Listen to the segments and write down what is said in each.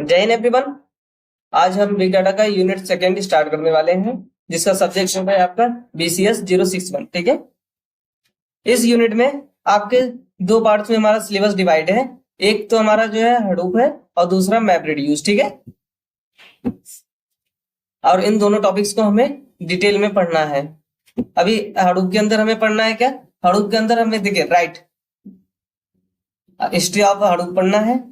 जय हिंद एवरीवन। आज हम बिग डाटा का यूनिट सेकेंड स्टार्ट करने वाले हैं, जिसका सब्जेक्ट होगा आपका BCS 061। ठीक है, इस यूनिट में आपके दो पार्ट्स में हमारा सिलेबस डिवाइड है। एक तो हमारा जो है हडूप है और दूसरा मैपरेड्यूस। ठीक है, और इन दोनों टॉपिक्स को हमें डिटेल में पढ़ना है। अभी हडूप के अंदर हमें पढ़ना है क्या? हडूप के अंदर हमें देखिए राइट हिस्ट्री ऑफ हडूप पढ़ना है।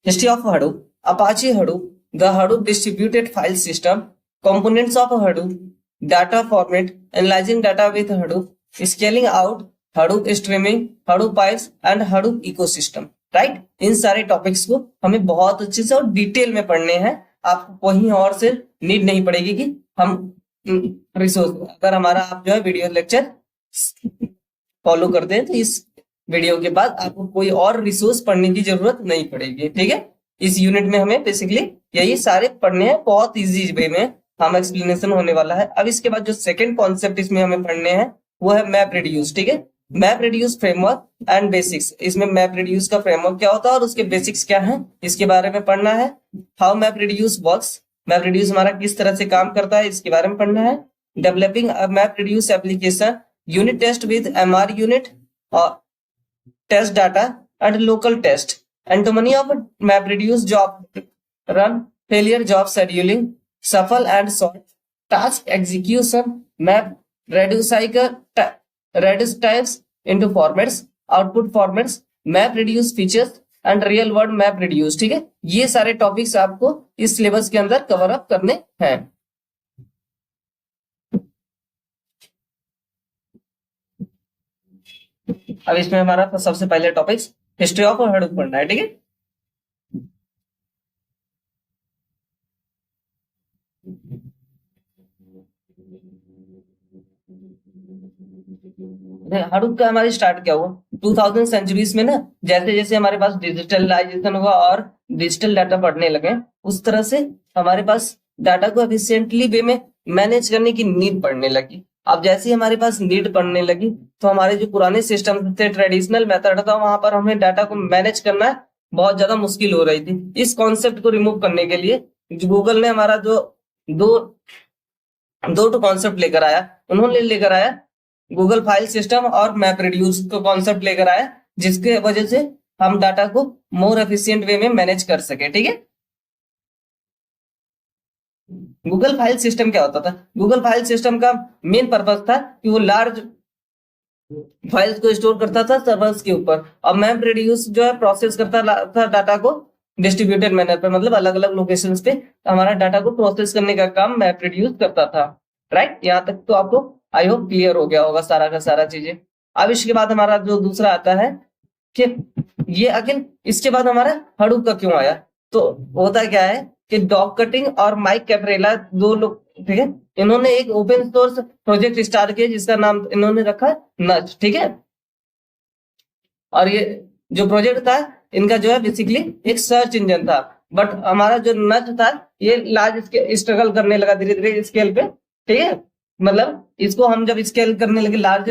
History of Hadoop, Apache Hadoop, the Hadoop distributed file system, components of Hadoop, data format, analyzing data with Hadoop, scaling out, Hadoop streaming, Hadoop pipes and Hadoop ecosystem। Right, इन सारे topics को हमें बहुत अच्छे से और डिटेल में पढ़ने हैं। आपको कहीं और से नीड नहीं पड़ेगी कि हम रिसोर्स, अगर हमारा आप जो है वीडियो लेक्चर फॉलो करते हैं तो इस वीडियो के बाद आपको कोई और रिसोर्स पढ़ने की जरूरत नहीं पड़ेगी। ठीक है, इस यूनिट में हमें बेसिकली यही सारे पढ़ने हैं, बहुत इजी वे में हम एक्सप्लेनेशन होने वाला है। अब इसके बाद जो सेकंड कॉन्सेप्ट इसमें हमें पढ़ने हैं वो है मैपरेड्यूस। ठीक है, मैपरेड्यूस फ्रेमवर्क एंड बेसिक्स। इसमें मैपरेड्यूस का फ्रेमवर्क क्या होता है और उसके बेसिक्स क्या है, इसके बारे में पढ़ना है। हाउ मैपरेड्यूस वर्क्स, मैपरेड्यूस हमारा किस तरह से काम करता है, इसके बारे में पढ़ना है। Developing a MapReduce application, unit test with MR unit और test data and local test, anatomy of MapReduce job run, failure job scheduling, shuffle and sort, task execution, MapReduce reduce types into formats, output formats, MapReduce features and real world MapReduce। ठीक है, ये सारे topics आपको इस syllabus के अंदर cover up करने हैं। अब इसमें हमारा सबसे पहले टॉपिक हिस्ट्री ऑफ हडूप पढ़ना है। ठीक है, हडूप का हमारी स्टार्ट क्या हुआ 2000 सेंचुरीज में ना, जैसे जैसे हमारे पास डिजिटलाइजेशन हुआ और डिजिटल डाटा पढ़ने लगे, उस तरह से हमारे पास डाटा को एफिशिएंटली वे में मैनेज करने की नीड पड़ने लगी। अब जैसे ही हमारे पास नीड पड़ने लगी तो हमारे जो पुराने सिस्टम थे, ट्रेडिशनल मेथड था, वहां पर हमें डाटा को मैनेज करना बहुत ज्यादा मुश्किल हो रही थी। इस कॉन्सेप्ट को रिमूव करने के लिए गूगल ने हमारा जो दो कॉन्सेप्ट लेकर आया, उन्होंने लेकर आया गूगल फाइल सिस्टम और मैपरेड्यूस को कॉन्सेप्ट लेकर आया, जिसके वजह से हम डाटा को मोर एफिशिएंट वे में मैनेज कर सके। ठीक है, गूगल फाइल सिस्टम क्या होता था? गूगल फाइल सिस्टम का मेन पर्पस था कि वो लार्ज फाइल्स को स्टोर करता था सर्वर्स के ऊपर, और मैपरेड्यूस जो है प्रोसेस करता था डाटा को डिस्ट्रीब्यूटेड मैनर पे, मतलब अलग अलग लोकेशंस पे हमारा डाटा को प्रोसेस करने का काम मैपरेड्यूस करता था। राइट, यहाँ तक तो आपको आई होप क्लियर हो गया होगा सारा का सारा चीजें। अब इसके बाद हमारा जो दूसरा आता है कि ये अगेन इसके बाद हमारा हडूप का क्यों आया, तो होता क्या है कि डॉग कटिंग और माइक कैपरेला दो लोग, ठीक है, इन्होंने एक ओपन सोर्स प्रोजेक्ट स्टार्ट किया जिसका नाम इन्होंने रखा नज। ठीक है, और ये जो प्रोजेक्ट था इनका जो है बेसिकली एक सर्च इंजन था, बट हमारा जो नज था ये लार्ज स्ट्रगल करने लगा धीरे धीरे स्केल पे। ठीक है, मतलब इसको हम जब स्केल करने लगे लार्ज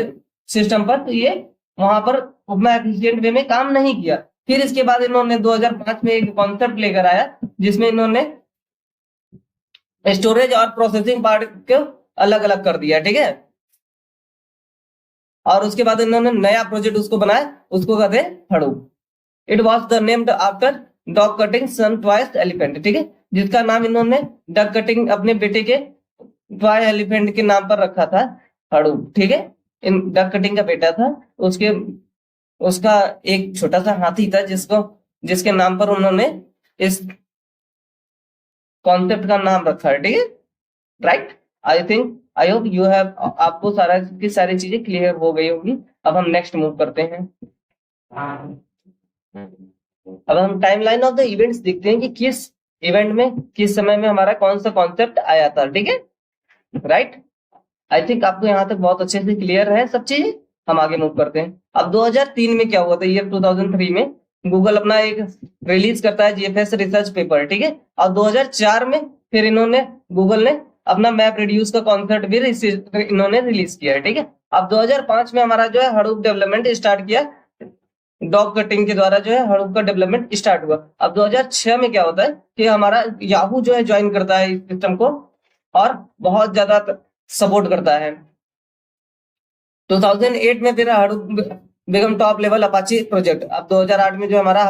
सिस्टम पर तो ये वहां पर उतना एफिशिएंट वे में काम नहीं किया। फिर इसके बाद इन्होंने 2005 में एक कॉन्सेप्ट लेकर आया जिसमें इन्होंने स्टोरेज और प्रोसेसिंग पार्ट को अलग अलग कर दिया। ठीक है, और उसके बाद इन्होंने नया प्रोजेक्ट उसको बनाया, उसको कहते हैं Hadoop. It was the named after Doug Cutting son twice elephant. ठीक है, जिसका नाम इन्होंने डॉग कटिंग अपने बेटे के ट्वाई एलिफेंट के नाम पर रखा था हडूप। ठीक है, इन डॉग कटिंग का बेटा था, उसका एक छोटा सा हाथी था जिसके नाम पर उन्होंने इस कॉन्सेप्ट का नाम रखा है। ठीक है, right, I hope you have, आपको सारी चीजें क्लियर हो गई होगी। अब हम नेक्स्ट मूव करते हैं। अब हम टाइमलाइन ऑफ द इवेंट्स देखते हैं कि किस इवेंट में किस समय में हमारा कौन सा कॉन्सेप्ट आया था। ठीक है, राइट, आई थिंक आपको यहाँ तक बहुत अच्छे से क्लियर है सब चीजें। हम आगे मूव करते हैं। अब 2003 में क्या हुआ था, ईयर 2003 में गूगल अपना एक रिलीज करता है GFS रिसर्च पेपर। ठीक है, और 2004 में फिर गूगल ने अपना मैपरेड्यूस का कॉन्सेप्ट भी इन्होंने रिलीज किया है। ठीक है, अब 2005 में हमारा जो है हडूप डेवलपमेंट स्टार्ट किया डॉग कटिंग के द्वारा जो है हडूप का डेवलपमेंट स्टार्ट हुआ। अब 2006 में क्या होता है कि हमारा याहू जो है ज्वाइन करता है इस सिस्टम को और बहुत ज्यादा सपोर्ट करता है। 2008 में फिर Hadoop become top level Apache project. अब 2008 में जो हमारा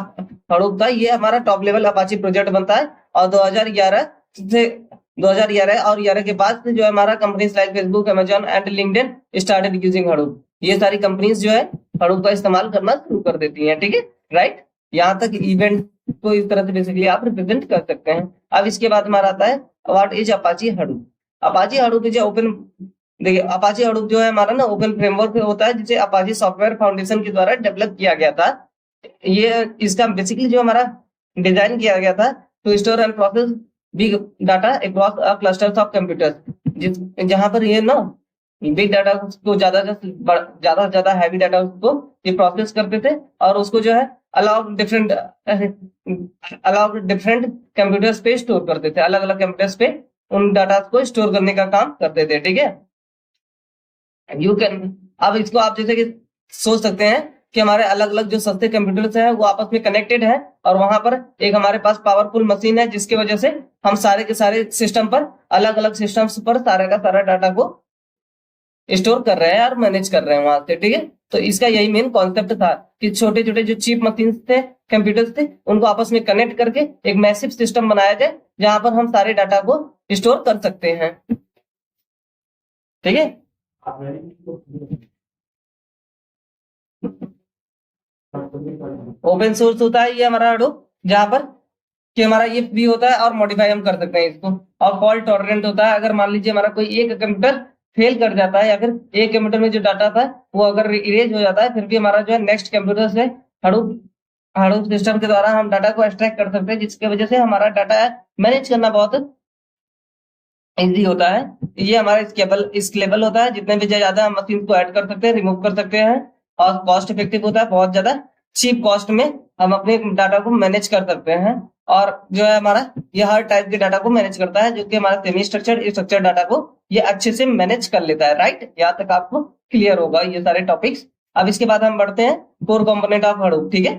हडूप था ये हमारा टॉप लेवल अपाची प्रोजेक्ट बनता है और 2011 से 2011 और 11 के बाद से जो है हमारा companies like Facebook, Amazon and LinkedIn started using Hadoop. ये सारी कंपनीज जो है हडूप का इस्तेमाल करना शुरू कर देती हैं। ठीक है, राइट। यहाँ तक इवेंट को इस तरह से बेसिकली आप रिप्रेजेंट कर सकते हैं। अब इसके बाद हमारा आता है what is Apache Hadoop. Apache Hadoop is open, देखिए अपाची हडूप जो है हमारा ना ओपन फ्रेमवर्क होता है जिसे अपाची सॉफ्टवेयर फाउंडेशन के द्वारा डेवलप किया गया था। ये इसका बेसिकली जो हमारा डिजाइन किया गया था to store and process big data across clusters of computers, जहां पर ये ना बिग डाटा को ज्यादा से ज्यादा हैवी डाटा को ये प्रोसेस करते थे और उसको जो है अलाउ डिफरेंट कंप्यूटर्स पे स्टोर करते थे, अलग अलग कंप्यूटर्स पे उन डाटा को स्टोर करने का काम करते थे। ठीक है, यू कैन, अब इसको आप जैसे कि सोच सकते हैं कि हमारे अलग अलग जो सस्ते कंप्यूटर्स हैं वो आपस में कनेक्टेड है और वहां पर एक हमारे पास पावरफुल मशीन है जिसकी वजह से हम सारे के सारे सिस्टम पर, अलग अलग सिस्टम्स पर सारे का सारा डाटा को स्टोर कर रहे हैं और मैनेज कर रहे हैं वहां से। ठीक है, तो इसका यही मेन कॉन्सेप्ट था कि छोटे छोटे जो चीप मशीन थे, कंप्यूटर्स थे, उनको आपस में कनेक्ट करके एक मैसिव सिस्टम बनाया जाए जहां पर हम सारे डाटा को स्टोर कर सकते हैं। ठीक है, ओपन सोर्स होता है ये हमारा हडूप, जहां पर कि हमारा ये भी होता है और मॉडिफाई हम कर सकते हैं इसको। और फॉल्ट टॉलरेंट होता है, अगर मान लीजिए हमारा कोई एक कंप्यूटर फेल कर जाता है या फिर एक कंप्यूटर में जो डाटा था वो अगर इरेज हो जाता है फिर भी हमारा जो है नेक्स्ट कंप्यूटर से हडूप हडूप सिस्टम के द्वारा हम डाटा को एक्सट्रैक्ट कर सकते हैं, जिसकी वजह से हमारा डाटा मैनेज करना बहुत इजी होता है। ये हमारा स्केलेबल होता है, जितने भी ज्यादा हम मशीन को ऐड कर सकते हैं, रिमूव कर सकते हैं और कॉस्ट इफेक्टिव होता है, बहुत ज्यादा चीप कॉस्ट में हम अपने डाटा को मैनेज कर सकते हैं। और जो है हमारा ये हर टाइप के डाटा को मैनेज करता है, जो कि हमारा सेमी स्ट्रक्चर्ड डाटा को ये अच्छे से मैनेज कर लेता है। राइट, यहाँ तक आपको क्लियर होगा ये सारे टॉपिक्स। अब इसके बाद हम बढ़ते हैं कोर कंपोनेंट ऑफ हडूप। ठीक है,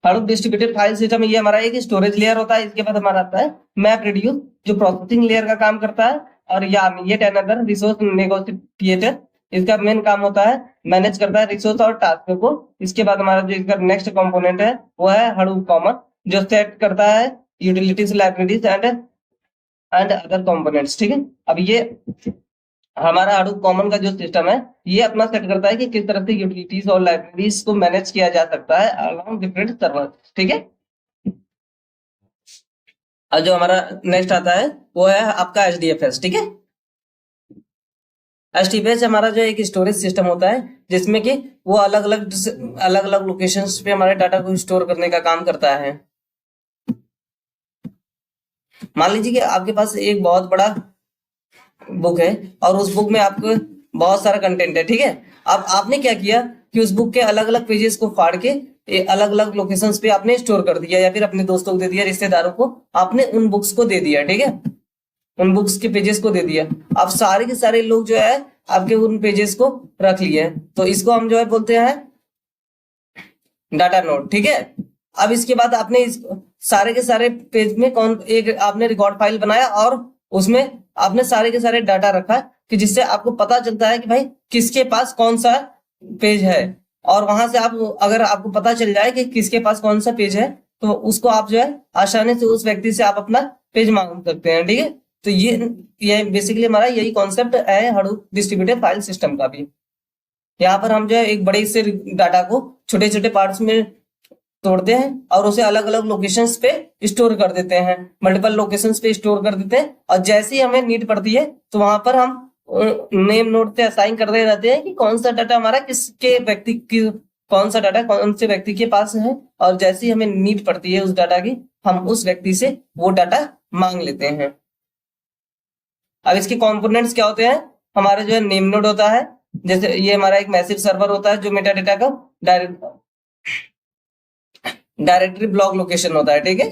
हडूप डिस्ट्रीब्यूटेड फाइल सिस्टम ये हमारा एक स्टोरेज लेयर होता है। इसके बाद हमारा आता है मैप रेड्यूस जो प्रोसेसिंग लेयर का काम करता है, और येट अनदर रिसोर्स नेगोशिएटर इसका मेन काम होता है मैनेज करता है रिसोर्स और टास्क को। इसके बाद हमारा जो इसका नेक्स्ट कंपोनेंट है वो है हडूप कॉमन जो सेट करता है utilities, libraries and other components. ठीक है, अब ये हमारा हडूप कॉमन का जो सिस्टम है ये अपना सेट करता है कि किस तरह से यूटिलिटीज और लाइब्रेरीज को मैनेज किया जा सकता है अलॉन्ग डिफरेंट सर्वर्स। ठीक है, और जो हमारा नेक्स्ट आता है वो है आपका HDFS। ठीक है, HDFS हमारा जो एक स्टोरेज सिस्टम होता है जिसमें कि वो अलग अलग लोकेशंस पे हमारे डाटा को स्टोर करने का काम करता है। मान लीजिए कि आपके पास एक बहुत बड़ा बुक है और उस बुक में आपको बहुत सारा कंटेंट है। ठीक है, अब आपने क्या किया कि उस बुक के अलग अलग पेजेस को फाड़ के अलग अलग लोकेशंस पे आपने स्टोर कर दिया या फिर अपने दोस्तों को दे दिया, रिश्तेदारों को आपने उन बुक्स को दे दिया। ठीक है, उन बुक्स के पेजेस को दे दिया। अब सारे के सारे लोग जो है आपके उन पेजेस को रख लिए, तो इसको हम जो है बोलते हैं डाटा नोड। ठीक है, अब इसके बाद आपने इस सारे के सारे पेज में एक आपने रिकॉर्ड फाइल बनाया और उसमें आपने सारे के सारे डाटा रखा कि जिससे आपको पता चलता है कि भाई किसके पास कौन सा पेज है, और वहां से आप अगर आपको पता चल जाए कि किसके पास कौन सा पेज है तो उसको आप जो है आसानी से उस व्यक्ति से आप अपना पेज मांग सकते हैं। ठीक है, तो ये बेसिकली हमारा यही कॉन्सेप्ट है हडूप डिस्ट्रीब्यूटेड फाइल सिस्टम का भी। यहाँ पर हम जो है एक बड़े से डाटा को छोटे छोटे पार्ट्स में तोड़ते हैं और उसे अलग अलग लोकेशंस पे स्टोर कर देते हैं, मल्टीपल लोकेशंस पे स्टोर कर देते हैं, और जैसे ही हमें नीड पड़ती है तो वहां पर हम नेम नोड से असाइन करते रहते हैं कि कौन सा डाटा हमारा किसके व्यक्ति की, कौन सा डाटा कौन से व्यक्ति के पास है, और जैसे ही हमें नीड पड़ती है उस डाटा की हम उस व्यक्ति से वो डाटा मांग लेते हैं। अब इसके कंपोनेंट्स क्या होते हैं, हमारा जो है नेम नोड होता है, जैसे ये हमारा एक मैसिव सर्वर होता है जो मेटा डेटा का डायरेक्टरी ब्लॉक लोकेशन होता है। ठीक है,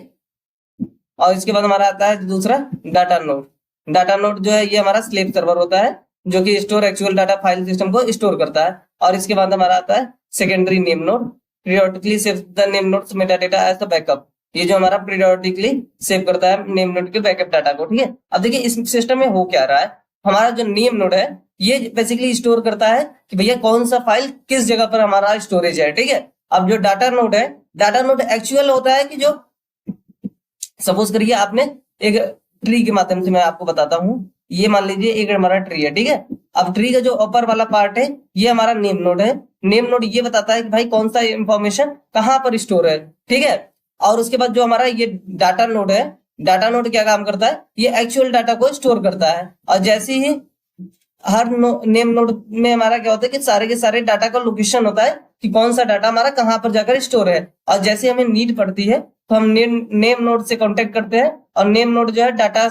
और इसके बाद हमारा आता है दूसरा डाटा नोड। डाटा नोड जो है ये हमारा स्लेव सर्वर होता है जो कि store actual data file system को स्टोर करता है। और इसके बाद हमारा आता है secondary name node, periodically save the name nodes meta data as the backup. ये जो हमारा पीरियोडिकली सेव करता है नेम नोड के बैकअप डाटा को, ठीक है। अब देखिए इस सिस्टम में हो क्या रहा है, हमारा जो नेम नोड है ये बेसिकली स्टोर करता है कि भैया कौन सा फाइल किस जगह पर हमारा स्टोरेज है, ठीक है। अब जो डाटा नोड है, डाटा नोड एक्चुअल होता है कि जो सपोज करिए आपने एक ट्री के माध्यम से मैं आपको बताता हूं, ये मान लीजिए एक हमारा ट्री है, ठीक है। अब ट्री का जो ऊपर वाला पार्ट है ये हमारा नेम नोड है। नेम नोड ये बताता है कि भाई कौन सा इंफॉर्मेशन कहां पर स्टोर है, ठीक है। और उसके बाद जो हमारा ये डाटा नोड है, डाटा नोड क्या काम करता है, ये एक्चुअल डाटा को स्टोर करता है। और जैसे ही हर नेम नोड में हमारा क्या होता है कि सारे के सारे डाटा का लोकेशन होता है कि कौन सा डाटा हमारा कहां पर जाकर स्टोर है। और जैसे हमें नीड पड़ती है तो हम नेम नोड से कांटेक्ट करते हैं, और नेम नोड जो है डाटा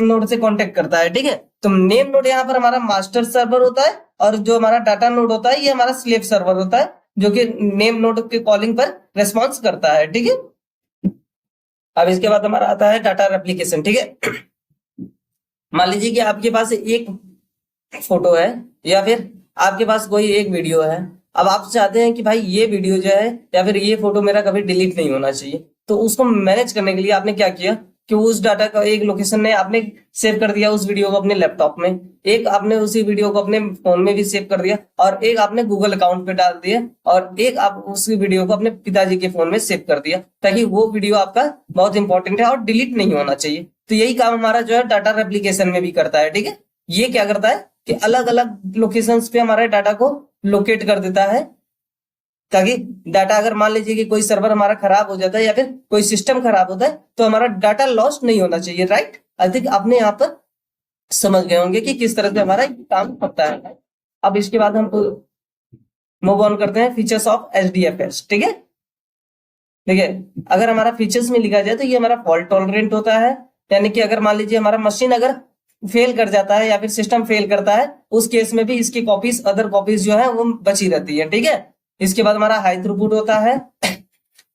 नोड से कांटेक्ट करता है, ठीक है। तो नेम नोड यहाँ पर हमारा मास्टर सर्वर होता है, और जो हमारा डाटा नोड होता है ये हमारा स्लेव सर्वर होता है, जो कि नेम नोड के कॉलिंग पर रेस्पॉन्स करता है, ठीक है। अब इसके बाद हमारा आता है डाटा रेप्लिकेशन, ठीक है। मान लीजिए कि आपके पास एक फोटो है या फिर आपके पास कोई एक वीडियो है। अब आप चाहते हैं कि भाई ये वीडियो जो है या फिर ये फोटो मेरा कभी डिलीट नहीं होना चाहिए, तो उसको मैनेज करने के लिए आपने क्या किया कि उस डाटा का एक लोकेशन में आपने सेव कर दिया उस वीडियो को अपने लैपटॉप में, एक आपने उसी वीडियो को अपने फोन में भी सेव कर दिया, और एक आपने गूगल अकाउंट पे डाल दिया, और एक आप उसी वीडियो को अपने पिताजी के फोन में सेव कर दिया, ताकि वो वीडियो आपका बहुत इंपॉर्टेंट है और डिलीट नहीं होना चाहिए। तो यही काम हमारा जो है डाटा रेप्लिकेशन में भी करता है, ठीक है। ये क्या करता है कि अलग अलग लोकेशंस पे हमारे डाटा को लोकेट कर देता है, ताकि डाटा अगर मान लीजिए कि कोई सर्वर हमारा खराब हो जाता है या फिर कोई सिस्टम खराब होता है तो हमारा डाटा लॉस्ट नहीं होना चाहिए, राइट। आई थिंक आपने यहाँ पर समझ गए होंगे कि किस तरह से हमारा काम करता है। अब इसके बाद हम मूव ऑन करते हैं फीचर्स ऑफ HDFS, ठीक है। देखिए अगर हमारा फीचर्स में लिखा जाए तो ये हमारा फॉल्ट टॉलरेंट होता है, यानी कि अगर मान लीजिए हमारा मशीन अगर फेल कर जाता है या फिर सिस्टम फेल करता है, उस केस में भी इसकी कॉपीज अदर कॉपीज जो है वो बची रहती है, ठीक है। इसके बाद हमारा हाई थ्रूपुट होता है,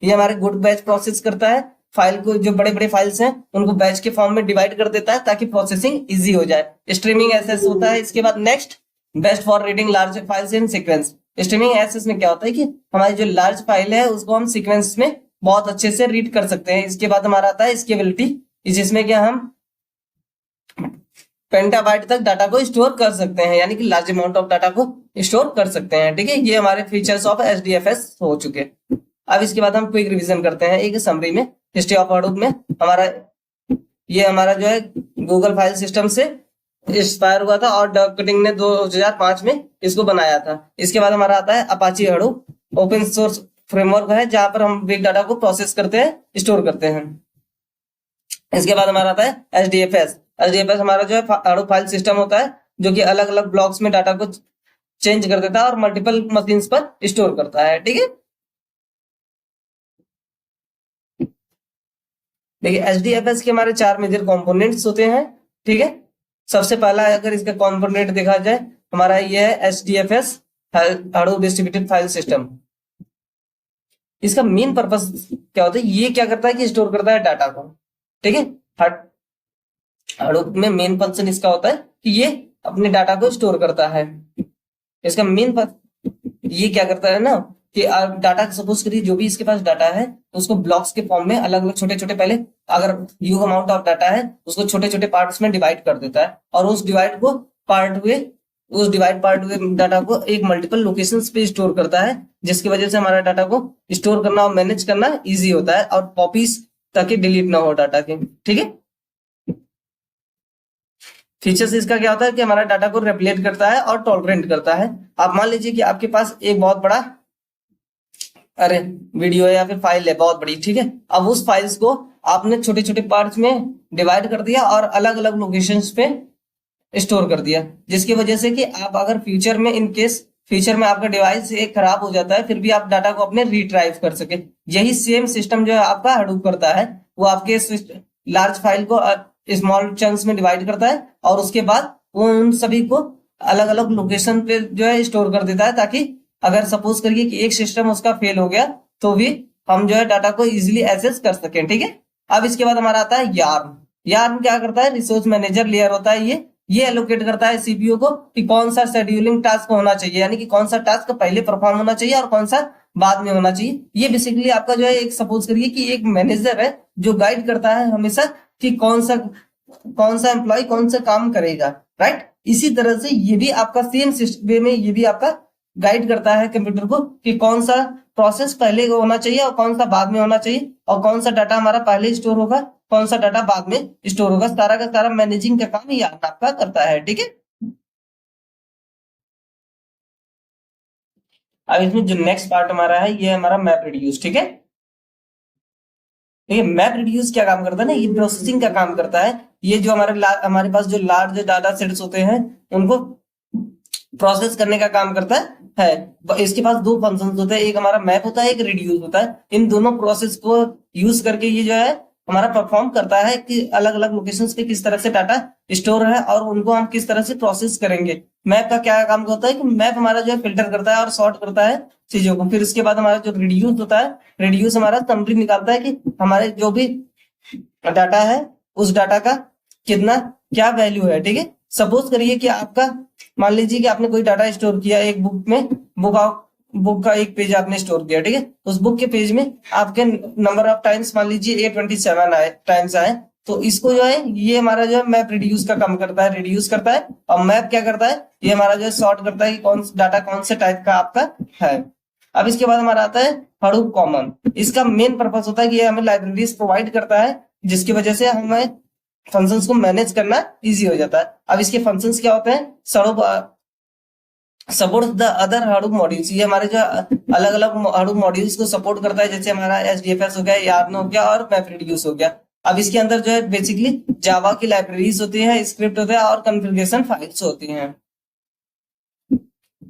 ये हमारे गुड बैच प्रोसेस करता है, फाइल को जो बड़े बड़े फाइल्स हैं उनको बैच के फॉर्म में डिवाइड कर देता है ताकि प्रोसेसिंग इजी हो जाए। स्ट्रीमिंग एसएस होता है। इसके बाद next best for reading large files in sequence. Streaming SS में क्या होता है कि हमारी जो लार्ज फाइल है उसको हम सीक्वेंस में बहुत अच्छे से रीड कर सकते हैं। इसके बाद हमारा आता है स्केलेबिलिटी, जिसमें क्या हम पेंटाबाइट तक डाटा को स्टोर कर सकते हैं, यानी कि लार्ज अमाउंट ऑफ डाटा को स्टोर कर सकते हैं, ठीक है। ये हमारे फीचर्स ऑफ HDFS हो चुके। अब इसके बाद हम क्विक रिवीजन करते हैं एक समरी में। हिस्ट्री ऑफ हडूप में हमारा जो है गूगल फाइल सिस्टम से इंस्पायर हुआ था और डग कटिंग ने 2005 में इसको बनाया था। इसके बाद हमारा आता है Apache Hadoop, open source framework है जहां पर हम बिग डाटा को प्रोसेस करते हैं, स्टोर करते हैं। इसके बाद हमारा आता है HDFS हमारा जो है हडूप फाइल सिस्टम होता है जो कि अलग अलग ब्लॉक्स में डाटा को चेंज कर देता है और मल्टीपल मशीन्स पर स्टोर करता है, ठीक है। देखिए HDFS के हमारे 4 मेजर कंपोनेंट्स होते हैं, ठीक है। सबसे पहला अगर इसका कंपोनेंट देखा जाए हमारा ये है HDFS Hadoop distributed file system. इसका मेन पर्पस क्या होता है, ये क्या करता है कि स्टोर करता है डाटा को, ठीक है। हडूप में मेन फंक्शन इसका होता है कि ये अपने डाटा को स्टोर करता है। इसका मेन ये क्या करता है ना कि डाटा सपोज करिए जो भी इसके पास डाटा है तो उसको ब्लॉक्स के फॉर्म में अलग अलग छोटे छोटे, पहले अगर ह्यूज अमाउंट ऑफ डाटा है उसको छोटे छोटे पार्ट्स में डिवाइड कर देता है, और उस डिवाइड पार्ट हुए डाटा को एक मल्टीपल लोकेशंस पे स्टोर करता है, जिसकी वजह से हमारा डाटा को स्टोर करना और मैनेज करना इजी होता है और कॉपीज ताकि डिलीट ना हो डाटा के, ठीक है। फीचर्स इसका क्या होता है कि हमारा डाटा को रेप्लिकेट करता है और टॉलरेंट करता है। आप मान लीजिए कि आपके पास एक बहुत बड़ा वीडियो है या फिर फाइल है बहुत बड़ी, ठीक है। अब उस फाइल्स को आपने छोटे छोटे पार्ट्स में डिवाइड कर दिया और अलग अलग लोकेशंस पे स्टोर कर दिया, जिसकी वजह से कि आप अगर फ्यूचर में इनकेस फ्यूचर में आपका डिवाइस एक खराब हो जाता है फिर भी आप डाटा को अपने रिट्राइव कर सके। यही सेम सिस्टम जो है आपका हडूप करता है, वो आपके लार्ज फाइल को स्मॉल चंक्स में डिवाइड करता है और उसके बाद वो उन सभी को अलग अलग लोकेशन पे जो है स्टोर कर देता है, ताकि अगर सपोज करिए कि एक सिस्टम उसका फेल हो गया तो भी हम जो है डाटा को इजीली एक्सेस कर सकें, ठीक है। अब इसके बाद हमारा आता है यार्न क्या करता है, रिसोर्स मैनेजर लेयर होता है ये एलोकेट करता है सीपीयू को कि कौन सा शेड्यूलिंग टास्क होना चाहिए, यानी कि कौन सा टास्क पहले परफॉर्म होना चाहिए और कौन सा बाद में होना चाहिए। ये बेसिकली आपका जो है एक सपोज करिए कि एक मैनेजर है जो गाइड करता है हमेशा कि कौन सा एम्प्लॉय कौन सा काम करेगा, राइट। इसी तरह से ये भी आपका सेम वे में ये भी आपका गाइड करता है कंप्यूटर को कि कौन सा प्रोसेस पहले होना चाहिए और कौन सा बाद में होना चाहिए, और कौन सा डाटा हमारा पहले स्टोर होगा, कौन सा डाटा बाद में स्टोर होगा। सारा का सारा मैनेजिंग का काम ये आपका करता है, ठीक है। अब इसमें जो नेक्स्ट पार्ट हमारा है ये हमारा मैप रिड्यूस, ठीक है। ठीक है, मैप रिड्यूस क्या काम करता है ना, ये प्रोसेसिंग का काम करता है। ये जो हमारे पास जो लार्ज डाटा सेट्स होते हैं उनको प्रोसेस करने का काम करता है। इसके पास दो फंक्शंस होते हैं, एक हमारा मैप होता है, एक रिड्यूस होता है। इन दोनों प्रोसेस को यूज करके ये जो है हमारा परफॉर्म करता है कि अलग अलग लोकेशंस पे किस तरह से डाटा स्टोर है और उनको हम किस तरह से प्रोसेस करेंगे। मैप का क्या काम होता है कि मैप हमारा जो है फिल्टर करता है और सॉर्ट करता है चीजों को। फिर इसके बाद हमारा जो रिड्यूस होता है, रिड्यूस हमारा समरी निकालता है कि हमारे जो भी डाटा है उस डाटा का कितना क्या वैल्यू है, ठीक है। सपोज करिए कि आपका मान लीजिए कि आपने कोई डाटा स्टोर किया एक बुक में, बुक का एक पेज आपने स्टोर किया, ठीक है। उस बुक के पेज में आपके नंबर ऑफ टाइम्स मान लीजिए 827 टाइम्स आए, तो इसको जो है ये हमारा जो है मैप रिड्यूस का काम करता है, रिड्यूस करता है। और मैप क्या करता है, ये हमारा जो है सॉर्ट करता है कि डाटा कौन से टाइप का आपका है। अब इसके बाद हमारा आता है हडूप कॉमन। इसका मेन पर्पस होता है कि ये हमें लाइब्रेरीज प्रोवाइड करता है जिसकी वजह से हमें फंक्शंस को मैनेज करना इजी हो जाता है। अब इसके फंक्शंस क्या होते हैं, support the other Hadoop modules. ये हमारे जो अलग अलग हडूप मॉड्यूल्स को सपोर्ट करता है, जैसे हमारा एचडीएफएस हो गया, यार्न हो गया और मैप रिड्यूस हो गया। अब इसके अंदर जो है बेसिकली जावा की लाइब्रेरीज होती है, स्क्रिप्ट होता है और कॉन्फ़िगरेशन फाइल्स होती हैं,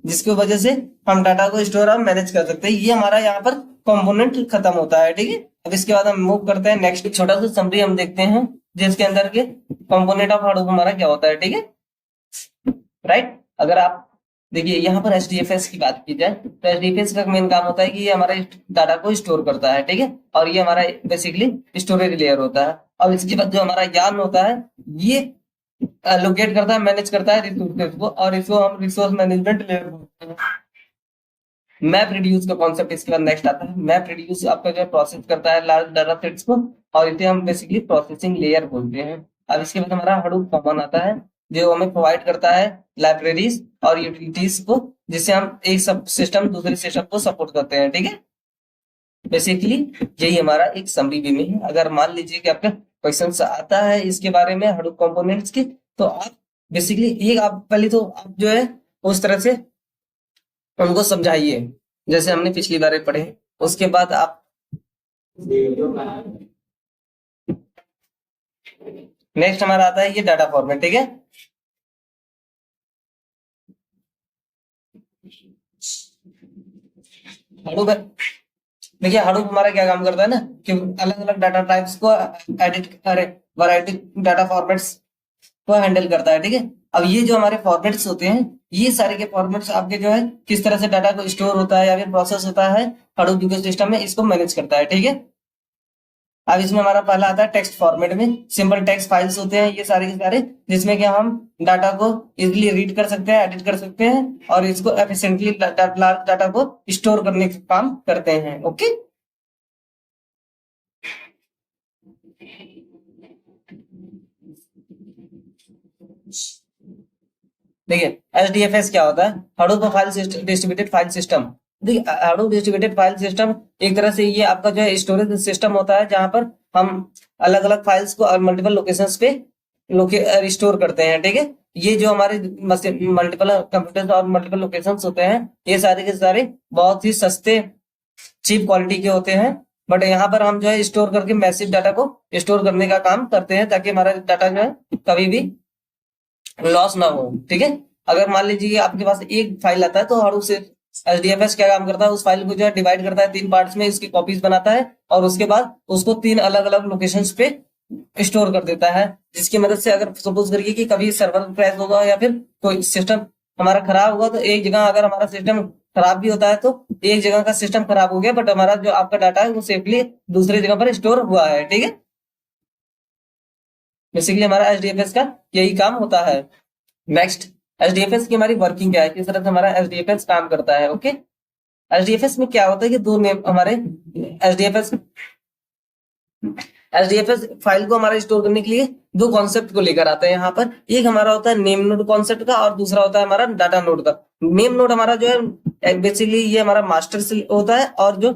जिसकी वजह से हम डाटा को स्टोर और मैनेज कर सकते हैं। ये हमारा यहाँ पर कंपोनेंट खत्म होता है, ठीक है। अब इसके बाद हम मूव करते हैं नेक्स्ट, छोटा सा समरी हम देखते हैं जिसके अंदर के कंपोनेंट ऑफ हडूप हमारा क्या होता है, ठीक है, राइट। अगर आप देखिए यहाँ पर एचडीएफएस की बात की जाए तो एचडीएफएस का मेन काम होता है कि ये हमारे डाटा को स्टोर करता है, ठीक है। और ये हमारा बेसिकली स्टोरेज लेयर होता है। और इसके बाद जो हमारा यार्न होता है ये लोकेट करता है, मैनेज करता है रिसोर्सेज को, और इसको हम रिसोर्स मैनेजमेंट लेयर बोलते हैं। मैप रिड्यूस का कॉन्सेप्ट इसके बाद नेक्स्ट आता है। मैप रिड्यूस आपका जो प्रोसेस करता है लार्ज डाटा सेट्स को, और इसे हम बेसिकली प्रोसेसिंग लेयर बोलते हैं। अब इसके बाद हमारा हडूप कॉमन आता है जो हमें प्रोवाइड करता है लाइब्रेरीज और यूटिलिटीज को, जिससे हम एक सब सिस्टम दूसरे सिस्टम को सपोर्ट करते हैं, ठीक है। बेसिकली यही हमारा एक समरी वे में है। अगर मान लीजिए कि आपका क्वेश्चन आता है इसके बारे में हडूप कंपोनेंट्स के, तो आप बेसिकली एक आप पहले तो आप जो है उस तरह से उनको समझाइए जैसे हमने पिछली बार पढ़े। उसके बाद आप नेक्स्ट हमारा आता है ये डाटा फॉर्मेट, ठीक है। हडूप देखिए हडूप हमारा क्या काम करता है ना कि अलग अलग डाटा टाइप्स को वैरायटी डाटा फॉर्मेट्स को हैंडल करता है, ठीक है। अब ये जो हमारे फॉर्मेट्स होते हैं ये सारे के फॉर्मेट्स आपके जो है किस तरह से डाटा को स्टोर होता है या फिर प्रोसेस होता है हडूप इकोसिस्टम में, इसको मैनेज करता है, ठीक है। अब इसमें हमारा पहला आता है टेक्स्ट फॉर्मेट में। सिंपल टेक्स्ट फाइल्स होते हैं ये सारे के सारे, जिसमें कि हम डाटा को इजीली रीड कर सकते हैं, एडिट कर सकते हैं और इसको एफिशिएंटली डाटा को स्टोर करने का काम करते हैं, ओके। देखिए एचडीएफएस क्या होता है, Hadoop file distributed file system. देखिए हडूप डिस्ट्रीब्यूटेड फाइल सिस्टम एक तरह से ये आपका जो है स्टोरेज सिस्टम होता है जहां पर हम अलग अलग फाइल्स को मल्टीपल लोकेशंस पे स्टोर करते हैं, ठीक है। ये जो हमारे मल्टीपल कंप्यूटर्स और मल्टीपल लोकेशंस होते हैं ये सारे के सारे बहुत ही सस्ते चीप क्वालिटी के होते हैं, बट यहाँ पर हम जो है स्टोर करके मैसिव डाटा को स्टोर करने का काम करते हैं ताकि हमारा डाटा जो है कभी भी लॉस ना हो, ठीक है। अगर मान लीजिए आपके पास एक फाइल आता है तो हडूप से एचडीएफएस क्या काम करता है, उस फाइल को जो है डिवाइड करता है 3 पार्ट्स में, इसकी कॉपीज बनाता है और उसके बाद उसको 3 अलग अलग लोकेशंस पे स्टोर कर देता है, जिसकी मदद से अगर सपोज करिए कि कभी सर्वर क्रैश होगा या फिर कोई सिस्टम हमारा खराब होगा, तो एक जगह अगर हमारा सिस्टम खराब भी होता है तो एक जगह का सिस्टम खराब हो गया बट हमारा जो आपका डाटा है वो सेफली दूसरी जगह पर स्टोर हुआ है, ठीक है। बेसिकली हमारा एचडीएफएस का यही काम होता है। नेक्स्ट, एचडीएफएस की हमारी वर्किंग क्या है, किस तरह से हमारा एचडीएफएस काम करता है। ओके, एचडीएफएस में क्या होता है कि दो नेम हमारे एचडीएफएस एचडीएफएस फाइल को हमारा स्टोर करने के लिए दो कॉन्सेप्ट को लेकर आता है यहाँ पर। एक हमारा होता है नेम नोड कॉन्सेप्ट का और दूसरा होता है हमारा डाटा नोड का। नेम नोड हमारा जो है बेसिकली ये हमारा मास्टर होता है और जो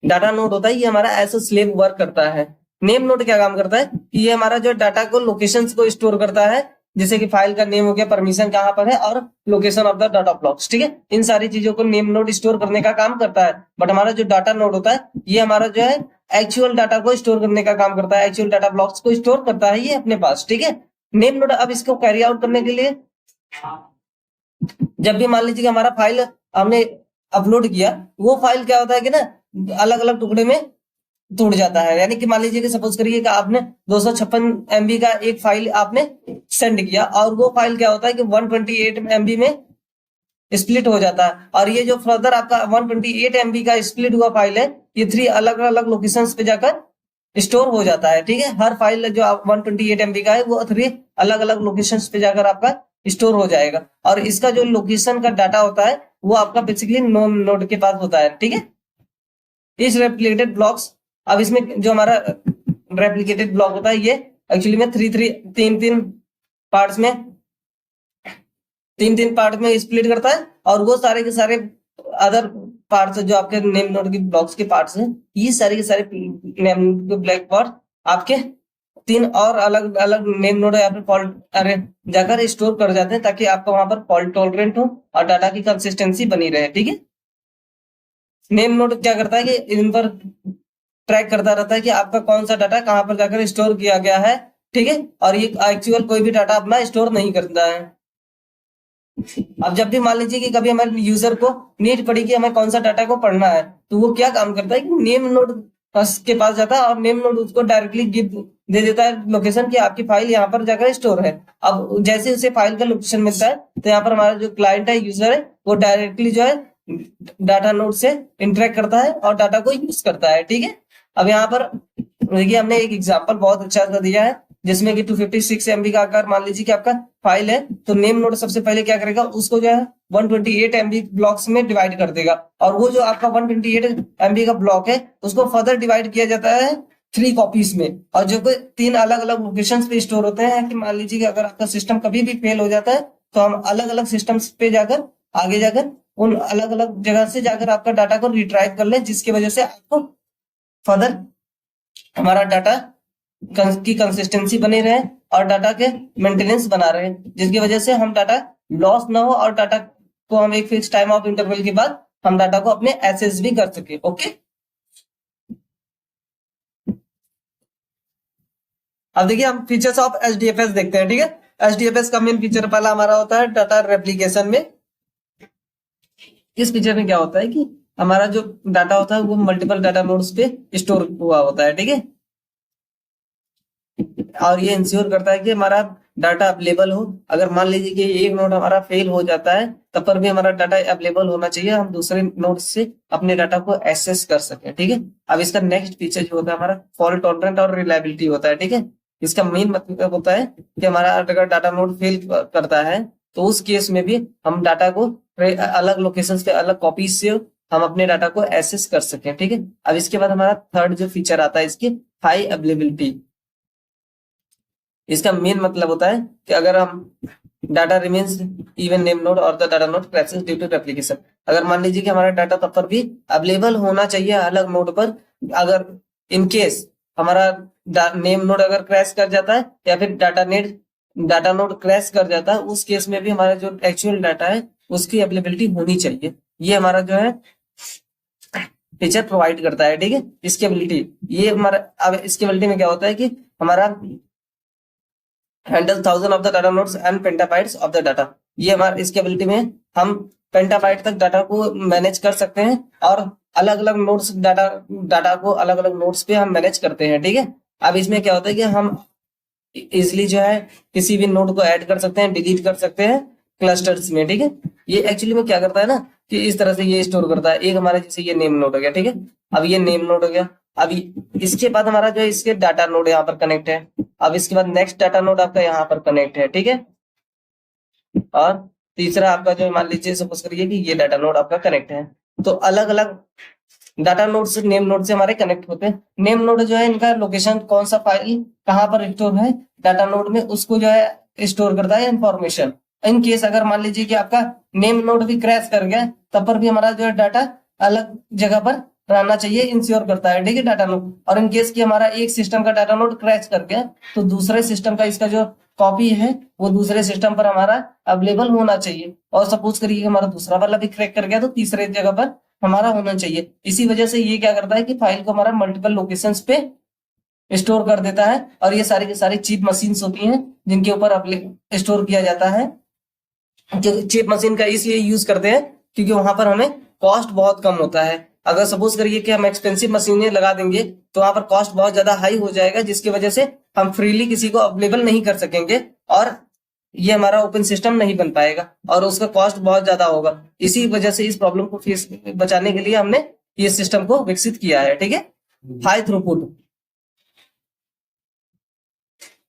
डाटा नोड होता है ये हमारा एज अ स्लेव वर्क करता है। नेम नोड क्या काम करता है कि ये हमारा जो डाटा को लोकेशंस को स्टोर करता है, जैसे कि फाइल का नेम हो गया, परमिशन कहाँ पर है और location of the data blocks. ठीक है, इन सारी चीजों को नेम नोड स्टोर करने का काम करता है। बट हमारा जो डाटा नोड होता है ये हमारा जो है एक्चुअल डाटा को स्टोर करने का काम करता है, एक्चुअल डाटा ब्लॉक्स को स्टोर करता है ये अपने पास। ठीक है, नेम नोड अब इसको कैरी आउट करने के लिए जब भी मान लीजिए कि हमारा फाइल हमने अपलोड किया, वो फाइल क्या होता है कि ना अलग अलग टुकड़े में टूट जाता है। यानी कि मान लीजिए कि सपोज करिए कि आपने 256 MB का एक फाइल आपने सेंड किया और वो फाइल क्या होता है कि 128 MB में स्प्लिट हो जाता है। और ये जो फर्दर आपका 128 MB का स्प्लिट हुआ फाइल है ये 3 अलग अलग लोकेशंस पे जाकर स्टोर हो जाता है। ठीक है, हर फाइल जो 128 MB का है वो 3 अलग अलग लोकेशंस पे जाकर आपका स्टोर हो जाएगा। और इसका जो लोकेशन का डाटा होता है वो आपका बेसिकली नोड के पास होता है। ठीक है, इस रेप्लिकेटेड ब्लॉक्स, अब इसमें जो हमारा रेप्लिकेटेड ब्लॉक होता है ये एक्चुअली में तीन पार्ट में स्प्लिट करता है और वो सारे के सारे अदर पार्ट्स जो आपके नेम नोड के ब्लॉक्स के पार्ट्स हैं, ये सारे के सारे नेम नोड के ब्लैक पार्ट आपके 3 और अलग अलग नेम नोड यहाँ पे फॉल्ट जाकर स्टोर कर जाते हैं ताकि आपका वहां पर फॉल्ट टॉलरेंट हो और डाटा की कंसिस्टेंसी बनी रहे। ठीक है, नेम नोड क्या करता है कि इन पर ट्रैक करता रहता है कि आपका कौन सा डाटा कहां पर जाकर स्टोर किया गया है। ठीक है, और ये एक्चुअल कोई भी डाटा अपना स्टोर नहीं करता है। अब जब भी मान लीजिए कि कभी हमारे यूजर को नीड पड़ी कि हमें कौन सा डाटा को पढ़ना है, तो वो क्या काम करता है कि नेम नोड के पास जाता है और नेम नोड उसको डायरेक्टली दे देता है लोकेशन कि आपकी फाइल यहाँ पर जाकर स्टोर है। अब जैसे उसे फाइल का लोकेशन मिलता है तो यहाँ पर हमारा जो क्लाइंट है, यूजर है, वो डायरेक्टली जो है डाटा नोड से इंटरेक्ट करता है और डाटा को यूज करता है। ठीक है, अब यहाँ पर देखिए हमने एक एग्जांपल बहुत अच्छा सा दिया है जिसमें कि 256 MB का आकार मान लीजिए कि आपका फाइल है, तो नेम नोड सबसे पहले क्या करेगा, उसको जो है 128 MB ब्लॉक्स में डिवाइड कर देगा और वो जो आपका 128 MB का ब्लॉक है उसको फर्दर डिवाइड किया जाता है 3 कॉपीज में, और जो 3 अलग अलग लोकेशंस पे स्टोर होते हैं कि मान लीजिए कि अगर आपका सिस्टम कभी भी फेल हो जाता है तो हम अलग अलग सिस्टम्स पे जाकर आगे जाकर उन अलग अलग जगह से जाकर आपका डाटा को रिट्राइव कर ले, जिसकी वजह से आपको फर्दर हमारा डाटा की कंसिस्टेंसी बनी रहे और डाटा के मेंटेनेंस बना रहे, जिसकी वजह से हम डाटा लॉस ना हो और डाटा को हम एक फिक्स टाइम ऑफ इंटरवल के बाद हम डाटा को अपने एक्सेस भी कर सके। ओके, अब देखिए हम फीचर्स ऑफ एचडीएफएस देखते हैं। ठीक है, एचडीएफएस का मेन फीचर पहला हमारा होता है डाटा रेप्लिकेशन में। इस फीचर में क्या होता है कि हमारा जो डाटा होता है वो मल्टीपल डाटा नोड्स पे स्टोर हुआ होता है। ठीक है, और ये इंश्योर करता है कि हमारा डाटा अवेलेबल हो। अगर मान लीजिए कि एक नोड हमारा फेल हो जाता है तब पर भी हमारा डाटा अवेलेबल होना चाहिए, हम दूसरे नोड से अपने डाटा को एक्सेस कर सके। ठीक है, अब इसका नेक्स्ट फीचर जो होता है हमारा फॉल्ट टॉलरेंट और रिलायबिलिटी होता है। ठीक है, इसका मेन मतलब होता है कि हमारा अगर डाटा नोड फेल करता है तो उस केस में भी हम डाटा को अलग लोकेशंस पे अलग कॉपीज से हम अपने डाटा को एक्सेस कर सकें। ठीक है, अब इसके बाद हमारा थर्ड जो फीचर आता है इसकी हाई अवेलेबिलिटी। इसका मेन मतलब होता है कि अगर हम data remains even name node और the data node crashes due to replication, अगर मान लीजिए कि हमारा डाटा तब पर भी अवेलेबल होना चाहिए अलग नोड पर, अगर इन केस हमारा नेम नोड अगर क्रैश कर जाता है या फिर डाटा नोड क्रैश कर जाता है, उस केस में भी हमारा जो एक्चुअल डाटा है उसकी अवेलेबिलिटी होनी चाहिए। ये हमारा जो है फीचर प्रोवाइड करता है। ठीक है, स्केलेबिलिटी, ये हमारा अब स्केलेबिलिटी में क्या होता है कि हमारा handle 1000 of the data nodes and petabytes of the data. ये हमारे स्केलेबिलिटी में हम पेंटाबाइट तक डाटा को मैनेज कर सकते हैं और अलग अलग नोड्स डाटा को अलग अलग नोड्स पे हम मैनेज करते हैं। ठीक है, अब इसमें क्या होता है कि हम इजिली जो है किसी भी नोड को ऐड कर सकते हैं, डिलीट कर सकते हैं क्लस्टर्स में। ठीक है, ये एक्चुअली में क्या करता है ना कि इस तरह से ये स्टोर करता है। एक हमारा जैसे ये नेम नोड हो गया। ठीक है, अब ये नेम नोड हो गया अभी इसके बाद हमारा जो है इसके डाटा नोड यहाँ पर कनेक्ट है। अब इसके बाद नेक्स्ट डाटा नोड आपका यहाँ पर कनेक्ट है, ठीक है। और तीसरा आपका जो मान लीजिए सपोज करिए कि ये डाटा नोड आपका कनेक्ट है। तो अलग अलग डाटा नोड से नेम नोड से हमारे कनेक्ट होते हैं। नेम नोड जो है इनका लोकेशन कौन सा फाइल कहाँ पर स्टोर है डाटा नोड में, उसको जो है स्टोर करता है इंफॉर्मेशन। इन केस अगर मान लीजिए कि आपका नेम नोड भी क्रैश कर गया तब पर भी हमारा जो है डाटा अलग जगह पर रहना चाहिए, इंश्योर करता है, ठीक है, डाटा नोड। और इन केस की हमारा एक सिस्टम का डाटा नोड क्रैश कर गया तो दूसरे सिस्टम का इसका जो कॉपी है वो दूसरे सिस्टम पर हमारा अवेलेबल होना चाहिए। और सपोज करिए कि हमारा दूसरा वाला भी क्रैक कर गया तो तीसरे जगह पर हमारा होना चाहिए। इसी वजह से ये क्या करता है कि फाइल को हमारा मल्टीपल लोकेशंस पे स्टोर कर देता है। और ये सारी की सारी चीप मशीन्स होती हैं जिनके ऊपर स्टोर किया जाता है। चिप मशीन का इसलिए यूज करते हैं क्योंकि वहां पर हमें कॉस्ट बहुत कम होता है। अगर सपोज करिए कि हम एक्सपेंसिव मशीनें लगा देंगे तो वहां पर कॉस्ट बहुत ज्यादा हाई हो जाएगा, जिसकी वजह से हम फ्रीली किसी को अवेलेबल नहीं कर सकेंगे और ये हमारा ओपन सिस्टम नहीं बन पाएगा और उसका कॉस्ट बहुत ज्यादा होगा। इसी वजह से इस प्रॉब्लम को फेस बचाने के लिए हमने ये सिस्टम को विकसित किया है, ठीक है। हाई थ्रूपुट,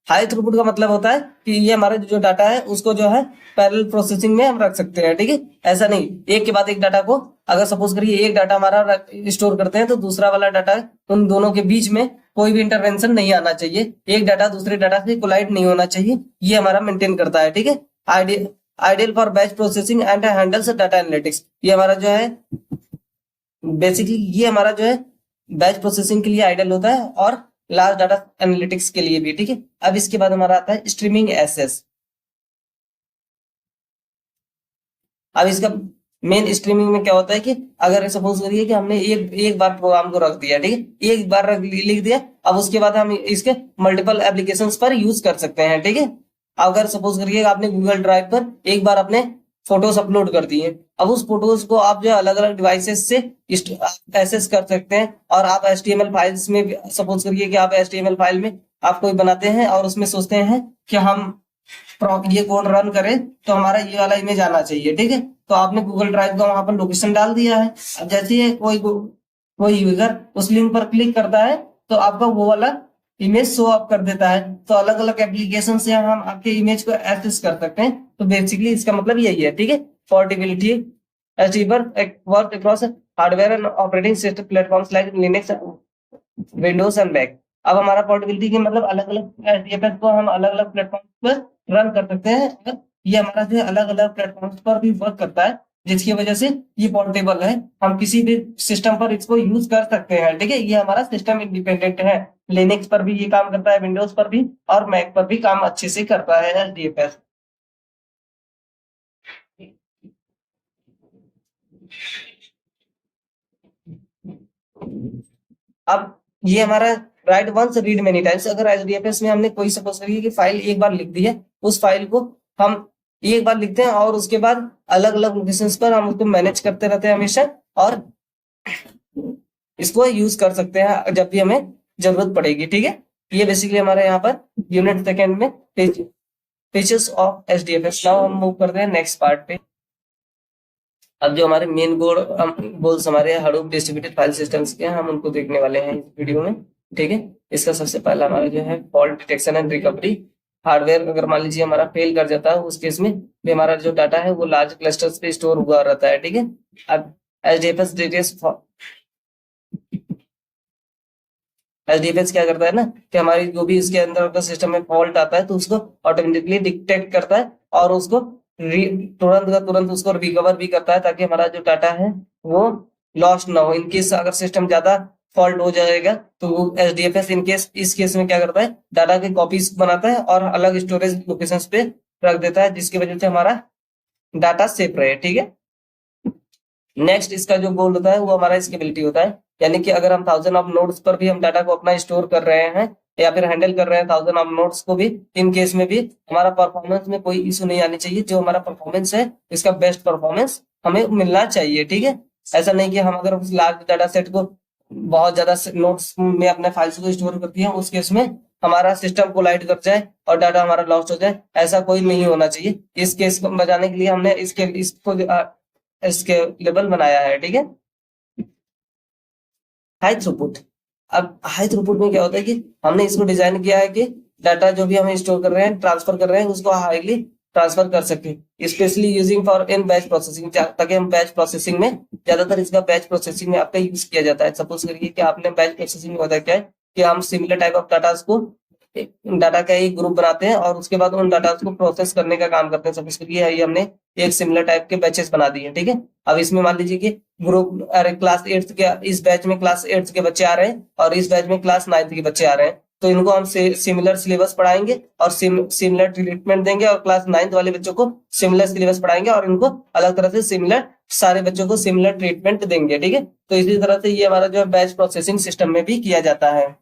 हाई थ्रूपुट का मतलब होता है कि ये हमारा जो डाटा है उसको जो है पैरेलल प्रोसेसिंग में हम रख सकते हैं, ठीक है। ऐसा नहीं एक के बाद एक डाटा को, अगर सपोज करिए एक डाटा हमारा स्टोर करते हैं तो दूसरा वाला डाटा उन दोनों के बीच में कोई भी इंटरवेंशन नहीं आना चाहिए, एक डाटा दूसरे डाटा से कोलाइड नहीं होना चाहिए, ये हमारा मेंटेन करता है, ठीक है। Ideal for batch processing and handles data analytics, ये हमारा जो है बेसिकली ये हमारा जो है बैच प्रोसेसिंग के लिए आइडियल होता है और लार्ज डाटा एनालिटिक्स के लिए भी, ठीक है। अब इसके बाद हमारा आता है स्ट्रीमिंग एसेस। अब इसका मेन स्ट्रीमिंग में क्या होता है कि अगर सपोज करिए कि हमने एक बार प्रोग्राम को रख दिया, ठीक है, एक बार लिख दिया, अब उसके बाद हम इसके मल्टीपल एप्लीकेशंस पर यूज कर सकते हैं, ठीक है। अगर सपोज करिए आपने गूगल ड्राइव पर एक बार अपने फोटोज अपलोड कर दिए, अब उस फोटोज को आप जो अलग अलग डिवाइसेस से एक्सेस कर सकते हैं और आप HTML फाइल्स में सपोज करिए कि आप HTML फाइल में आप कोई बनाते हैं और उसमें सोचते हैं कि हम ये कोड रन करें तो हमारा ये वाला इमेज आना चाहिए, ठीक है। तो आपने गूगल ड्राइव का वहां पर लोकेशन डाल दिया है। अब जैसे ही कोई यूजर उस लिंक पर क्लिक करता है तो आपका वो वाला इमेज शो अप कर देता है। तो अलग अलग एप्लीकेशन से हम आपके इमेज को एक्सेस कर सकते हैं। तो बेसिकली इसका मतलब यही है, ठीक है। Portability work across hardware and operating system platforms like Linux, Windows and Mac. अब हमारा पोर्टेबिलिटी के मतलब अलग अलग एसडीएफएस को हम अलग अलग प्लेटफॉर्म पर रन कर सकते हैं और ये हमारा जो अलग अलग प्लेटफॉर्म्स पर भी वर्क करता है, जिसकी वजह से ये पोर्टेबल है, हम किसी भी सिस्टम पर इसको यूज कर सकते हैं, ठीक है। ये हमारा सिस्टम इंडिपेंडेंट है, लिनक्स पर भी ये काम करता है, विंडोज पर भी और मैक पर भी काम अच्छे से करता है एसडीएफएस। अब ये हमारा write once read many times, अगर एचडीएफएस में हमने कोई सपोज करिए कि फाइल एक बार लिख दी है, उस फाइल को हम एक बार लिखते हैं और उसके बाद अलग अलग लोकेशंस पर हम उसको मैनेज करते रहते हैं हमेशा और इसको यूज कर सकते हैं जब भी हमें जरूरत पड़ेगी, ठीक है। ये बेसिकली हमारे यहाँ पर यूनिट सेकेंड में फीचर्स ऑफ एचडीएफएस। नाउ हम मूव करते हैं नेक्स्ट पार्ट पे। अब जो हमारे मेन गोल्स हमारे हडूप डिस्ट्रीब्यूटेड फाइल सिस्टम्स के हैं, हम उनको देखने वाले हैं इस वीडियो में, ठीक है। इसका सबसे पहला हमारा जो है fault detection and recovery. Hardware अगर मान लीजिए हमारा फेल कर जाता है उस केस में भी हमारा जो डाटा है वो लार्ज क्लस्टर्स पे स्टोर हुआ रहता है, ठीक है। अब एचडीएफएस क्या करता है ना कि हमारी जो भी इसके अंदर का सिस्टम में फॉल्ट आता है तो उसको ऑटोमेटिकली डिटेक्ट करता है और उसको तुरंत का तुरंत उसको रिकवर भी करता है ताकि हमारा जो डाटा है वो लॉस्ट ना हो। इनकेस अगर सिस्टम ज्यादा फॉल्ट हो जाएगा तो एचडीएफएस इस केस में क्या करता है, डाटा की कॉपीज बनाता है और अलग स्टोरेज लोकेशंस पे रख देता है, जिसकी वजह से हमारा डाटा सेफ रहे, ठीक है। नेक्स्ट इसका जो गोल होता है वो हमारा स्केलेबिलिटी होता है, यानी कि अगर हम 1000 ऑफ नोड्स पर भी हम डाटा को अपना स्टोर कर रहे हैं या फिर हैंडल कर रहे हैं 1000 ऑफ नोड्स को भी, इन केस में भी हमारा परफॉर्मेंस में कोई इशू नहीं आनी चाहिए। जो हमारा परफॉर्मेंस है इसका बेस्ट परफॉर्मेंस हमें मिलना चाहिए, ठीक है। ऐसा नहीं कि हम अगर उस लार्ज डाटा सेट को बहुत ज्यादा नोट्स में अपने फाइल्स को स्टोर करती है उस केस में हमारा सिस्टम कोलाइड कर जाए और डाटा हमारा लॉस्ट हो जाए, ऐसा कोई नहीं होना चाहिए। इस केस को बचाने के लिए हमने इसके लेवल बनाया है, ठीक है। हाई थ्रूपुट, अब हाई थ्रूपुट में क्या होता है कि हमने इसको डिजाइन किया है कि डाटा जो भी हम स्टोर कर रहे हैं, ट्रांसफर कर रहे हैं, उसको हाईली ट्रांसफर कर सके, specially using for in batch processing, ताकि हम बैच प्रोसेसिंग में, ज्यादातर इसका बैच प्रोसेसिंग में आपका यूज किया जाता है। सपोज करिए कि आपने बैच प्रोसेसिंग में होता है क्या है कि हम सिमिलर टाइप ऑफ डाटा को, डाटा का एक ग्रुप बनाते हैं और उसके बाद उन डाटा को प्रोसेस करने का काम करते हैं। सपोज करिए ये हमने एक सिमिलर टाइप के बैचेस बना दिए, ठीक है। अब इसमें मान लीजिए कि ग्रुप, अरे क्लास 8 के, इस बैच में क्लास 8 के बच्चे आ रहे हैं और इस बैच में क्लास 9 के बच्चे आ रहे हैं, तो इनको हम सिमिलर सिलेबस पढ़ाएंगे और सिमिलर ट्रीटमेंट देंगे, और क्लास 9 वाले बच्चों को सिमिलर सिलेबस पढ़ाएंगे और इनको अलग तरह से सिमिलर, सारे बच्चों को सिमिलर ट्रीटमेंट देंगे, ठीक है। तो इसी तरह से ये हमारा जो है बैच प्रोसेसिंग सिस्टम में भी किया जाता है।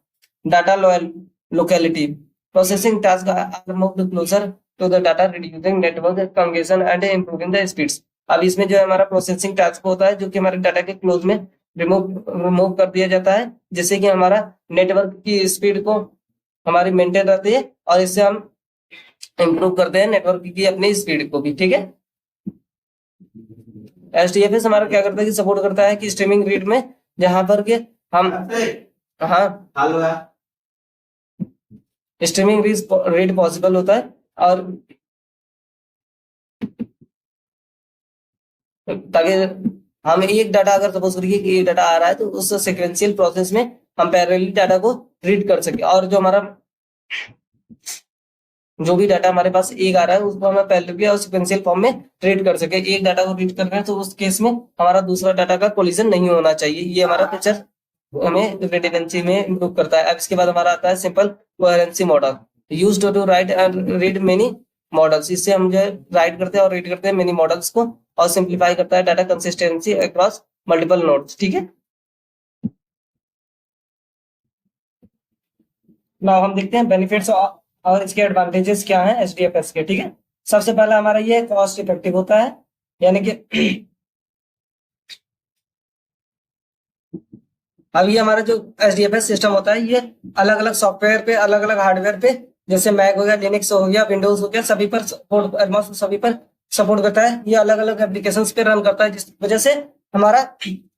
Data locality processing tasks are moved closer to the data, reducing network congestion and improving the speeds। अब इसमें जो है हमारा प्रोसेसिंग टास्क होता है जो कि हमारे डाटा के क्लोज में रिमूव कर दिया जाता है, जिससे कि हमारा नेटवर्क की स्पीड को हमारी मेंटेन रहती है और इससे हम इंप्रूव करते हैं नेटवर्क की अपनी स्पीड को भी, ठीक है। एचडीएफएस हमारा क्या करता है कि सपोर्ट करता है कि स्ट्रीमिंग रेट में, जहां पर के हम, हाँ, स्ट्रीमिंग रेट पॉसिबल होता है, और ताकि हम एक डाटा, अगर सपोज करिए कि एक डाटा आ रहा है तो उस सीक्वेंशियल प्रोसेस में हम पैरेलली डाटा को रीड कर सके, और जो हमारा जो भी डाटा हमारे पास एक आ रहा है उसको हमें पैरेलली और सीक्वेंशियल फॉर्म में रीड कर सके। एक डाटा को रीड कर रहे हैं तो उस केस में हमारा दूसरा डाटा का कोलिजन नहीं होना चाहिए। ये हमारा फीचर हमें रिडंडेंसी में इंप्रूव करता है। अब इसके बाद हमारा आता है simple coherency model, used to write and read many models. इससे हम जो है राइट करते हैं और रीड करते हैं मेनी मॉडल्स को, और सिंप्लीफाई करता है data consistency across multiple nodes, ठीक है। नाउ हम देखते हैं बेनिफिट्स और इसके एडवांटेजेस क्या हैं एचडीएफएस के, ठीक है। सबसे पहला हमारा ये कॉस्ट इफेक्टिव होता है, यानी कि अब ये हमारा जो एचडीएफएस सिस्टम होता है ये अलग अलग सॉफ्टवेयर पे, अलग अलग हार्डवेयर पे, जैसे मैक हो गया, लिनक्स हो गया, विंडोज हो गया, सभी पर ऑलमोस्ट सभी पर सपोर्ट करता है। ये अलग अलग एप्लीकेशंस पे रन करता है, जिस वजह से हमारा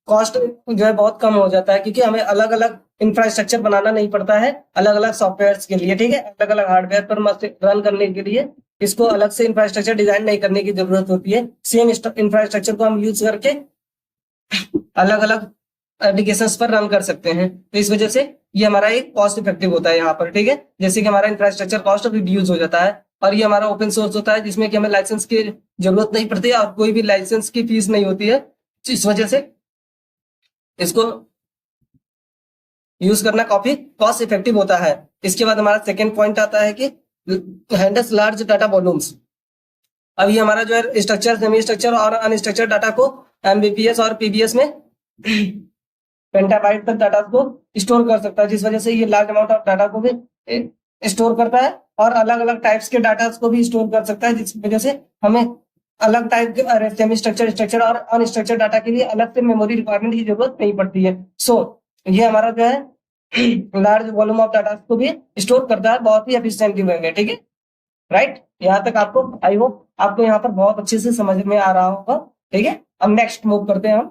कॉस्ट जो है बहुत कम हो जाता है, क्योंकि हमें अलग अलग इंफ्रास्ट्रक्चर बनाना नहीं पड़ता है अलग अलग सॉफ्टवेयर के लिए, ठीक है। अलग अलग हार्डवेयर पर रन करने के लिए इसको अलग से इंफ्रास्ट्रक्चर डिजाइन नहीं करने की जरूरत होती है। सेम इंफ्रास्ट्रक्चर को हम यूज करके अलग अलग एप्लीकेशंस पर रन कर सकते हैं। तो इस वजह से ये हमारा एक कॉस्ट इफेक्टिव होता है यहाँ पर, ठीक है। जैसे कि हमारा इंफ्रास्ट्रक्चर कॉस्ट रिड्यूस हो जाता है, और ये हमारा ओपन सोर्स होता है जिसमें कि हमें लाइसेंस की जरूरत नहीं पड़ती है और कोई भी लाइसेंस की फीस नहीं होती है। इस वजह से इसको यूज करना काफी कॉस्ट इफेक्टिव होता है। इसके बाद हमारा सेकेंड पॉइंट आता है कि हैंडल्स लार्ज डाटा वॉल्यूम्स। अब ये हमारा जो है स्ट्रक्चर, सेमी स्ट्रक्चर और अनस्ट्रक्चर्ड डाटा को एमबीपीएस और पीबीएस में पेंटाबाइट तक डाटा को स्टोर कर सकता है, जिस वजह से ये लार्ज अमाउंट ऑफ डाटा को भी स्टोर करता है और अलग अलग टाइप्स के डाटा को भी स्टोर कर सकता है, जिस वजह से हमें अलग टाइप के सेमी स्ट्रक्चर, स्ट्रक्चर और अनस्ट्रक्चर्ड डाटा के लिए अलग से मेमोरी रिक्वायरमेंट की जरूरत नहीं पड़ती है। सो ये हमारा जो है लार्ज वॉल्यूम ऑफ डाटा को भी स्टोर करता है बहुत ही एफिशिएंटली वे में, ठीक है। राइट, यहाँ तक आपको, आई होप आपको यहाँ पर बहुत अच्छे से समझ में आ रहा होगा, ठीक है। अब नेक्स्ट मूव करते हैं हम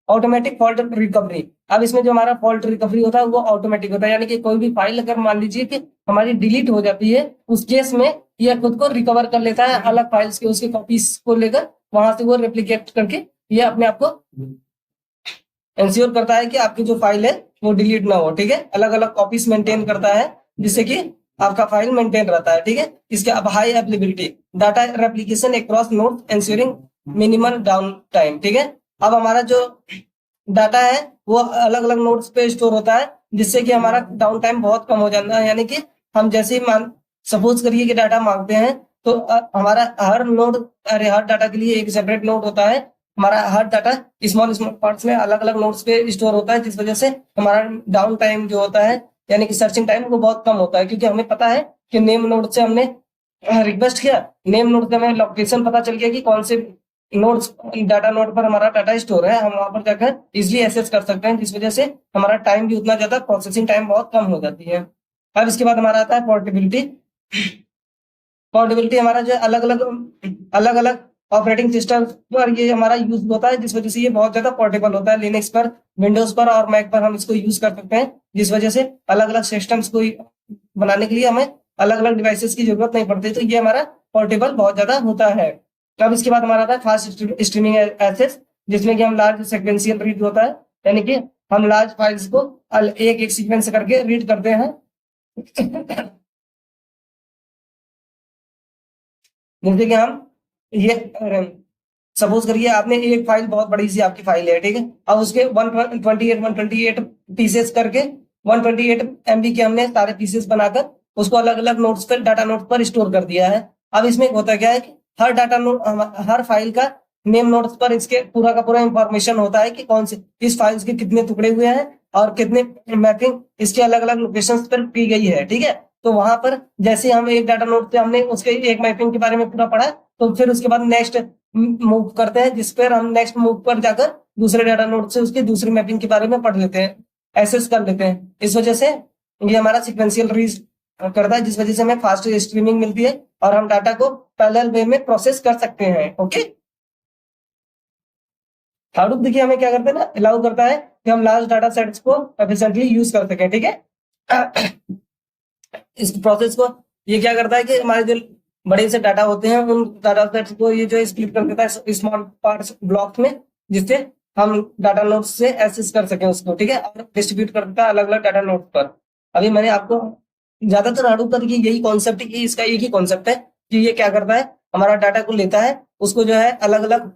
ऑटोमेटिक फॉल्ट रिकवरी। अब इसमें जो हमारा फॉल्ट रिकवरी होता है वो ऑटोमेटिक होता है, यानी कि कोई भी फाइल अगर मान लीजिए कि हमारी डिलीट हो जाती है, उस केस में यह खुद को रिकवर कर लेता है अलग फाइल्स के, उसके कॉपीज को लेकर वहां से वो रेप्लिकेट करके ये अपने आप को इंश्योर करता है कि आपकी जो फाइल है वो डिलीट ना हो, ठीक है। अलग अलग कॉपीज मेंटेन करता है जिससे कि आपका फाइल मेंटेन रहता है, ठीक है। इसके अब high availability data replication across nodes ensuring minimal down time, ठीक है। अब हमारा जो डाटा है वो अलग अलग नोड्स पे स्टोर होता है, जिससे कि हमारा डाउन टाइम बहुत कम हो जाता है। यानी कि हम जैसे ही सपोज करिए कि डाटा मांगते हैं तो हमारा हर नोड, अरे हर डाटा के लिए एक सेपरेट नोड होता है। हमारा हर डाटा स्मॉल स्मॉल पार्ट्स में अलग अलग नोड्स पे स्टोर होता है, जिस वजह से हमारा डाउन टाइम जो होता है यानी कि सर्चिंग टाइम वो बहुत कम होता है, क्योंकि हमें पता है कि नेम नोड से हमने रिक्वेस्ट किया, नेम नोड से हमें लोकेशन पता चल गया कि कौन से नोड्स, डाटा नोड पर हमारा डाटा स्टोर है, हम वहां पर जाकर इजिली एक्सेस कर सकते हैं, जिस वजह से हमारा टाइम भी उतना ज्यादा, प्रोसेसिंग टाइम बहुत कम हो जाती है। अब इसके बाद हमारा आता है पोर्टेबिलिटी। पोर्टेबिलिटी हमारा जो अलग अलग ऑपरेटिंग सिस्टम पर ये हमारा यूज होता है, जिस वजह से ये बहुत ज्यादा पोर्टेबल होता है। लिनक्स पर, विंडोज पर और मैक पर हम इसको यूज कर सकते हैं, जिस वजह से अलग अलग सिस्टम्स को बनाने के लिए हमें अलग अलग डिवाइसेस की जरूरत नहीं पड़ती। तो ये हमारा पोर्टेबल बहुत ज्यादा होता है। अब इसके बाद हमारा आता है फास्ट स्ट्रीमिंग एक्सेस, जिसमें कि हम लार्ज सेक्वेंशियल रीड होता है, यानी कि हम लार्ज फाइल्स को एक एक सीक्वेंस करके रीड करते हैं। जैसे कि हम ये सपोज करिए आपने एक फाइल, बहुत बड़ी सी आपकी फाइल है, ठीक है, अब उसके 128 पीसेस करके 128 MB के हमने सारे पीसेस बनाकर उसको अलग अलग नोट्स पर, डाटा नोट्स पर स्टोर कर दिया है। अब इसमें होता क्या है कि हर डाटा नोट, हर फाइल का नेम नोट्स पर इसके पूरा का पूरा इंफॉर्मेशन होता है कि कौन से इस फाइल्स के कितने टुकड़े हुए हैं और कितने मैपिंग इसके अलग अलग लोकेशंस पर की गई है, ठीक है। तो वहां पर जैसे हम एक डाटा नोट पे हमने उसके एक मैपिंग के बारे में पूरा पढ़ा, तो फिर उसके बाद नेक्स्ट मूव करते हैं, जिस पर हम नेक्स्ट मूव पर जाकर दूसरे डाटा नोट से उसके दूसरी मैपिंग के बारे में पढ़ लेते हैं, एसेस कर लेते हैं। इस वजह से ये हमारा सिक्वेंशियल रीड करता है, जिस वजह से हमें फास्ट स्ट्रीमिंग मिलती है और हम डाटा को पैरेलल वे में प्रोसेस कर सकते हैं। ओके, हाडूप देखिए हमें क्या करता है ना, अलाउ करता है कि हम लार्ज डाटा सेट्स को एफिशिएंटली यूज कर सकें, ठीक है। इस प्रोसेस को ये क्या करता है कि हमारे जो बड़े से डाटा होते हैं उन डाटा सेट्स को ये जो स्प्लिट कर देता है स्मॉल पार्ट्स ब्लॉक्स में, जिससे हम डाटा नोड्स से एक्सेस कर सकें उसको, ठीक है, और डिस्ट्रीब्यूट कर देता है अलग अलग डाटा नोड्स पर। अभी मैंने आपको ज्यादातर हाडूप पर यही कॉन्सेप्ट है, इसका एक ही कॉन्सेप्ट है कि ये क्या करता है, हमारा डाटा को लेता है, उसको जो है अलग अलग,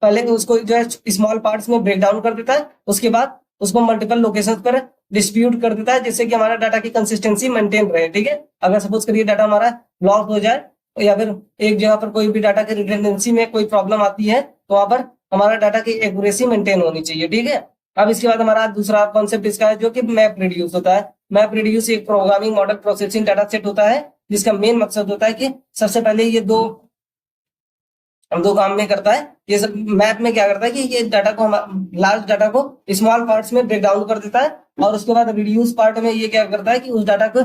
पहले उसको जो है स्मॉल पार्ट्स में ब्रेक डाउन कर देता है, उसके बाद उसको मल्टीपल लोकेशंस पर डिस्ट्रीब्यूट कर देता है, जिससे कि हमारा डाटा की कंसिस्टेंसी मेंटेन रहे, ठीक है। अगर सपोज करिए डाटा हमारा लॉस हो जाए या फिर एक जगह पर कोई भी डाटा की रिडंडेंसी में कोई प्रॉब्लम आती है, तो वहां पर हमारा डाटा की एक्यूरेसी मेंटेन होनी चाहिए, ठीक है। अब इसके बाद हमारा दूसरा कॉन्सेप्ट इसका है जो कि मैप रिड्यूस होता है। मैप रिड्यूस एक programming model processing data set होता है, जिसका मेन मकसद होता है कि सबसे पहले ये दो काम में करता है। ये सब मैप में क्या करता है कि ये डाटा को, हम लार्ज डाटा को स्मॉल पार्ट्स में ब्रेक डाउन कर देता है, और उसके बाद रिड्यूस पार्ट में ये क्या करता है कि उस डाटा को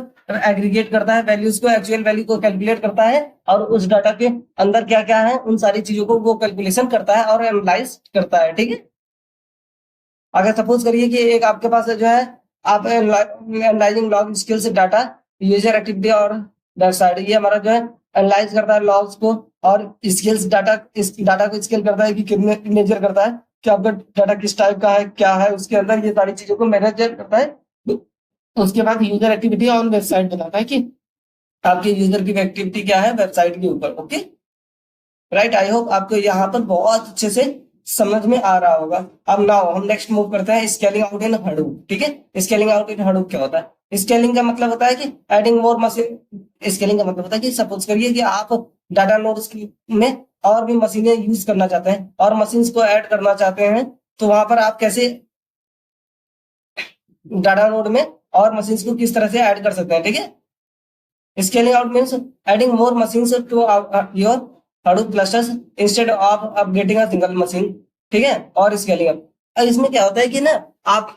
एग्रीगेट करता है, वैल्यूज को, एक्चुअल वैल्यू को कैलकुलेट करता है, और उस डाटा के अंदर क्या क्या है उन सारी चीजों को वो कैलकुलेशन करता है और एनालाइज करता है, ठीक है। अगर सपोज करिए कि एक आपके पास जो है, आप analysing log skills data user activity और वेबसाइट, ये हमारा जो है एनालाइज करता है लॉग्स को, और स्किल्स डाटा, इस डाटा को स्केल करता है कि कितने, मेजर करता है कि आपका डाटा किस टाइप का है, क्या है उसके अंदर, ये सारी चीजों को मैनेज करता है। उसके बाद यूजर एक्टिविटी ऑन वेबसाइट बताता है कि आपके यूजर की एक्टिविटी क्या है वेबसाइट के ऊपर। ओके, राइट, आई होप आपको यहाँ पर बहुत अच्छे से समझ में आ रहा होगा। अब नाउ हम नेक्स्ट मूव करते हैं स्केलिंग आउट इन हडूप, ठीक है। स्केलिंग आउट इन हडूप क्या होता है? स्केलिंग का मतलब होता है कि एडिंग मोर मशीन। स्केलिंग का मतलब होता है कि सपोज करिए कि आप डाटा नोड्स में और भी मशीनें यूज करना चाहते हैं और मशीन्स को ऐड करना चाहते हैं, तो वहां पर आप कैसे डाटा नोड में और मशीन्स को किस तरह से ऐड कर सकते हैं, ठीक है। Scaling out means adding more machines to your Hadoop clusters instead of upgrading a single machine, ठीक है। और स्केलिंग अप, अब इसमें क्या होता है कि ना, आप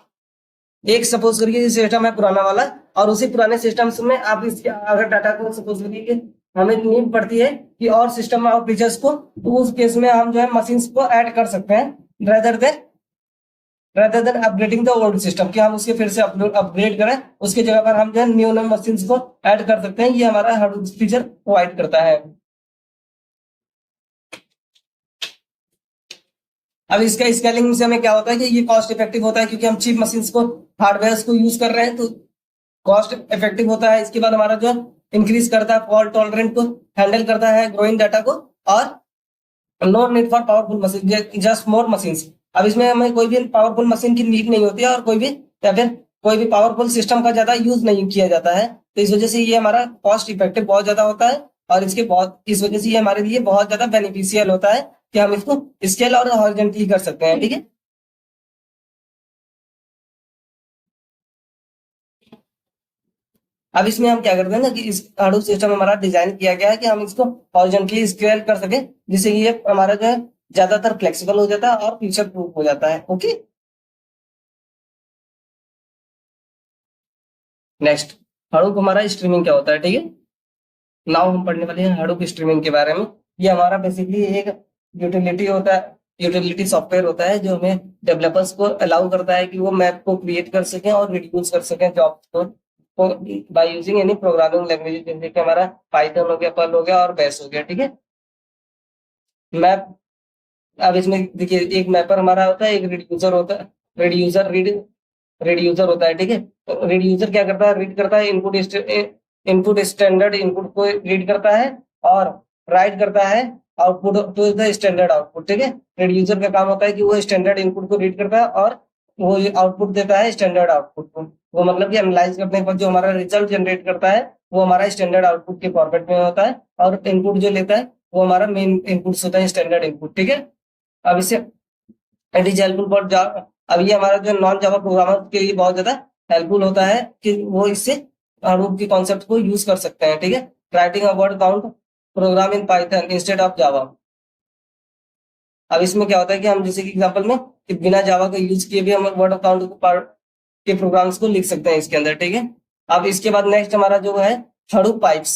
एक सपोज करिए सिस्टम है पुराना वाला, और उसी पुराने सिस्टम में आप इसके अगर डाटा को सपोज करिए कि हमें नीड पड़ती है कि और सिस्टम और फीचर्स को, तो उस केस में हम जो है मशीन्स को ऐड कर सकते हैं rather than upgrading the old system, कि हम उसके फिर से अपग्रेड करें, उसके जगह पर हम जो है न्यू मशीन्स को ऐड कर सकते हैं। ये हमारा Hadoop फीचर प्रोवाइड करता है। अब इसका स्केलिंग से हमें क्या होता है कि ये कॉस्ट इफेक्टिव होता है, क्योंकि हम चीप मशीन्स को, हार्डवेयर को यूज कर रहे हैं, तो कॉस्ट इफेक्टिव होता है। इसके बाद हमारा जो इंक्रीज करता है फॉल्ट टॉलरेंट को, हैंडल करता है ग्रोइंग डाटा को, और no need for powerful machine, just more machines. अब इसमें हमें कोई भी पावरफुल मशीन की नीड नहीं होती है, और कोई भी या फिर कोई भी पावरफुल सिस्टम का ज्यादा यूज नहीं किया जाता है, तो इस वजह से ये हमारा कॉस्ट इफेक्टिव बहुत ज्यादा होता है, और इस वजह से ये हमारे लिए बहुत ज्यादा बेनिफिशियल होता है कि हम इसको स्केल और हॉरिजॉन्टली कर सकते हैं, ठीक है। अब इसमें हम क्या करते हैं ना कि इस Hadoop सिस्टम हमारा डिजाइन किया गया है कि हम इसको हॉरिजॉन्टली स्केल कर सके, जिससे ये हमारा जो है ज्यादातर फ्लेक्सिबल हो जाता है और फ्यूचर प्रूफ हो जाता है। ओके, नेक्स्ट Hadoop हमारा स्ट्रीमिंग क्या होता है, ठीक है। नाउ हम पढ़ने वाले हैं Hadoop स्ट्रीमिंग के बारे में। ये हमारा बेसिकली एक यूटिलिटी होता है, यूटिलिटी सॉफ्टवेयर होता है जो हमें डेवलपर्स को अलाउ करता है कि वो मैप को क्रिएट कर सकें और रिड्यूस कर सकें जॉब को by using any programming language, जैसे कि हमारा पाइथन हो गया, पर्ल हो गया और बैश हो गया। ठीक है, मैप। अब इसमें देखिए एक मैपर हमारा होता है, एक रिड्यूसर होता है, रिड्यूसर होता है। ठीक है, तो रिड्यूसर क्या करता है, रीड करता है इनपुट स्टैंडर्ड इनपुट को रीड करता है और राइट करता है output to the standard output. ठीक है, रिड्यूसर का काम होता है कि वो स्टैंडर्ड इनपुट को रीड करता है और वो आउटपुट देता है स्टैंडर्ड आउटपुट को। वो मतलब कि एनालाइज करने के बाद जो हमारा रिजल्ट जनरेट करता है वो हमारा स्टैंडर्ड आउटपुट के फॉर्मेट में होता है और इनपुट जो लेता है वो हमारा मेन इनपुट होता है, स्टैंडर्ड इनपुट। ठीक है, अब इसे इट इज हेल्पफुल फॉर अब ये हमारा जो नॉन जावा प्रोग्रामर के लिए बहुत ज्यादा हेल्पफुल होता है कि वो इससे हडूप के कॉन्सेप्ट को यूज कर सकते हैं। ठीक है, writing a word count program in Python instead of Java. अब इसमें क्या होता है कि हम जैसे कि एग्जांपल में कि बिना जावा का यूज किए भी हम वर्ड काउंट के प्रोग्राम्स को लिख सकते हैं इसके अंदर। ठीक है, अब इसके बाद नेक्स्ट हमारा जो है हडूप पाइप्स।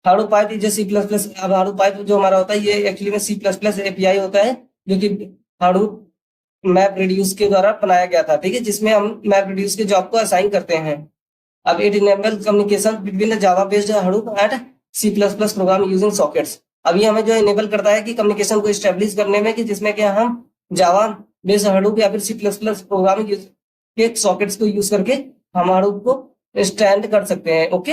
हडूप पाइप जो सी प्लस प्लस, अब हडूप पाइप जो हमारा होता है ये एक्चुअली में सी प्लस प्लस एपीआई होता है जो कि हडूप मैप रिड्यूस के द्वारा बनाया गया था। ठीक है, जिसमें हम मैप रिड्यूस के जॉब को असाइन करते हैं। अब it enable communication between Java based Hadoop and C plus plus program using sockets. अब ये हमें जो इनेबल करता है कि कम्युनिकेशन को स्टेब्लिश करने में, कि जिसमें कि हम जावा बेस्ड हडूप या फिर सी प्लस प्लस प्रोग्राम के सॉकेट्स को यूज करके हम हडूप को स्टैंड कर सकते हैं। ओके,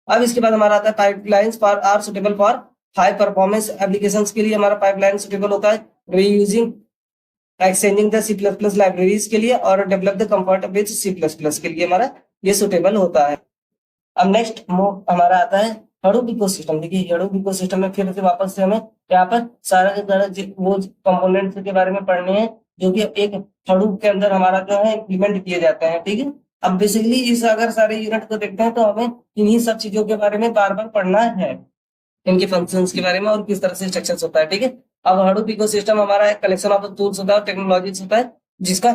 अब इसके बाद हमारा आता है pipelines for are suitable for high performance applications के लिए हमारा पाइपलाइन सुटेबल होता है reusing exchanging the C plus plus libraries के लिए और develop the comfort with C plus plus के लिए हमारा ये सुटेबल होता है। अब नेक्स्ट हमारा आता है हडूप इकोसिस्टम। देखिए हडूप इकोसिस्टम में फिर से वापस से हमें यहाँ पर सारा के सारा वो कंपोनेंट्स के बारे में पढ़ने हैं जो कि एक हडूप के अंदर हमारा जो है इम्प्लीमेंट किए जाते हैं। ठीक है, अब बेसिकली इस अगर सारे यूनिट को देखते हैं तो हमें इन्हीं सब चीजों के बारे में बार बार पढ़ना है, इनके फंक्शंस के बारे में और किस तरह से स्ट्रक्चर्स होता है। ठीक है, अब हडूप इकोसिस्टम हमारा एक कलेक्शन ऑफ टूल्स होता है, टेक्नोलॉजीज होता है जिसका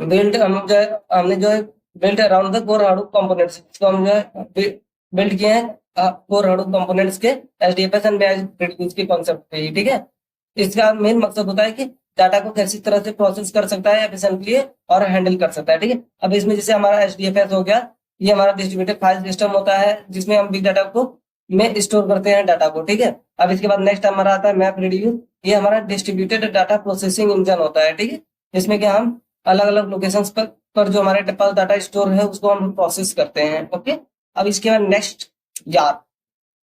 बिल्ड हमने जो है built around the core Hadoop components, इसको हम जो है बिल्ड किए हैं कोर हडूप कंपोनेंट्स के एचडीएफएस एंड रिड्यूस के कॉन्सेप्ट पे। ठीक है, इसका मेन मकसद होता है कि डाटा को कैसी तरह से प्रोसेस कर सकता है एफिशिएंटली और हैंडल कर सकता है। ठीक है, अब इसमें जैसे हमारा एचडीएफएस हो गया, ये हमारा डिस्ट्रीब्यूटेड फाइल सिस्टम होता है जिसमें हम बिग डाटा को में स्टोर करते हैं डाटा को। ठीक है, अब इसके बाद नेक्स्ट हमारा आता है मैप रिड्यूस। ये हमारा डिस्ट्रीब्यूटेड डाटा प्रोसेसिंग इंजन होता है। ठीक है, जिसमें कि हम अलग अलग लोकेशंस पर जो हमारे पास डाटा स्टोर है उसको हम प्रोसेस करते हैं। ओके, अब इसके बाद नेक्स्ट यार्न।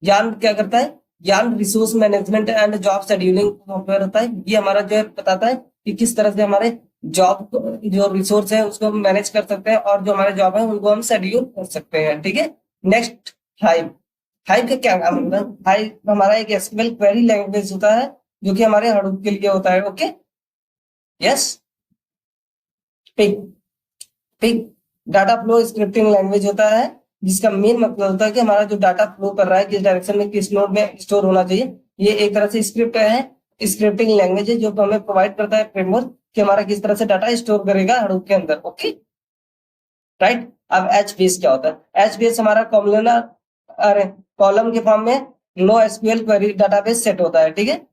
यार्न क्या करता है, yarn resource management and job scheduling software होता है। ये हमारा जो है बताता है कि किस तरह से हमारे जॉब जो रिसोर्स है उसको हम मैनेज कर सकते हैं और जो हमारे जॉब है उनको हम शेड्यूल कर सकते हैं। ठीक है, नेक्स्ट हाइव। हाइव का क्या काम होता है, हाइव हमारा एक एसक्यूएल क्वेरी लैंग्वेज होता है जो कि हमारे हडूप के लिए होता है। Okay, yes. Pig, pig data flow scripting language होता है जिसका मेन मतलब होता है कि हमारा जो डाटा फ्लो कर रहा है किस डायरेक्शन में किस नोड में स्टोर होना चाहिए। ये एक तरह से स्क्रिप्ट है, स्क्रिप्टिंग लैंग्वेज है जो हमें प्रोवाइड करता है फ्रेमवर्क कि हमारा किस तरह से डाटा स्टोर करेगा हडूप के अंदर। Okay, right. अब एचबीएस क्या होता है, एचबीएस हमारा कॉलम के फॉर्म में no SQL query database set होता है। ठीक है,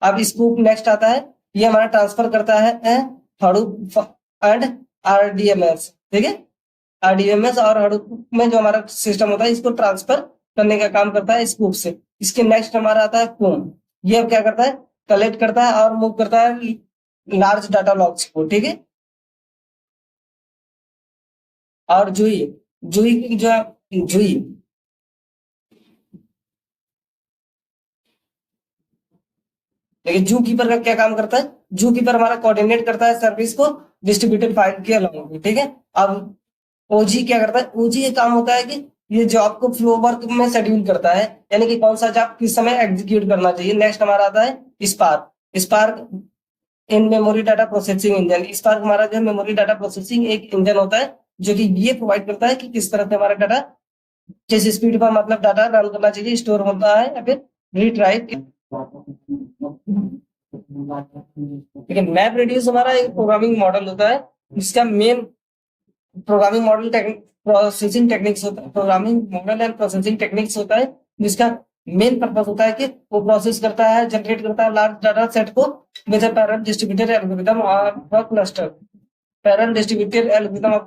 अब स्कूप नेक्स्ट आता है, ये हमारा ट्रांसफर करता है हडूप एंड आरडीएमएस। ठीक है, आरडीएमएस और हडूप में जो हमारा सिस्टम होता है इसको ट्रांसफर करने का काम करता है स्कूप से। इसके नेक्स्ट हमारा आता है कूम। ये अब क्या करता है, कलेक्ट करता है और मूव करता है लार्ज डाटा लॉग्स को। ठीक है, और जुई, जुई जो जुई देखिए जू कीपर का क्या काम करता है, जू कीपर हमारा कोऑर्डिनेट करता है सर्विस को डिस्ट्रीब्यूटेड फाइल के अलावा। ठीक है, अब ओजी क्या करता है, ओजी ये काम होता है कि ये जॉब को फ्लो वर्क में शेड्यूल करता है, यानी कि कौन सा जॉब किस समय एग्जीक्यूट करना चाहिए। नेक्स्ट हमारा आता है spark. Spark in memory data processing engine. Spark हमारा जो मेमोरी डाटा प्रोसेसिंग एक इंजन होता है जो कि ये प्रोवाइड करता है कि किस तरह से हमारा डाटा किस स्पीड पर मतलब डाटा रन करना चाहिए, स्टोर होता है या फिर रीड राइट। लेकिन मैप रेडियस हमारा एक प्रोग्रामिंग मॉडल होता है जिसका main programming model processing techniques होता है, programming model and processing techniques होता है जिसका मेन पर्पस होता है कि वो प्रोसेस करता है, जनरेट करता है लार्ज डाटा सेट को with a parallel distributed algorithm और cluster. Parallel distributed algorithm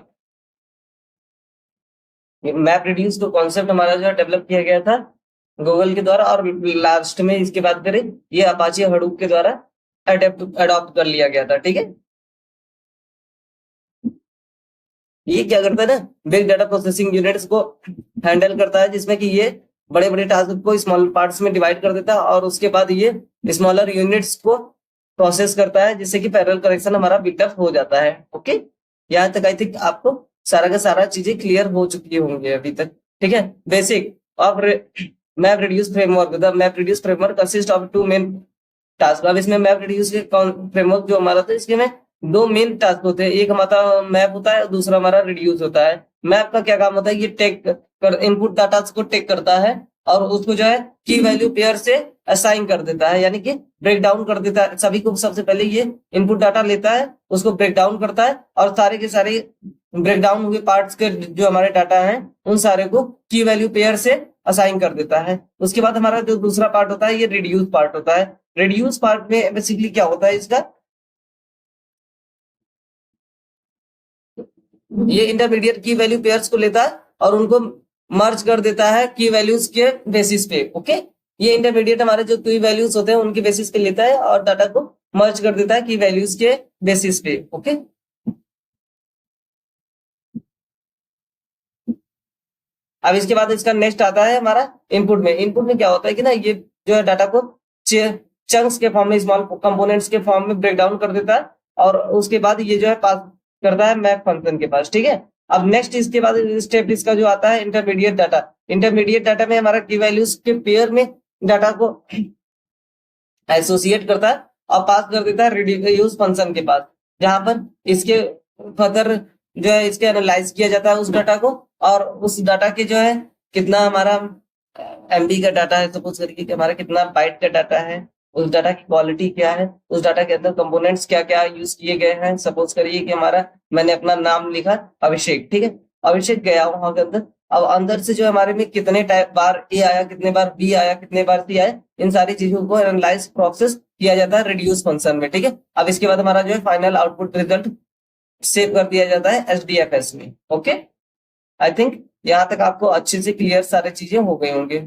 map reduce को कॉन्सेप्ट हमारा जो है डेवलप किया गया था गूगल के द्वारा, और लास्ट में इसके बाद फिर ये अपाचे हडूप के द्वारा अडॉप्ट कर लिया गया था। ठीक है, ये क्या करता है ना, बिग डाटा प्रोसेसिंग यूनिट्स को हैंडल करता है, जिसमें कि ये बड़े बड़े टास्क को स्मॉल पार्ट्स में डिवाइड कर देता है और उसके बाद ये स्मॉलर यूनिट्स को प्रोसेस करता है, जिससे कि पैरेलल करेक्शन हमारा बिल्डअप हो जाता है। ओके, यहाँ तक आई थिंक आपको सारा का सारा चीजें क्लियर हो चुकी होंगी अभी तक। ठीक है, basic of map reduce framework. The map reduce framework consist of two main task. अब इसमें मैप रिड्यूस के फ्रेमवर्क जो हमारा था, इसके में दो मेन टास्क होते हैं, एक हमारा मैप होता है, दूसरा हमारा रिड्यूस होता है। मैप का क्या काम होता है, ये टेक कर इनपुट डाटा को टेक करता है और उसको जो है की वैल्यू पेयर से असाइन कर देता है, यानी कि ब्रेक डाउन कर देता है सभी को। सबसे पहले ये इनपुट डाटा लेता है, उसको ब्रेक डाउन करता है और सारे के सारे ब्रेक डाउन हुए पार्ट्स के जो हमारे डाटा हैं उन सारे को की वैल्यू पेयर से असाइन कर देता है। उसके बाद हमारा जो दूसरा पार्ट होता है ये रिड्यूस पार्ट होता है। रिड्यूस पार्ट में बेसिकली क्या होता है इसका, ये इंटरमीडिएट की वैल्यू पेयर्स को लेता है और उनको मर्ज कर देता है की वैल्यूज के बेसिस पे। ओके, ये इंटरमीडिएट हमारे जो की वैल्यूज होते हैं उनके बेसिस पे लेता है और डाटा को मर्ज कर देता है की वैल्यूज के बेसिस पे। ओके, अब इसके बाद इसका नेक्स्ट आता है हमारा इनपुट में। इनपुट में क्या होता है कि ना, ये जो है डाटा को चंक्स के फॉर्म में, स्मॉल कंपोनेंट्स के फॉर्म में ब्रेक डाउन कर देता है और उसके बाद ये जो है पास करता है मैप फंक्शन के पास। ठीक है, अब नेक्स्ट इसके बाद स्टेप इसका जो आता है इंटरमीडिएट डाटा। इंटरमीडिएट डाटा में हमारा की वैल्यूज के पेयर में डाटा को एसोसिएट करता है और पास कर देता है रिड्यूस फंक्शन के पास, जहां पर इसके फर्दर जो है इसके एनालाइज किया जाता है उस डाटा को, और उस डाटा के जो है कितना हमारा एमबी का डाटा है, सपोज करिए कि हमारा कितना बाइट का डाटा है, उस डाटा की क्वालिटी क्या है, उस डाटा के अंदर कंपोनेंट्स क्या क्या यूज किए गए हैं। सपोज करिए कि हमारा, मैंने अपना नाम लिखा अभिषेक, ठीक है, अभिषेक गया वहां के अंदर। अब अंदर से जो हमारे में कितने टाइप बार ए आया, कितने बार बी आया, कितने बार सी आया, इन सारी चीजों को एनालाइज प्रोसेस किया जाता है रिड्यूस फंक्शन में। ठीक है, अब इसके बाद हमारा जो है फाइनल आउटपुट रिजल्ट सेव कर दिया जाता है एसडीएफएस में। ओके, आई थिंक यहाँ तक आपको अच्छे से क्लियर सारी चीजें हो गई होंगे।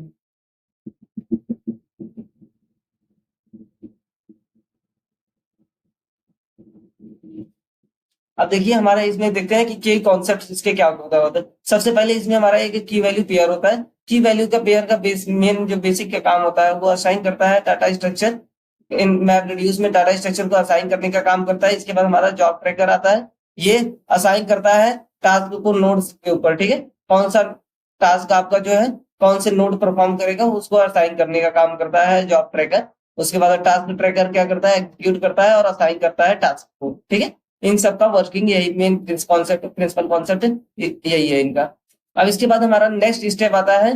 अब देखिए हमारा इसमें देखते हैं कि की कॉन्सेप्ट इसके क्या होता है। सबसे पहले इसमें हमारा एक की वैल्यू पेयर होता है। की वैल्यू का पेयर का मेन जो बेसिक का काम होता है वो असाइन करता है डाटा स्ट्रक्चर। इन मैप रिड्यूस में डाटा स्ट्रक्चर को असाइन करने का काम करता है। इसके बाद हमारा जॉब ट्रैकर आता है, ये असाइन करता है टास्क को नोड्स के ऊपर। ठीक है, कौन सा टास्क आपका जो है कौन से नोड परफॉर्म करेगा उसको असाइन करने का काम करता है जॉब ट्रैकर। उसके बाद टास्क ट्रैकर क्या करता है, एग्जीक्यूट करता है और असाइन करता है टास्क को। ठीक है, इन सबका वर्किंग यही मेन कॉन्सेप्ट, प्रिंसिपल कॉन्सेप्ट यही है इनका। अब इसके बाद हमारा नेक्स्ट स्टेप आता है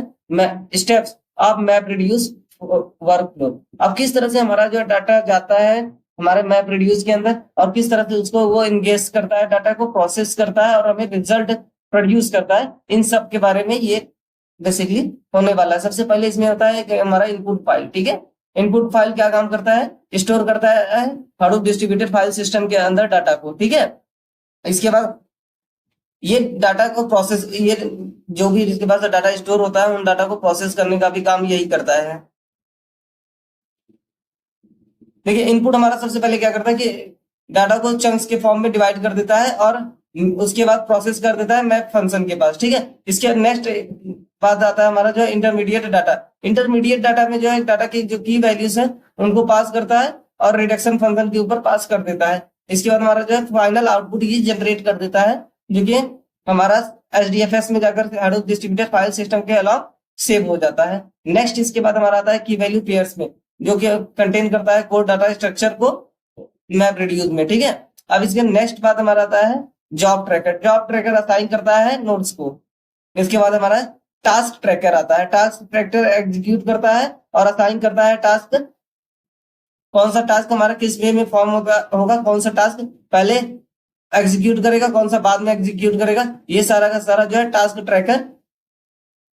steps of map reduce workflow. अब किस तरह से हमारा जो डाटा जाता है हमारे मैप रिड्यूस के अंदर और किस तरह से उसको वो इंगेज करता है, डाटा को प्रोसेस करता है और हमें रिजल्ट प्रोड्यूस करता है, इन सब के बारे में ये बेसिकली होने वाला है। सबसे पहले इसमें होता है कि हमारा इनपुट फाइल। ठीक है, इनपुट फाइल क्या काम करता है, स्टोर करता है हाडूप डिस्ट्रीब्यूटेड फाइल सिस्टम के अंदर डाटा को। ठीक है, इसके बाद ये डाटा को प्रोसेस, ये जो भी इसके पास डाटा स्टोर होता है उन डाटा को प्रोसेस करने का भी काम यही करता है। देखिए इनपुट हमारा सबसे पहले क्या करता है कि डाटा को चंक्स के फॉर्म में डिवाइड कर देता है और उसके बाद प्रोसेस कर देता है मैप फंक्शन के पास। ठीक है, इसके नेक्स्ट बात आता है हमारा जो है इंटरमीडिएट डाटा। इंटरमीडिएट डाटा में जो है डाटा की जो की वैल्यूज है उनको पास करता है और रिडक्शन फंक्शन के ऊपर पास कर देता है। इसके बाद हमारा जो है फाइनल आउटपुट ये जनरेट कर देता है, जो कि हमारा एसडीएफएस में जाकर हाडूप डिस्ट्रीब्यूटेड फाइल सिस्टम के अलावा सेव हो जाता है। नेक्स्ट इसके बाद हमारा आता है की वैल्यू पेयर्स में, जो कि कंटेन करता है कोड डाटा स्ट्रक्चर को मैप रिड्यूस में। ठीक है, अब इसके नेक्स्ट बात हमारा आता है job tracker. Job tracker assign करता है नोड्स को। इसके बाद हमारा टास्क ट्रैकर आता है। टास्क ट्रैकर एग्जीक्यूट करता है और असाइन करता है टास्क, कौन सा टास्क हमारा किस वे में फॉर्म होगा, कौन सा टास्क पहले एग्जीक्यूट करेगा, कौन सा बाद में एग्जीक्यूट करेगा, ये सारा का सारा जो है टास्क ट्रैकर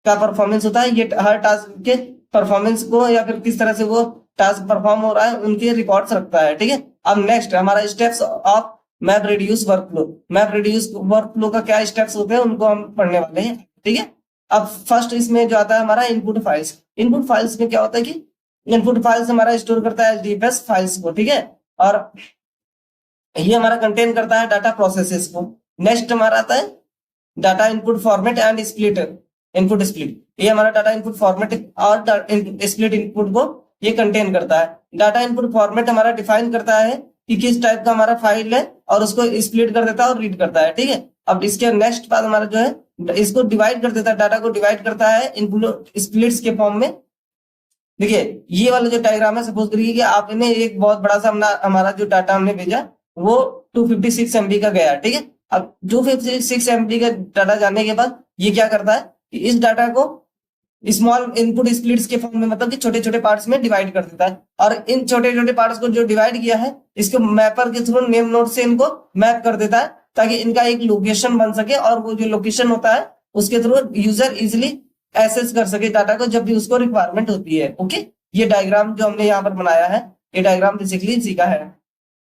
का परफॉर्मेंस होता है। ये हर टास्क के परफॉर्मेंस को या फिर किस तरह से वो टास्क परफॉर्म हो रहा है उनके रिकॉर्ड्स रखता है। ठीक है, अब नेक्स्ट हमारा steps of map reduce workflow. Map reduce workflow का क्या स्टेप्स होते हैं उनको हम पढ़ने वाले हैं। ठीक है, अब फर्स्ट इसमें जो आता है हमारा इनपुट फाइल्स। इनपुट फाइल्स में क्या होता है कि इनपुट फाइल्स हमारा स्टोर करता है एचडीएफएस फाइल्स को। ठीक है, और ये हमारा कंटेन करता है डाटा प्रोसेसेस को। नेक्स्ट हमारा आता है data input format and split, input split. ये हमारा डाटा इनपुट फॉर्मेट और स्प्लिट इनपुट को ये कंटेन करता है। डाटा इनपुट फॉर्मेट हमारा डिफाइन करता है कि किस टाइप का हमारा फाइल है और उसको स्प्लिट कर देता है और रीड करता है। ठीक है, अब इसके नेक्स्ट पार्ट हमारा जो है इसको डिवाइड कर देता है, डाटा को डिवाइड करता है इनपुट स्प्लिट्स के फॉर्म में। देखिए ये वाला जो डायग्राम है, सपोज करिए कि आपने एक बहुत बड़ा सा हमारा जो डाटा हमने भेजा वो 256 MB का गया। ठीक है, अब 256 MB का डाटा जाने के बाद ये क्या करता है कि इस डाटा को स्मॉल इनपुट स्प्लिट्स के फॉर्म में, मतलब कि छोटे छोटे पार्ट्स में डिवाइड कर देता है। और इन छोटे छोटे पार्ट्स को जो डिवाइड किया है इसको मैपर के थ्रू नेम नोड से इनको मैप कर देता है ताकि इनका एक लोकेशन बन सके और वो जो लोकेशन होता है उसके थ्रू यूजर इजिली एक्सेस कर सके डाटा को जब भी उसको रिक्वायरमेंट होती है। ओके, ये डायग्राम जो हमने यहाँ पर बनाया है ये डायग्राम बेसिकली इसी का है।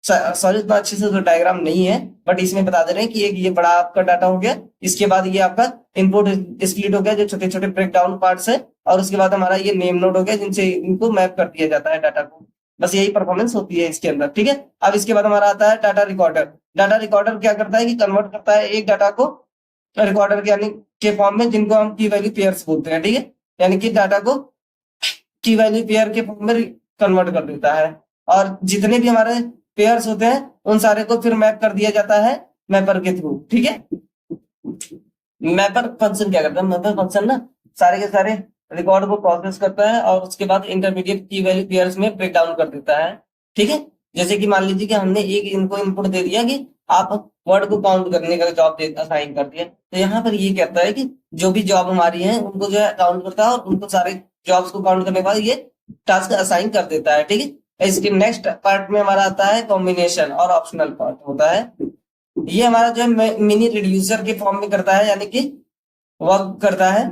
सॉरी इतना अच्छे से तो डायग्राम नहीं है, बट इसमें बता दे रहे हैं कि एक ये बड़ा आपका डाटा हो गया, इसके बाद ये आपका इनपुट स्प्लिट हो गया जो छोटे छोटे ब्रेक डाउन पार्ट्स है, और उसके बाद हमारा ये नेम नोड हो गया जिनसे इनको मैप कर दिया जाता है डाटा को। बस यही परफॉर्मेंस होती है इसके अंदर। ठीक है, अब इसके बाद हमारा आता है डाटा रिकॉर्डर। डाटा रिकॉर्डर क्या करता है कि कन्वर्ट करता है एक डाटा को रिकॉर्डर के यानी के फॉर्म में, जिनको हम की वैल्यू पेयर्स बोलते हैं। ठीक है, यानी कि डाटा को की वैल्यू पेयर के फॉर्म में कन्वर्ट कर देता है, और जितने भी हमारे पेयर्स होते हैं उन सारे को फिर मैप कर दिया जाता है मैपर के थ्रू। ठीक है, मैपर फंक्शन क्या करता है, मैपर फंक्शन ना सारे के सारे रिकॉर्ड को प्रोसेस करता है और उसके बाद इंटरमीडिएट की वैल्यू पेयर्स में ब्रेक डाउन कर देता है। ठीक है, जैसे कि मान लीजिए कि हमने एक इनको इनपुट दे दिया कि आप वर्ड को काउंट करने का जॉब असाइन कर दिया, तो यहाँ पर ये कहता है कि जो भी जॉब हमारी है उनको जो है काउंट करता है और उनको सारे जॉब्स को काउंट करने के बाद ये टास्क असाइन कर देता है। ठीक है, इसके नेक्स्ट पार्ट में हमारा आता है कॉम्बिनेशन और ऑप्शनल पार्ट होता है। ये हमारा जो है मिनी रिड्यूसर के फॉर्म में करता है, यानी कि वर्क करता है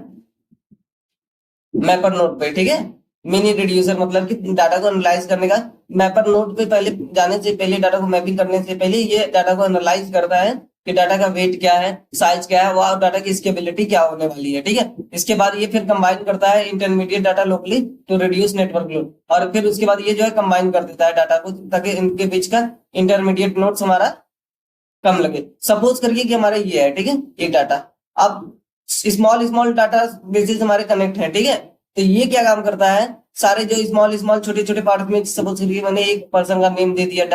मैपर नोड पे। ठीक है, मिनी रिड्यूसर मतलब कि डाटा को एनालाइज करने का, मैपर नोड पे पहले जाने से पहले, डाटा को मैपिंग करने से पहले ये डाटा को एनालाइज करता है कि डाटा का वेट क्या है, साइज क्या है, और डाटा की स्केबिलिटी क्या होने वाली है। ठीक है, इसके बाद ये फिर कंबाइन करता है intermediate data locally to reduce network load, और फिर उसके बाद ये जो है कंबाइन कर देता है डाटा को ताकि इनके बीच का इंटरमीडिएट नोड्स हमारा कम लगे। सपोज करिए कि हमारा ये है, ठीक है, एक डाटा, अब स्मॉल स्मॉल डाटा बेसिस हमारे कनेक्ट है। ठीक है, तो ये क्या काम करता है, सारे जो स्मॉल स्मॉल छोटे छोटे पार्ट में, सपोज करिए मैंने एक पर्सन का नेम दे दिया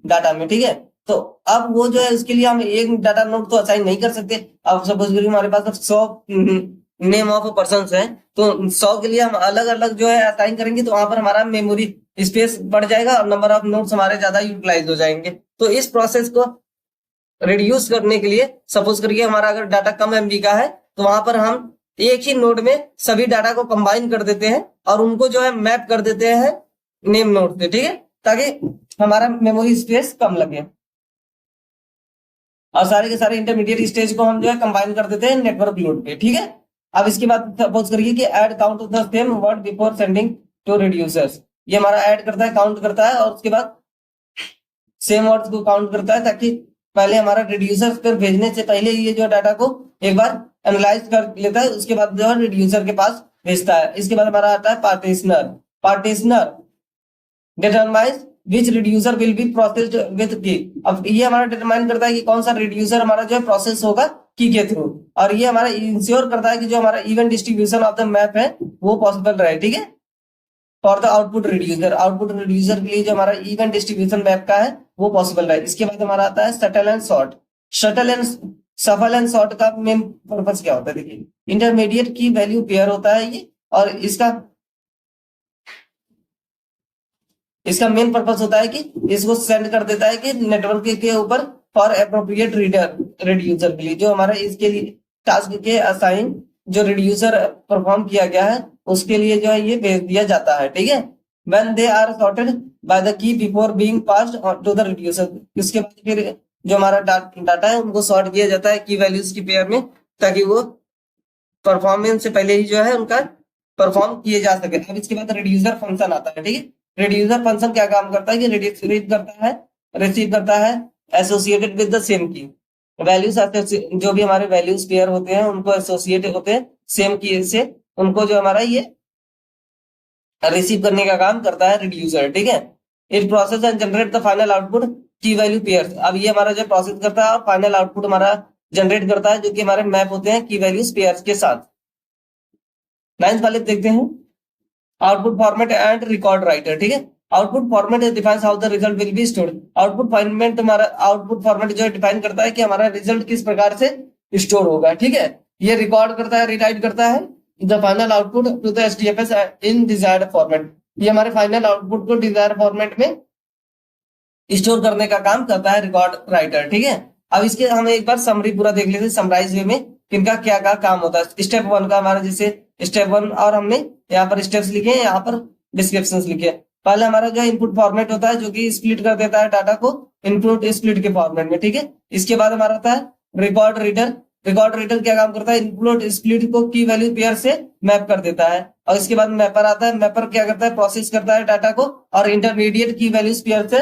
डाटा में। ठीक है, तो अब वो जो है उसके लिए हम एक डाटा नोड तो असाइन नहीं कर सकते। अब सपोज करिए हमारे पास 100 नेम ऑफ पर्सन है, तो 100 के लिए हम अलग अलग जो है असाइन करेंगे, तो वहां पर हमारा मेमोरी स्पेस बढ़ जाएगा और नंबर ऑफ नोड्स हमारे ज्यादा यूटिलाइज हो जाएंगे। तो इस प्रोसेस को रिड्यूस करने के लिए, सपोज करिए हमारा अगर डाटा कम एमबी का है तो वहां पर हम एक ही नोड में सभी डाटा को कंबाइन कर देते हैं और उनको जो है मैप कर देते हैं नेम नोड पे। ठीक है, ताकि हमारा मेमोरी स्पेस कम लगे, और सारे के सारे इंटरमीडिएट स्टेज को हम जो है कंबाइन कर देते हैं नेटवर्क लोड पे। ठीक है, अब इसके बाद सपोज करिए कि add count of the same word before sending to reducers. ये हमारा ऐड करता है, काउंट करता है, और उसके बाद सेम वर्ड्स को काउंट करता है ताकि पहले हमारा रिड्यूसर पर भेजने से पहले ये जो डाटा को एक बार एनालाइज कर लेता है, उसके बाद जो है रिड्यूसर के पास भेजता है। इसके बाद हमारा आता है partitioner. Partitioner determines which reducer will be processed with key. अब ये हमारा डिटरमाइन करता है कि कौन सा रिड्यूसर हमारा जो है प्रोसेस होगा की के थ्रू, और ये हमारा इंश्योर करता है कि जो हमारा even distribution of the map है वो पॉसिबल रहे। ठीक है, for the output reducer, output reducer के लिए जो हमारा इवन डिस्ट्रीब्यूशन मैप का है वो पॉसिबल रहे। इसके बाद हमारा आता है shuttle and sort. Shuttle and सफल एंड सॉर्ट का मेन पर्पस क्या होता है, देखिए इंटरमीडिएट की वैल्यू पेयर होता है ये, और इसका मेन पर्पस होता है कि इसको सेंड कर देता है कि नेटवर्क के ऊपर फॉर एप्रोप्रिएट रिड्यूसर के लिए, जो हमारा इसके लिए टास्क के असाइन जो रिड्यूसर परफॉर्म किया गया है उसके लिए जो है ये भेज दिया जाता है। ठीक है, when they are sorted by the key before being passed to the reducer. इसके बाद फिर जो हमारा डाटा है उनको सॉर्ट किया जाता है की वैल्यूज की पेयर में, ताकि वो परफॉर्मेंस से पहले ही जो है उनका परफॉर्म किए जा सके। अब इसके बाद रिड्यूसर फंक्शन आता है, ठीक है। रिड्यूसर फंक्शन क्या काम करता है कि रिसीव करता है एसोसिएटेड विद द सेम की वैल्यूज, जो भी हमारे वैल्यूज पेयर होते हैं उनको एसोसिएट होते हैं सेम की से, उनको जो हमारा ये रिसीव करने का काम करता है रिड्यूसर, ठीक है। It process and generate the final output की वैल्यू पेयर। अब ये हमारा जो प्रोसेस करता है और फाइनल आउटपुट हमारा जनरेट करता है, जो कि हमारे मैप होते हैं की वैल्यूज पेयर के साथ। नाइन्थ वाले देखते हैं output format and record writer, ठीक है। Output format defines how the result will be stored. Output format जो डिफाइन करता है कि हमारा रिजल्ट किस प्रकार से स्टोर होगा, ठीक है। ये रिकॉर्ड करता है, रिराइट करता है the final output to the HDFS in desired format. ये हमारे फाइनल आउटपुट को डिजायर्ड फॉर्मेट में स्टोर करने का काम करता है रिकॉर्ड राइटर, ठीक है। अब इसके हम एक बार समरी पूरा देख लेते हैं समराइज वे में किनका क्या क्या काम होता है। स्टेप 1 का हमारा जैसे स्टेप 1 और हमने यहाँ पर स्टेप्स लिखे हैं, यहाँ पर डिस्क्रिप्शंस लिखे। पहले हमारा जो इनपुट फॉर्मेट होता है जो कि स्प्लिट कर देता है डाटा को इनपुट स्प्लिट के फॉर्मेट में, ठीक है। इसके बाद हमारा आता है रिकॉर्ड रीडर। रिकॉर्ड रीडर क्या काम करता है, इनपुट स्प्लिट को की वैल्यू पेयर से मैप कर देता है। और इसके बाद मैपर आता है। मैपर क्या करता है, प्रोसेस करता है डाटा को और इंटरमीडिएट की वैल्यूज पेयर से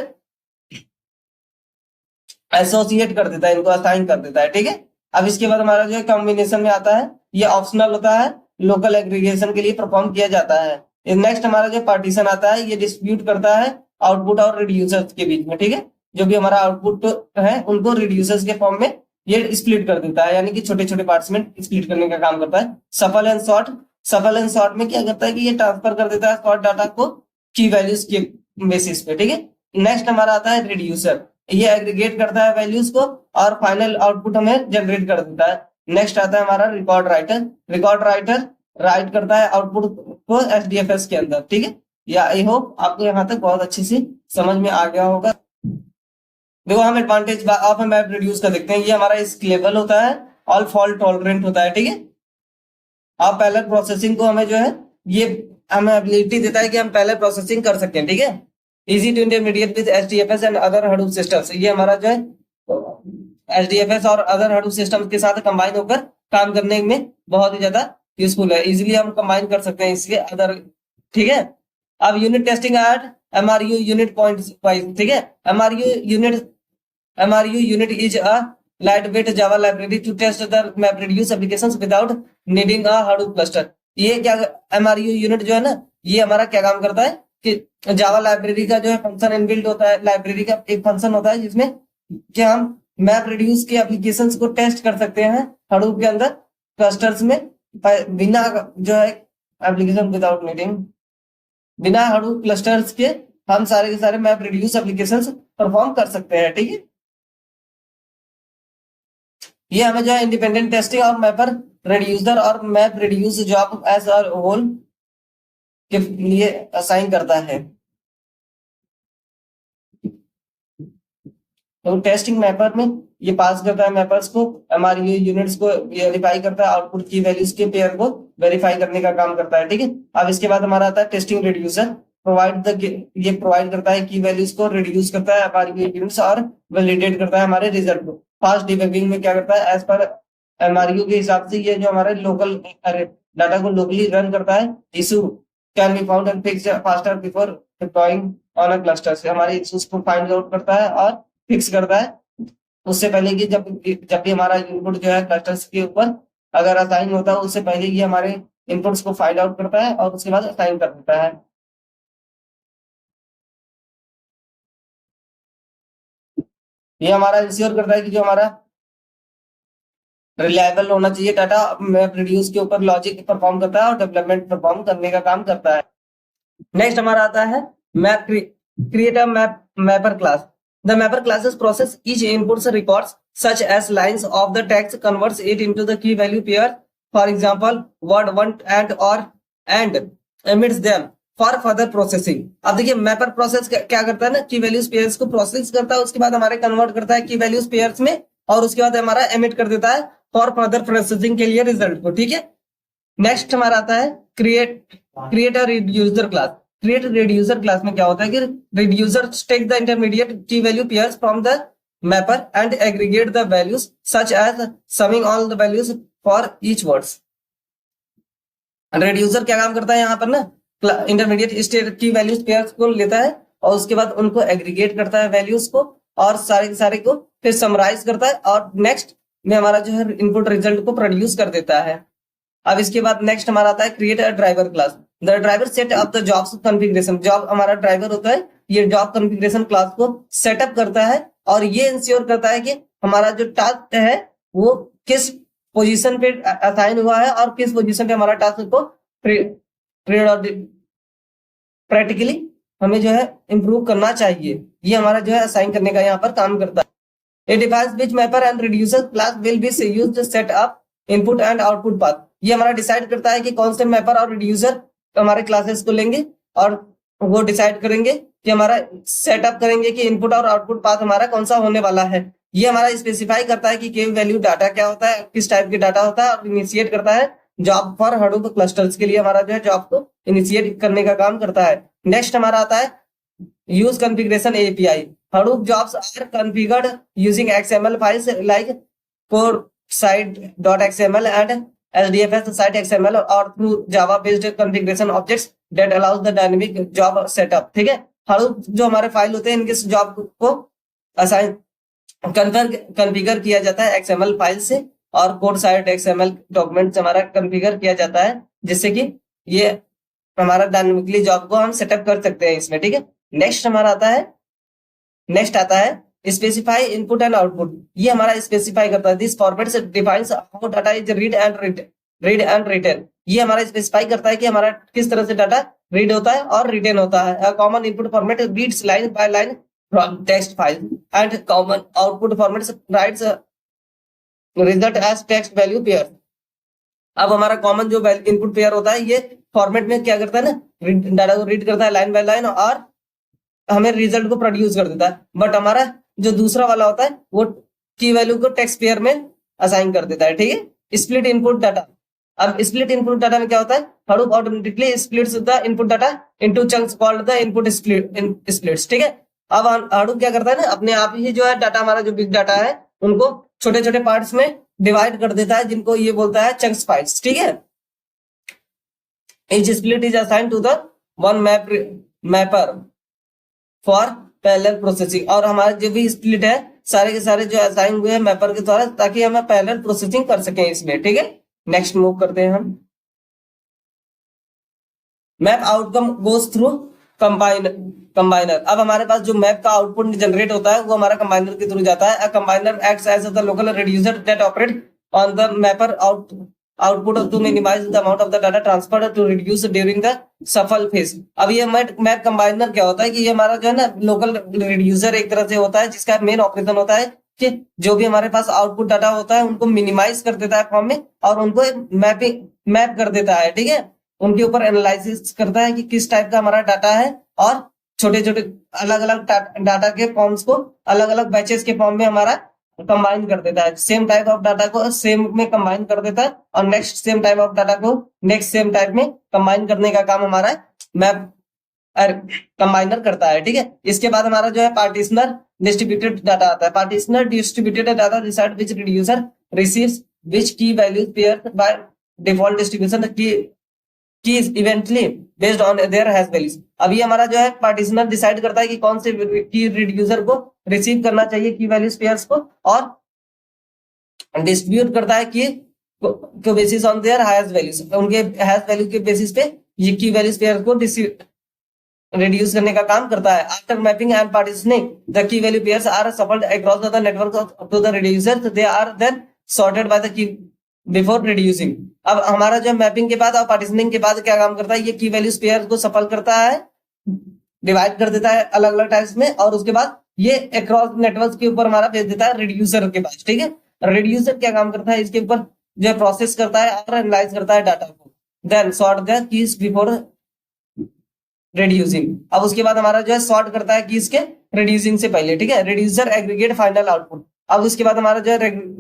एसोसिएट कर देता है, इनको असाइन कर देता है, ठीक है। अब इसके बाद हमारा जो है कॉम्बिनेशन में आता है, ये ऑप्शनल होता है, लोकल एग्रीगेशन के लिए परफॉर्म किया जाता है। नेक्स्ट हमारा जो पार्टीशन आता है, ये डिस्ट्रीब्यूट करता है आउटपुट और रिड्यूसर्स के बीच में, ठीक है। जो भी हमारा आउटपुट है उनको रिड्यूसर्स के फॉर्म में ये स्प्लिट कर देता है, यानी कि छोटे छोटे पार्ट्स में स्प्लिट करने का काम करता है। सफल एंड शॉर्ट। सफल एंड शॉर्ट में क्या करता है कि ये ट्रांसफर कर देता है शॉर्ट डाटा को की वैल्यूज के बेसिस पे, ठीक है। नेक्स्ट हमारा आता है रिड्यूसर। ये एग्रीगेट करता है वैल्यूज को और फाइनल आउटपुट हमें जनरेट कर देता है। नेक्स्ट आता है हमारा record writer. Record writer right करता है आउटपुट को एचडीएफएस के अंदर, ठीक है। या आई होप आपको यहाँ तक बहुत अच्छी सी समझ में आ गया होगा। देखो हम एडवांटेज ऑफ मैप रिड्यूस का देखते हैं। ये हमारा स्केलेबल होता है, ऑल फॉल्ट टॉलरेंट होता है, ठीक है। आप पहले प्रोसेसिंग को हमें जो है ये हमें एबिलिटी देता है कि हम पहले प्रोसेसिंग कर सकते हैं, ठीक है। Easy to intermediate with HDFS and other Hadoop systems. ये हमारा जो है एचडीएफएस और अदर हडूप सिस्टम्स के साथ कंबाइन होकर काम करने में बहुत ही ज्यादा यूजफुल है। इजीली हम कंबाइन कर सकते हैं इसके अदर, ठीक है। अब unit testing at MRU unit point wise, ठीक है। MRU unit is a lightweight Java library to test the MapReduce applications without needing a Hadoop cluster। ये क्या MRU यूनिट जो है ना, ये हमारा क्या काम करता है कि जावा लाइब्रेरी का जो है फंक्शन इनबिल्ट होता है। लाइब्रेरी का एक फंक्शन होता है जिसमें क्या हम मैप रिड्यूस के एप्लीकेशंस को टेस्ट कर सकते हैं हडूप के अंदर क्लस्टर्स में, बिना जो है एप्लीकेशन विदाउट नीडिंग, बिना हडूप क्लस्टर्स के हम सारे के सारे मैप रिड्यूस एप्लीकेशंस परफॉर्म कर सकते हैं, ठीक है। ये हमें जो है independent testing of mapper reducer और map reduce job as a whole के लिए असाइन करता है। तो टेस्टिंग मैपर में ये पास करता है मैपर्स को, एमआरयू यूनिट्स को वेरीफाई करता है, आउटपुट की वैल्यूज के पेयर को वेरीफाई करने का काम करता है, ठीक है। अब इसके बाद हमारा आता है टेस्टिंग रिड्यूसर। ये प्रोवाइड करता है की वैल्यूज को रिड्यूस करता है एमआरयू यूनिट्स और वैलिडेट करता है हमारे रिजल्ट को। फास्ट डिबगिंग में क्या करता है, एज पर एमआरयू के हिसाब से ये जो हमारे लोकल डाटा को लोकली रन करता है। Issue can be found and fix faster before deploying on a cluster. से हमारे इश्यूज को फाइंड आउट करता है और फिक्स करता है उससे पहले कि जब भी हमारा इनपुट जो है क्लस्टर्स के ऊपर अगर असाइन होता है उससे पहले ये हमारे इनपुट्स को फाइंड आउट करता है और उसके बाद असाइन कर देता है। ये हमारा इंश्योर करता है कि जो हमारा रिलायबल होना चाहिए डाटा मैप रिड्यूस के ऊपर लॉजिक परफॉर्म करता है और डेवलपमेंट परफॉर्म करने का काम करता है। नेक्स्ट हमारा आता है map create a mapper class. The mapper classes process each inputs records such as lines of the text, converts it into the key value pair, for example word want and emits them for further processing। अब देखिए mapper process क्या करता है ना, की values pairs को process करता है, उसके बाद हमारे कन्वर्ट करता है की वैल्यूज पेयर्स में और उसके बाद हमारा एमिट कर देता है फॉर फर्दर प्रोसेसिंग के लिए रिजल्ट को, ठीक है। नेक्स्ट हमारा आता है create a reducer class. Create reducer class में क्या होता है कि reducer take the intermediate key value pairs from the mapper and aggregate the values such as summing all the values for each words. Reducer क्या काम करता है यहाँ पर ना, इंटरमीडिएट स्टेट की वैल्यूज पेयर्स को लेता है और उसके बाद उनको एग्रीगेट करता है वैल्यूज को और सारे के सारे को फिर समराइज करता है और नेक्स्ट में हमारा जो है इनपुट रिजल्ट को प्रोड्यूस कर देता है। अब इसके बाद नेक्स्ट हमारा आता है create a driver class. The driver set up the jobs configuration. Job हमारा ड्राइवर होता है, ये जॉब कॉन्फ़िगरेशन क्लास को सेटअप करता है और ये इंश्योर करता है कि हमारा जो टास्क है वो किस पोजीशन पे असाइन हुआ है और किस पोजीशन पे हमारा टास्क को प्रैक्टिकली हमें जो है इंप्रूव करना चाहिए। ये हमारा जो है असाइन करने का यहाँ पर काम करता है। A device which mapper and reducer class will be used to set up input and output path. ये हमारा डिसाइड करता है कि कौन से मैपर और रिड्यूसर हमारे क्लासेस को लेंगे और वो डिसाइड करेंगे कि हमारा सेटअप करेंगे कि इनपुट और आउटपुट पाथ हमारा कौन सा होने वाला है। ये हमारा स्पेसिफाई करता है कि के वैल्यू डाटा क्या होता है, किस टाइप के डाटा होता है और इनिशिएट करता है जॉब फॉर हडूप क्लस्टर्स के लिए हमारा जो है जॉब को इनिशिएट करने का काम करता है। नेक्स्ट हमारा आता है use configuration API. Hadoop jobs are configured using XML files like core site.xml and SDFS site XML or through Java based configuration objects that allows the dynamic job setup। ठीक है, Hadoop जो हमारे file होते हैं इनके job को assign configure किया जाता है XML फाइल से और कोड साइट XML डॉक्यूमेंट से हमारा कॉन्फ़िगर किया जाता है जिससे कि ये हमारा डायनामिकली जॉब को हम सेटअप कर सकते हैं इसमें। ठीक है, नेक्स्ट आता है स्पेसिफाई इनपुट एंड आउटपुट। ये हमारा स्पेसिफाई करता है this format defines how data is read and written. ये हमारा स्पेसिफाई करता है कि हमारा किस तरह से डाटा रीड होता है और रिटर्न होता है। Common input format reads line by line from text file and common output format writes result as text value pair. अब हमारा कॉमन जो इनपुट पेयर होता है ये फॉर्मेट में क्या करता है ना, डाटा को रीड करता है लाइन बाय लाइन और हमें रिजल्ट को प्रोड्यूस कर देता है। बट हमारा जो दूसरा वाला होता है वो की वैल्यू को टेक्स्ट पेयर में असाइन कर देता है। ठीक है, स्प्लिट इनपुट डाटा। अब स्प्लिट इनपुट डाटा में क्या होता है, Hadoop automatically splits the input data into chunks called the input splits. ठीक है, अब Hadoop क्या करता है ना, अपने आप ही जो है डाटा हमारा जो बिग डाटा है उनको छोटे छोटे पार्ट्स में डिवाइड कर देता है जिनको ये बोलता है चंक्स फाइल्स। ठीक है, each split is assigned to the one mapper for parallel processing. और हमारा जो भी स्प्लिट है सारे के सारे जो असाइन हुए हैं मैपर के द्वारा ताकि हम पैरेलल प्रोसेसिंग कर सकें इसमें। ठीक है, नेक्स्ट मूव करते हैं हम। Map outcome goes through combiner. अब हमारे पास जो मैप का आउटपुट जनरेट होता है वो हमारा कंबाइनर के थ्रू जाता है। Combiner acts as the local reducer that operate on the mapper output to minimize the amount of the data transferred to reduce during the shuffle phase। अब ये मैप कंबाइनर क्या होता है कि ये हमारा जो है ना लोकल रिड्यूसर एक तरह से होता है जिसका मेन ऑपरेशन होता है कि जो भी हमारे पास आउटपुट डाटा होता है उनको मिनिमाइज कर देता है फॉर्म में और उनको मैप कर देता है। ठीक है, उनके ऊपर एनालिसिस करता है कि किस टाइप का हमारा डाटा है और छोटे छोटे अलग अलग डाटा के फॉर्म्स को अलग अलग बैचेस के फॉर्म में हमारा कंबाइन कर देता है। सेम टाइप ऑफ डाटा को सेम में कंबाइन कर देता है और next same type of data को नेक्स्ट सेम टाइप में कंबाइन करने का काम हमारा मैप कंबाइनर करता है। ठीक है, इसके बाद हमारा जो है पार्टीशनर डिस्ट्रीब्यूटेड डाटा आता है। Partitioner distributed data decide which reducer receives which key values pair by default distribution key evenly based on their hash values. अभी हमारा जो है पार्टीशनर डिसाइड करता है कि कौन से की रिड्यूसर को रिसीव करना चाहिए की वैल्यूज पेयर्स को और डिस्ट्रीब्यूट करता है कि basis on their highest values, उनके हैश वैल्यू के बेसिस पे ये की वैल्यूज पेयर्स को रिड्यूस करने का काम करता है। After mapping and partitioning the key value pairs are shuffled across the network to the reducer, they are then sorted by the key before reducing. अब हमारा जो मैपिंग के बाद और पार्टीशनिंग के बाद क्या काम करता है, ये की वैल्यूज पेयर को सफल करता है, डिवाइड कर देता है अलग अलग टाइप्स में और उसके बाद ये अक्रॉस नेटवर्क के ऊपर हमारा भेज देता है रिड्यूसर के पास। ठीक है, रिड्यूसर क्या काम करता है, इसके ऊपर जो प्रोसेस करता है और एनालाइज करता है डाटा को, then sort the keys before reducing. अब उसके बाद हमारा जो है सॉर्ट करता है कीज के रिड्यूसिंग से पहले। ठीक है, रिड्यूसर एग्रीगेट फाइनल आउटपुट। अब उसके बाद हमारा जो है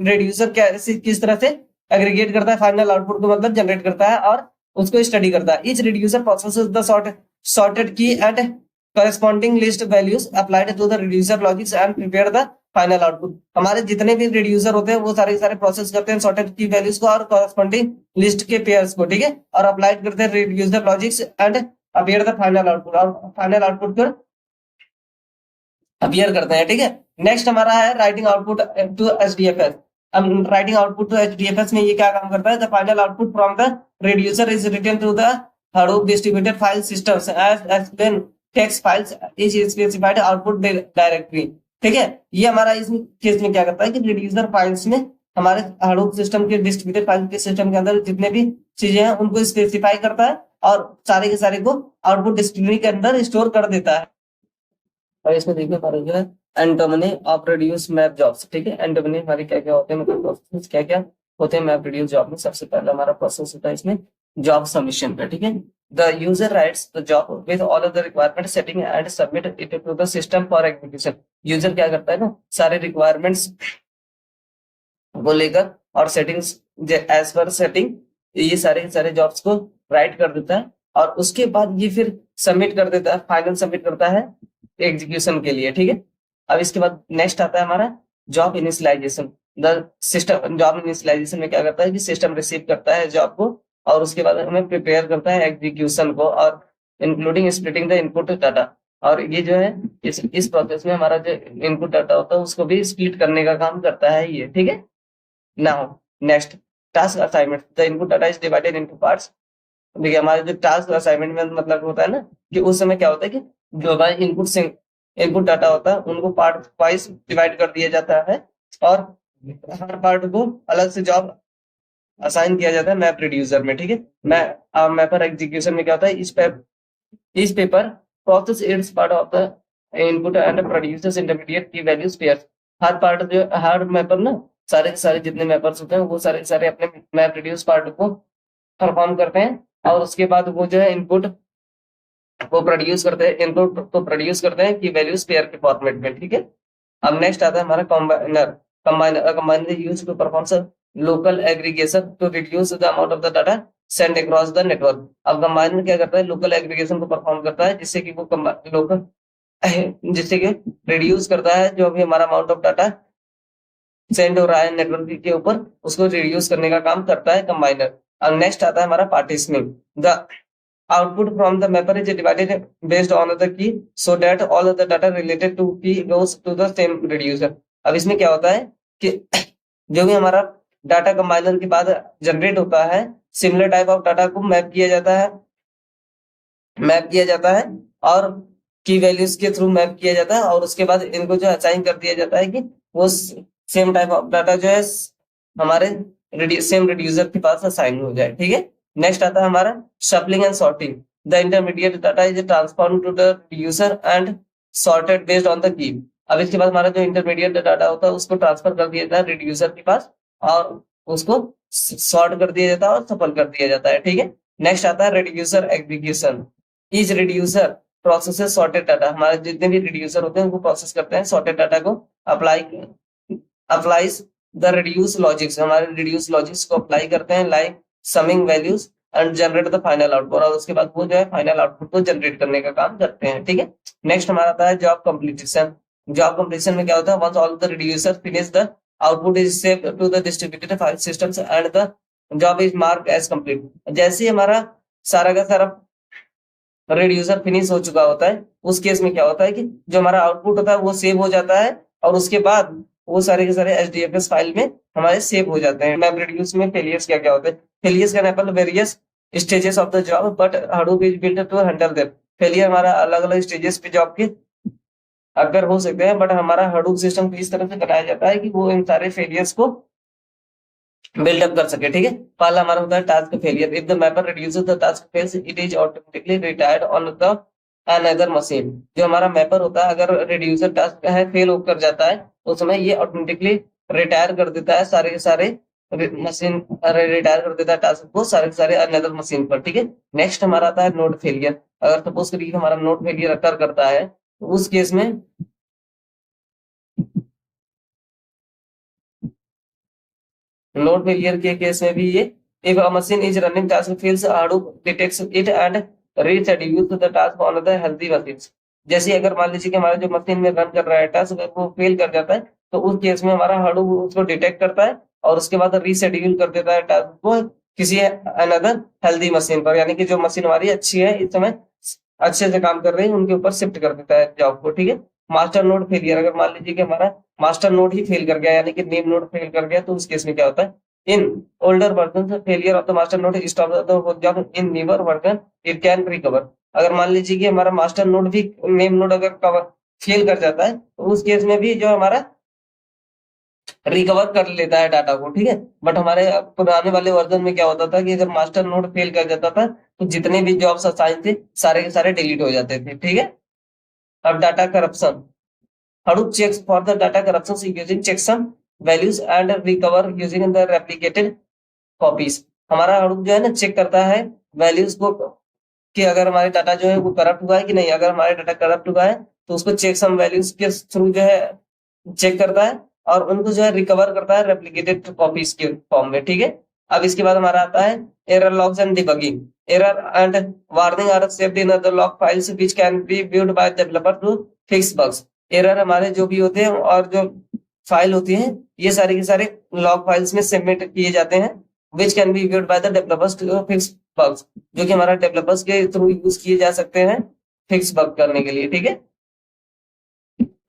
रिड्यूसर किस तरह से एग्रीगेट करता है फाइनल आउटपुट को, मतलब जनरेट करता है और उसको स्टडी करता है। Each reducer processes the sorted की and corresponding list values applied to the reducer logics and prepare the final output. हमारे जितने भी रिड्यूसर होते हैं वो सारे के सारे प्रोसेस करते हैं सॉर्टेड की वैल्यूज को और कॉरस्पॉन्डिंग लिस्ट के पेयर्स को, ठीक है, और अप्लाइड करते हैं reducer logics and appear the final output, और फाइनल आउटपुट पर अपीयर करते हैं, ठीक है। नेक्स्ट हमारा है राइटिंग आउटपुट टू एचडीएफएस। अब राइटिंग आउटपुट टू एचडीएफएस में ये क्या काम करता है, the final output from the reducer is written to the Hadoop distributed file systems as explain text files is specified output directory, ठीक है। ये हमारा इस केस में क्या करता है कि रिड्यूसर फाइल्स में हमारे Hadoop सिस्टम के डिस्ट्रीब्यूटेड फाइल के सिस्टम के अंदर जितने भी चीजें हैं उनको स्पेसिफाई करता है और सारे के सारे को आउटपुट डिस्ट्रीब्यूटरी के अंदर स्टोर कर देता है। और इसमें देखिए हमारा जो है एंटोमनी ऑफ रिड्यूस मैप जॉब्स, ठीक है। एंटोमनी हमारे क्या क्या होते हैं, मतलब प्रोसेस क्या क्या होते हैं मैप रिड्यूस जॉब में। सबसे पहला हमारा प्रोसेस होता है इसमें जॉब सबमिशन का, ठीक है। The user writes the job with all of the requirement setting and submit it to the system for execution. User क्या करता है ना, सारे रिक्वायरमेंट्स को लेकर और सेटिंग्स एज पर सेटिंग ये सारे जॉब्स को राइट कर देता है और उसके बाद ये फिर सबमिट कर देता है, फाइनल सबमिट करता है एग्जीक्यूशन के लिए, ठीक है। अब इसके बाद नेक्स्ट आता है हमारा job initialization. The system job initialization में क्या करता है कि सिस्टम रिसीव करता है जॉब को और उसके बाद हमें प्रिपेयर करता है एग्जीक्यूशन को और including splitting the input data. और ये जो है इस प्रोसेस में हमारा जो इनपुट डाटा होता है उसको भी स्प्लिट करने का काम करता है ये, ठीक है। Now next task assignment. The input data is divided into parts. देखिए हमारे जो टास्क असाइनमेंट में मतलब होता है ना कि उस समय क्या होता है कि जो हमारे इनपुट डाटा होता है उनको पार्ट वाइज डिवाइड कर दिया जाता है और हर पार्ट को अलग से जॉब असाइन किया जाता है मैप रिड्यूसर में, ठीक है। मैपर एग्जीक्यूशन में क्या होता है, इस paper process it's part of the input and producers intermediate key values pairs. Her part जो हर मैपर ना सारे जितने मैपर्स होते हैं वो सारे अपने मैप रिड्यूस पार्ट को परफॉर्म करते हैं और उसके बाद वो जो है इनपुट को प्रोड्यूस करते हैं की वैल्यूज पेयर के फॉर्मेट में, ठीक है। अब नेक्स्ट आता है हमारा combiner use to perform local aggregation to reduce the amount of the data send across the network. अब कंबाइनर क्या करता है, लोकल एग्रीगेशन को परफॉर्म करता है जिससे कि वो लोकल जिससे कि रिड्यूस करता है जो भी हमारा अमाउंट ऑफ डाटा सेंड हो रहा है नेटवर्क के ऊपर उसको रिड्यूस करने का काम करता है कंबाइनर। अब नेक्स्ट आता है हमारा partitioning. The output from the mapper is divided based on the key so that all of the data related to key goes to the same reducer। अब इसमें क्या होता है कि जो भी हमारा डाटा कंबाइनर के बाद जनरेट होता है सिमिलर टाइप ऑफ डाटा को मैप किया जाता है और की वैल्यूज के थ्रू मैप किया जाता है और उसके बाद इनको जो असाइन कर दिया जाता है कि वो सेम टाइप ऑफ डाटा जो है हमारे सेम रिड्यूसर के पास असाइन हो जाए, ठीक है। नेक्स्ट आता है हमारा shuffling and sorting. The intermediate data is transform to the user and sorted based on the key. अब इसके बाद हमारा जो इंटरमीडिएट डाटा होता है उसको ट्रांसफर कर दिया जाता है रिड्यूसर के पास और उसको सॉर्ट कर दिया जाता है और सफल कर दिया जाता है, ठीक है। नेक्स्ट आता है reducer execution. Each reducer processes sorted data. हमारे जितने भी रिड्यूसर होते हैं उनको प्रोसेस करते हैं सॉर्टेड डाटा को अप्लाइज द रिड्यूस लॉजिक्स। हमारे रिड्यूस लॉजिक्स को अप्लाई करते हैं like summing values and generate the final output और उसके बाद वो जो है फाइनल आउटपुट को जनरेट करने का काम करते हैं, ठीक है। नेक्स्ट हमारा आता है जॉब कंप्लीशन। जॉब कंप्लीशन में क्या होता है, once all the reducer finish the output is saved to the distributed file systems and the job is marked as complete. जैसे ही हमारा सारा का सारा रिड्यूसर फिनिश हो चुका होता है उस केस में क्या होता है कि जो हमारा आउटपुट होता है वो सेव हो जाता है और उसके बाद वो सारे के सारे एचडीएफएस फाइल में हमारे सेव हो जाते हैं। मैप रिड्यूस में फेलियर्स क्या क्या होते हैं, failures can happen various stages of the job but Hadoop is built to handle them. Failure हमारा अलग अलग स्टेजेस पे जॉब के अगर हो सकते हैं बट हमारा Hadoop सिस्टम इस तरह से बनाया जाता है कि वो इन सारे फेलियर्स को बिल्डअप कर सके, ठीक है। पहला हमारा होता है task failure. If the mapper reduces the task fails it is automatically retired on the another machine. जो हमारा मैपर होता है अगर रिड्यूसर टास्क है फेल होकर जाता है उस समय ये ऑटोमेटिकली रिटायर कर देता है सारे के सारे मशीन रिटायर कर देता है टास्क को सारे के सारे अनदर मशीन पर, ठीक है। नेक्स्ट हमारा आता है नोड फेलियर। अगर सपोज करिए हमारा नोड फेलियर अकर करता है तो उस केस में नोड फेलियर के केस में भी ये if a machine is running task fails Hadoop detects it and reschedules the task on the healthy machines. जैसे अगर मान लीजिए कि हमारा जो मशीन में रन कर रहा है टास्क वो फेल कर जाता है तो उस केस में हमारा Hadoop उसको डिटेक्ट करता है और उसके बाद रीशेड्यूल कर देता है टास्क को किसी अनदर हेल्दी मशीन पर, यानी कि जो मशीन हमारी अच्छी है, इस समय अच्छे से काम कर रही है, उनके ऊपर शिफ्ट कर देता है जॉब को। ठीक है। मास्टर नोड फेलियर, अगर मान लीजिए कि हमारा मास्टर नोड ही फेल कर गया, यानी कि नेम नोड फेल कर गया, तो उस केस में क्या होता है, in older version failure of the master node stop the job, in newer version it can recover. अगर मान लीजिए कि हमारा मास्टर नोड भी नेम नोड अगर कवर फेल कर जाता है, तो उस केस में भी जो हमारा रिकवर कर लेता है डाटा को। ठीक है। बट हमारे पुराने वाले वर्जन में क्या होता था कि अगर मास्टर नोड फेल कर जाता था, तो जितने भी जॉब्स असाइन थे सारे के सारे डिलीट हो जाते थे। ठीक है। अब data corruption, Hadoop checks for the data corruptions using checksum values and recover using the replicated copies। हमारा Hadoop जो है ना चेक करता है वैल्यूज को कि अगर हमारे डाटा जो है वो करप्ट हुआ है कि नहीं। अगर हमारे डाटा करप्ट हुआ है तो उसको चेकसम वैल्यूज के थ्रू जो है चेक करता है और उनको जो है रिकवर करता है रेप्लिकेटेड कॉपीज के फॉर्म में। ठीक है। अब इसके बाद हमारा आता है error logs and debugging. Error and warning are saved in other log files which can be viewed by developer to fix bugs. Error हमारे जो भी होते हैं और जो फाइल होती है, ये सारे के सारे लॉग फाइल्स में सबमिट किए जाते हैं, which can be viewed by the developers to fix bugs, जो कि हमारा डेवलपर्स के थ्रू यूज किए जा सकते हैं फिक्स बग करने के लिए। ठीक है।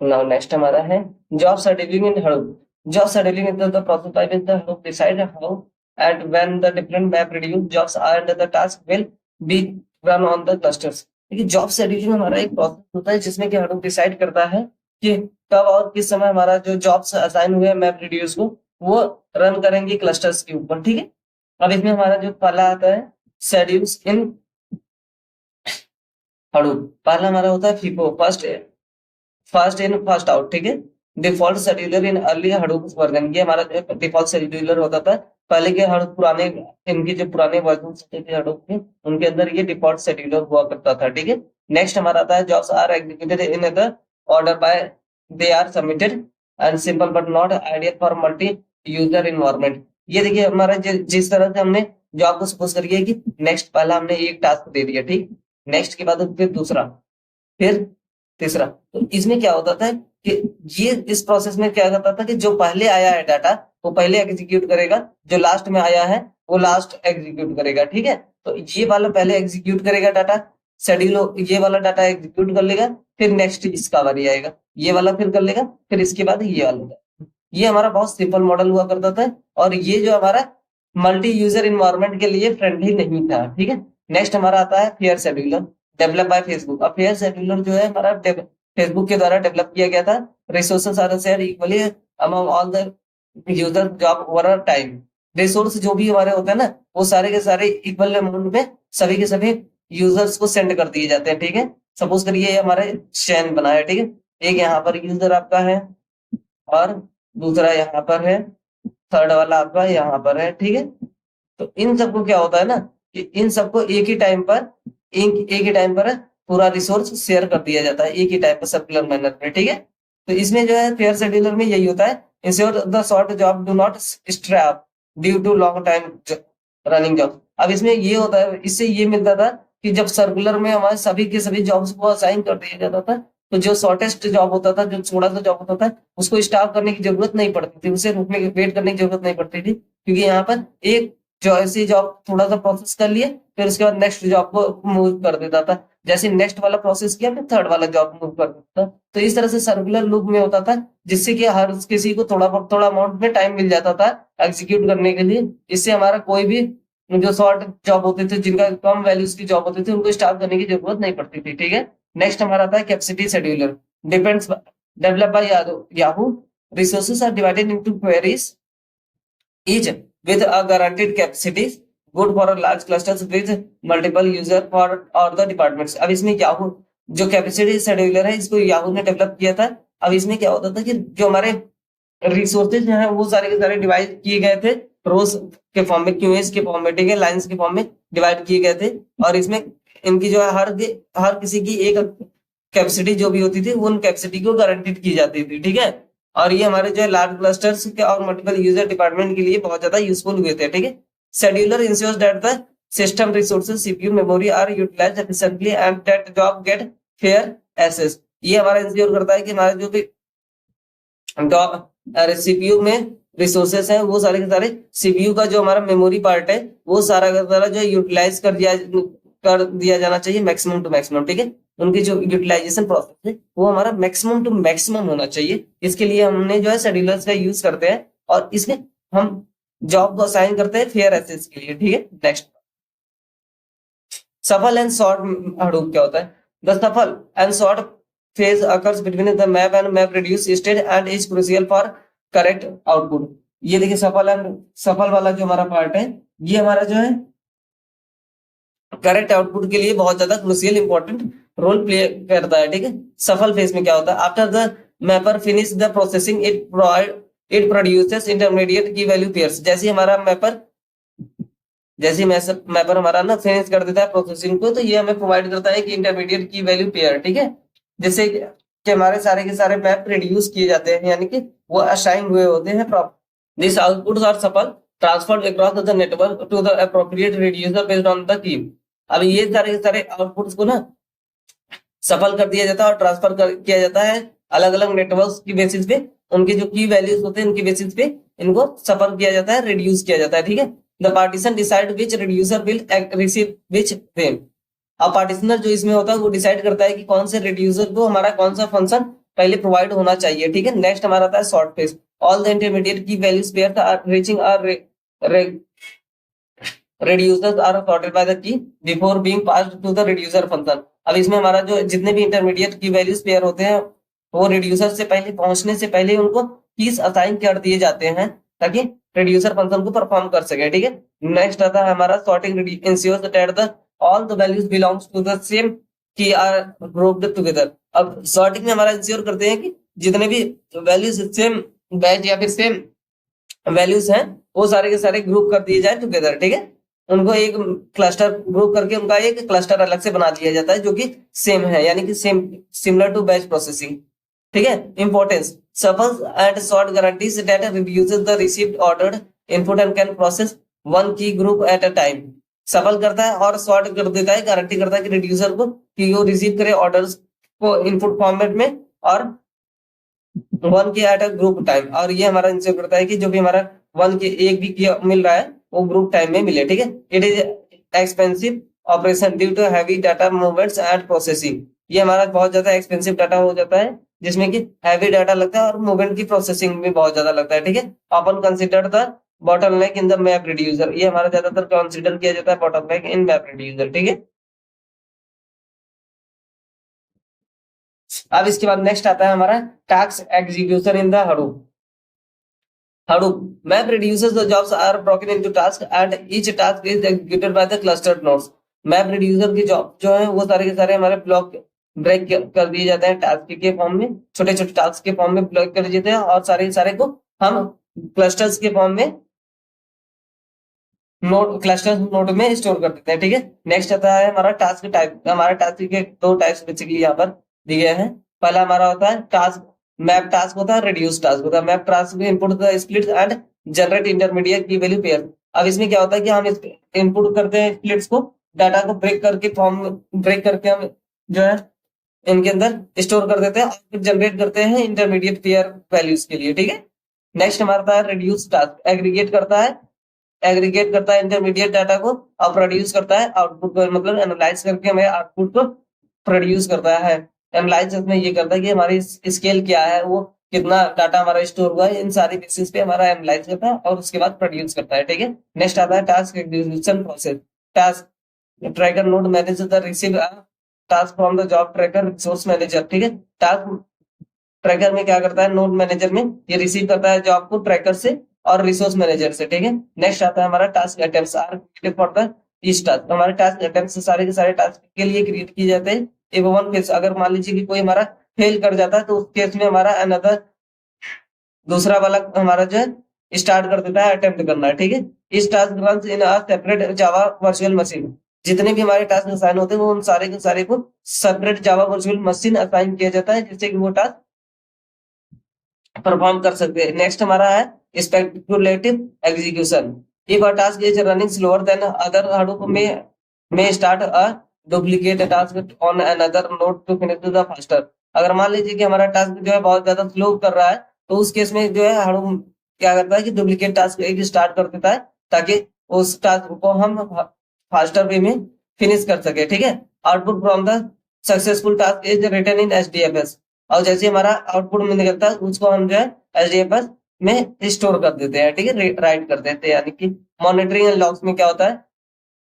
नाउ नेक्स्ट हमारा है job scheduling in Hadoop। Job scheduling is the process by which the Hadoop decide how and when the different map reduce jobs and the task will be run on the clusters. देखिए job scheduling हमारा एक process होता है जिसमें कि Hadoop decide करता है कि कब और किस समय हमारा जो जॉब्स असाइन हुए हैं मैप रिड्यूस को, वो रन करेंगे क्लस्टर्स के ऊपर। ठीक है। अब इसमें हमारा जो पहला आता है शेड्यूल्स इन Hadoop, पहला हमारा होता है FIFO, first in first out. ठीक है। Default scheduler in early Hadoop version, ये हमारा डिफॉल्ट शेड्यूलर होता था पहले के Hadoop पुराने, इनके जो पुराने वर्जन होते थे Hadoop के, उनके अंदर ये डिफॉल्ट शेड्यूलर हुआ करता था। ठीक है। नेक्स्ट हमारा आता है jobs are executed in the order by they are submitted and simple but not ideal for multi user environment. ये देखिए हमारा जिस तरह से हमने जॉब को सपोज करिए कि नेक्स्ट पहला हमने एक टास्क दे दिया, ठीक, नेक्स्ट के बाद फिर दूसरा, फिर तीसरा, तो इसमें क्या होता था कि ये इस प्रोसेस में क्या करता था कि जो पहले आया है डाटा वो पहले एग्जीक्यूट करेगा, जो लास्ट में आया है वो लास्ट एग्जीक्यूट करेगा। ठीक है। तो ये वाला पहले एग्जीक्यूट करेगा डाटा शेड्यूल, ये वाला डाटा एग्जीक्यूट कर लेगा, फिर नेक्स्ट इसका बारी आएगा, ये वाला फिर कर लेगा, फिर इसके बाद ये वाला। ये हमारा बहुत सिंपल मॉडल हुआ करता था और ये जो हमारा मल्टी यूजर इन्वायरमेंट के लिए फ्रेंडली नहीं था। ठीक है। नेक्स्ट हमारा आता है fair scheduler develop by Facebook. अब फेयर शेड्यूलर जो है हमारा फेसबुक के द्वारा डेवलप किया गया था। Resources are share equally among all the user job over time. Resource जो भी हमारे होते हैं ना, वो सारे के सारे इक्वल अमाउंट में सभी के सभी यूजर्स को सेंड कर दिए जाते हैं। ठीक है। सपोज करिए ये हमारे चेन बना है, ठीक है, एक यहाँ पर यूजर आपका है और दूसरा यहाँ पर है, थर्ड वाला आपका यहाँ पर है। ठीक है। तो इन सबको क्या होता है ना कि इन सबको एक ही टाइम पर पूरा रिसोर्स शेयर कर दिया जाता है एक ही टाइम पर सर्कुलर मैनर में। ठीक है। तो इसमें जो है फेयर शेड्यूलर में यही होता है, ensure the short job do not strap due to long time running job. अब इसमें ये होता है, इससे ये मिलता था कि जब सर्कुलर में हमारे सभी के सभी जॉब्स को असाइन कर दिया जाता था, तो जो शॉर्टेस्ट जॉब होता था, जो थोड़ा सा जॉब होता था, उसको स्टाफ करने की जरूरत नहीं पड़ती थी, उसे रुकने की वेट करने की जरूरत नहीं पड़ती थी, क्योंकि यहाँ पर एक जो ऐसी जॉब थोड़ा सा प्रोसेस कर लिए, फिर उसके बाद नेक्स्ट जॉब को मूव कर देता था। जैसे नेक्स्ट वाला प्रोसेस किया फिर थर्ड वाला जॉब मूव कर देता था। तो इस तरह से सर्कुलर लूप में होता था, जिससे कि हर किसी को थोड़ा अमाउंट में टाइम मिल जाता था एग्जीक्यूट करने के लिए। इससे हमारा कोई भी जो शॉर्ट जॉब होते थे, जिनका कम वैल्यूज की जॉब होती थी, उनको स्टार्ट करने की जरूरत नहीं पड़ती थी। ठीक है। नेक्स्ट हमारा आता है capacity scheduler depends develop by Yahoo. Resources are divided into queries each with a guaranteed capacity, good for a large clusters with multiple user for or the departments। अब इसमें याहू जो कैपेसिटी शेड्यूलर है, इसको Yahoo ने develop किया था। अब इसमें क्या होता था कि जो हमारे रिसोर्सेज हैं वो सारे के सारे डिवाइड किए गए थे रोज के फॉर्म में, क्यूएस के फॉर्म में, ठीक है, लाइंस के फॉर्म में डिवाइड किए गए थे। और इसमें इनकी जो है हर किसी की एक कैपेसिटी जो भी होती थी, वो उन कैपेसिटी को गारंटीड की जाती थी। ठीक है। और ये हमारे जो है लार्ज क्लस्टर्स के और मल्टीपल यूजर डिपार्टमेंट के लिए बहुत ज्यादा यूजफुल हुए थे। ठीक है। Scheduler ensures that the system resources CPU memory are utilized efficiently and that job get fair access. ये हमारा इंश्योर करता है कि हमारे जो भी सीपीयू में रिसोर्सेस हैं वो सारे के सारे सीपीयू का जो हमारा मेमोरी पार्ट है वो सारा का सारा जो यूटिलाइज कर दिया जाना चाहिए मैक्सिमम टू मैक्सिमम, ठीक है। उनकी जो यूटिलाइजेशन प्रोसेस है वो हमारा मैक्सिमम टू मैक्सिमम होना चाहिए। इसके लिए हमने जो है शेड्यूलर्स का यूज करते हैं और इसमें हम जॉब को असाइन करते हैं फेयर एक्सेस के लिए, ठीक है। नेक्स्ट, सफल एंड शॉर्ट हडूप क्या होता है? द सफल and short phase occurs between the map and map reduce stage and is crucial for correct output। ये देखिए सफल वाला जो हमारा पार्ट है ये हमारा जो है करेक्ट आउटपुट के लिए बहुत ज्यादा क्रूशियल इंपॉर्टेंट रोल प्ले करता है, ठीक है। सफल फेज में क्या होता है? After the mapper finish the processing it produces intermediate key value pairs. जैसे मैपर हमारा ना फिनिश कर देता है प्रोसेसिंग को तो ये हमें प्रोवाइड करता है कि इंटरमीडिएट की वैल्यू पेयर, ठीक है। जैसे कि हमारे सारे के सारे मैप रिड्यूस किए जाते हैं यानी कि वो असाइन हुए होते हैं proper. This outputs are shuffle transferred across the network to the appropriate reducer based on the key. अब ये सारे के सारे आउटपुट्स को ना सफल कर दिया जाता है और ट्रांसफर किया जाता है अलग अलग नेटवर्क की बेसिस पे। उनके जो की वैल्यूज होते हैं उनकी बेसिस पे इनको सफल किया जाता है, रिड्यूस किया जाता है, ठीक है। The partition decide which reducer will receive which frame. अब पार्टीशनर जो इसमें होता है वो डिसाइड करता है कि कौन से रिड्यूसर को हमारा कौन सा फंक्शन पहले प्रोवाइड होना चाहिए, ठीक है। नेक्स्ट हमारा आता है sort phase. All the intermediate key values pair are reaching are reducers are sorted by the key before being passed to the reducer function। अब इसमें हमारा जो जितने भी इंटरमीडिएट की वैल्यूज पेयर होते हैं वो रिड्यूसर से पहले पहुंचने से पहले उनको कीज असाइन कर दिए जाते हैं ताकि रिड्यूसर फंक्शन को परफॉर्म कर सके, ठीक है। नेक्स्ट आता है हमारा sorting ensures that the all the values belongs to the same key are grouped together. अब सॉर्टिंग में हमारा इंश्योर करते हैं कि जितने भी वैल्यूज सेम बैच या फिर सेम वैल्यूज हैं वो सारे के सारे ग्रुप कर दिए जाए टुगेदर, ठीक है। उनको एक क्लस्टर ग्रुप करके उनका एक क्लस्टर अलग से बना दिया जाता है जो कि सेम है यानी कि same similar to batch processing, ठीक है। Importance shuffle and short guarantees that reduces the received ordered input and can process one key group at a time. Shuffle करता है और शॉर्ट कर देता है, गारंटी करता है कि रिड्यूसर को कि वो रिसीव करे ऑर्डर्स को इनपुट फॉर्मेट में और वन के एट अ ग्रुप टाइम। और ये हमारा इंश्योर करता है कि जो भी हमारा वन के एक भी मिल रहा है वो ग्रुप टाइम में मिले, ठीक है। It is expensive operation due to heavy data movements and processing. ये हमारा बहुत ज्यादा एक्सपेंसिव डाटा हो जाता है जिसमें कि हैवी डाटा लगता है और मूवमेंट की प्रोसेसिंग भी बहुत ज्यादा लगता है, ठीक है। Often consider the bottleneck in the map reducer. ये हमारा ज्यादातर कंसिडर किया जाता है बॉटलनेक इन मैप रिड्यूसर, ठीक है। अब इसके बाद नेक्स्ट आता है हमारा task execution in the Hadoop. Hadoop map reduces the jobs are broken into tasks and each task is executed by the clustered nodes। Map reducer की जॉब जो है वो सारे के सारे हमारे ब्लॉक ब्रेक कर दिए जाते हैं टास्क के फॉर्म में, छोटे छोटे टास्क के फॉर्म में ब्लॉक कर देते हैं और सारे सारे को हम क्लस्टर्स के फॉर्म में क्लस्टर नोड में स्टोर कर देते हैं, ठीक है। नेक्स्ट आता है हमारा टास्क टाइप। हमारा टास्क के दो टाइप्स बेसिकली यहाँ पर दिए गए हैं। पहला हमारा होता है टास्क मैप टास्क होता है, रिड्यूस टास्क होता है। मैप टास्क में input the splits and generate intermediate key value pair. अब इसमें क्या होता है कि हम इनपुट करते हैं स्प्लिट्स को, डाटा को ब्रेक करके हम जो है इनके अंदर स्टोर कर देते हैं और फिर जनरेट करते हैं इंटरमीडिएट पेयर वैल्यूज के लिए, ठीक है। नेक्स्ट हमारा है रिड्यूस टास्क। एग्रीगेट करता है इंटरमीडिएट डाटा को और प्रोड्यूस करता है आउटपुट को, मतलब एनालाइज करके हमें आउटपुट को प्रोड्यूस करता है। एनालाइज में ये करता है कि हमारी स्केल क्या है, वो कितना डाटा हमारा स्टोर हुआ है, इन सारी बेसिस पे हमारा एनालाइज करता है और उसके बाद प्रोड्यूस करता है, ठीक है। नेक्स्ट आता है task execution process. Task tracker node manage the receive task from the job tracker resource manager, ठीक है। टास्क ट्रैकर में क्या करता है, नोड मैनेजर में ये रिसीव करता है जॉब को ट्रैकर से और रिसोर्स मैनेजर से, ठीक है। नेक्स्ट आता है हमारा task attempts are created for the each task. हमारे टास्क अटेम्प्ट्स सारे के सारे टास्क के लिए क्रिएट किए जाते हैं। एवं वन केस अगर मान लीजिए कि कोई हमारा फेल कर जाता है तो उस केस में हमारा अनदर दूसरा वाला हमारा जो है स्टार्ट कर देता है अटेम्प्ट करना, ठीक है। इस task runs in a separate Java virtual machine. जितने भी हमारे टास्क असाइन होते हैं वो उन सारे के सारे को separate Java virtual machine assign किया जाता है जिससे कि वो टास्क परफॉर्म कर सकते हैं। नेक्स्ट हमारा है speculative execution. If a task is running slower than other Hadoop में start a duplicate task on another node to finish the faster. अगर मान लीजिए कि हमारा टास्क जो है बहुत ज्यादा स्लो कर रहा है तो उस केस में जो है Hadoop क्या करता है कि डुप्लीकेट टास्क एक स्टार्ट कर देता है ताकि उस टास्क को हम फास्टर वे में फिनिश कर सके, ठीक है। Output from the successful task is written in HDFS, और जैसे हमारा आउटपुट में निकलता है उसको हम जो है HDFS में स्टोर कर देते हैं, ठीक है, राइट कर देते हैं। यानी कि मॉनिटरिंग एंड लॉग्स में क्या होता है,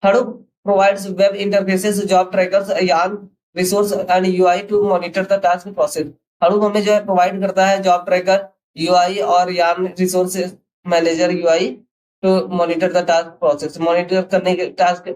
Hadoop provides web interfaces, job trackers, YARN resource and UI to monitor the task process. Hadoop हमें जो है प्रोवाइड करता है जॉब ट्रैकर, UI और YARN resource manager UI to monitor the task process, monitor करने के टास्क।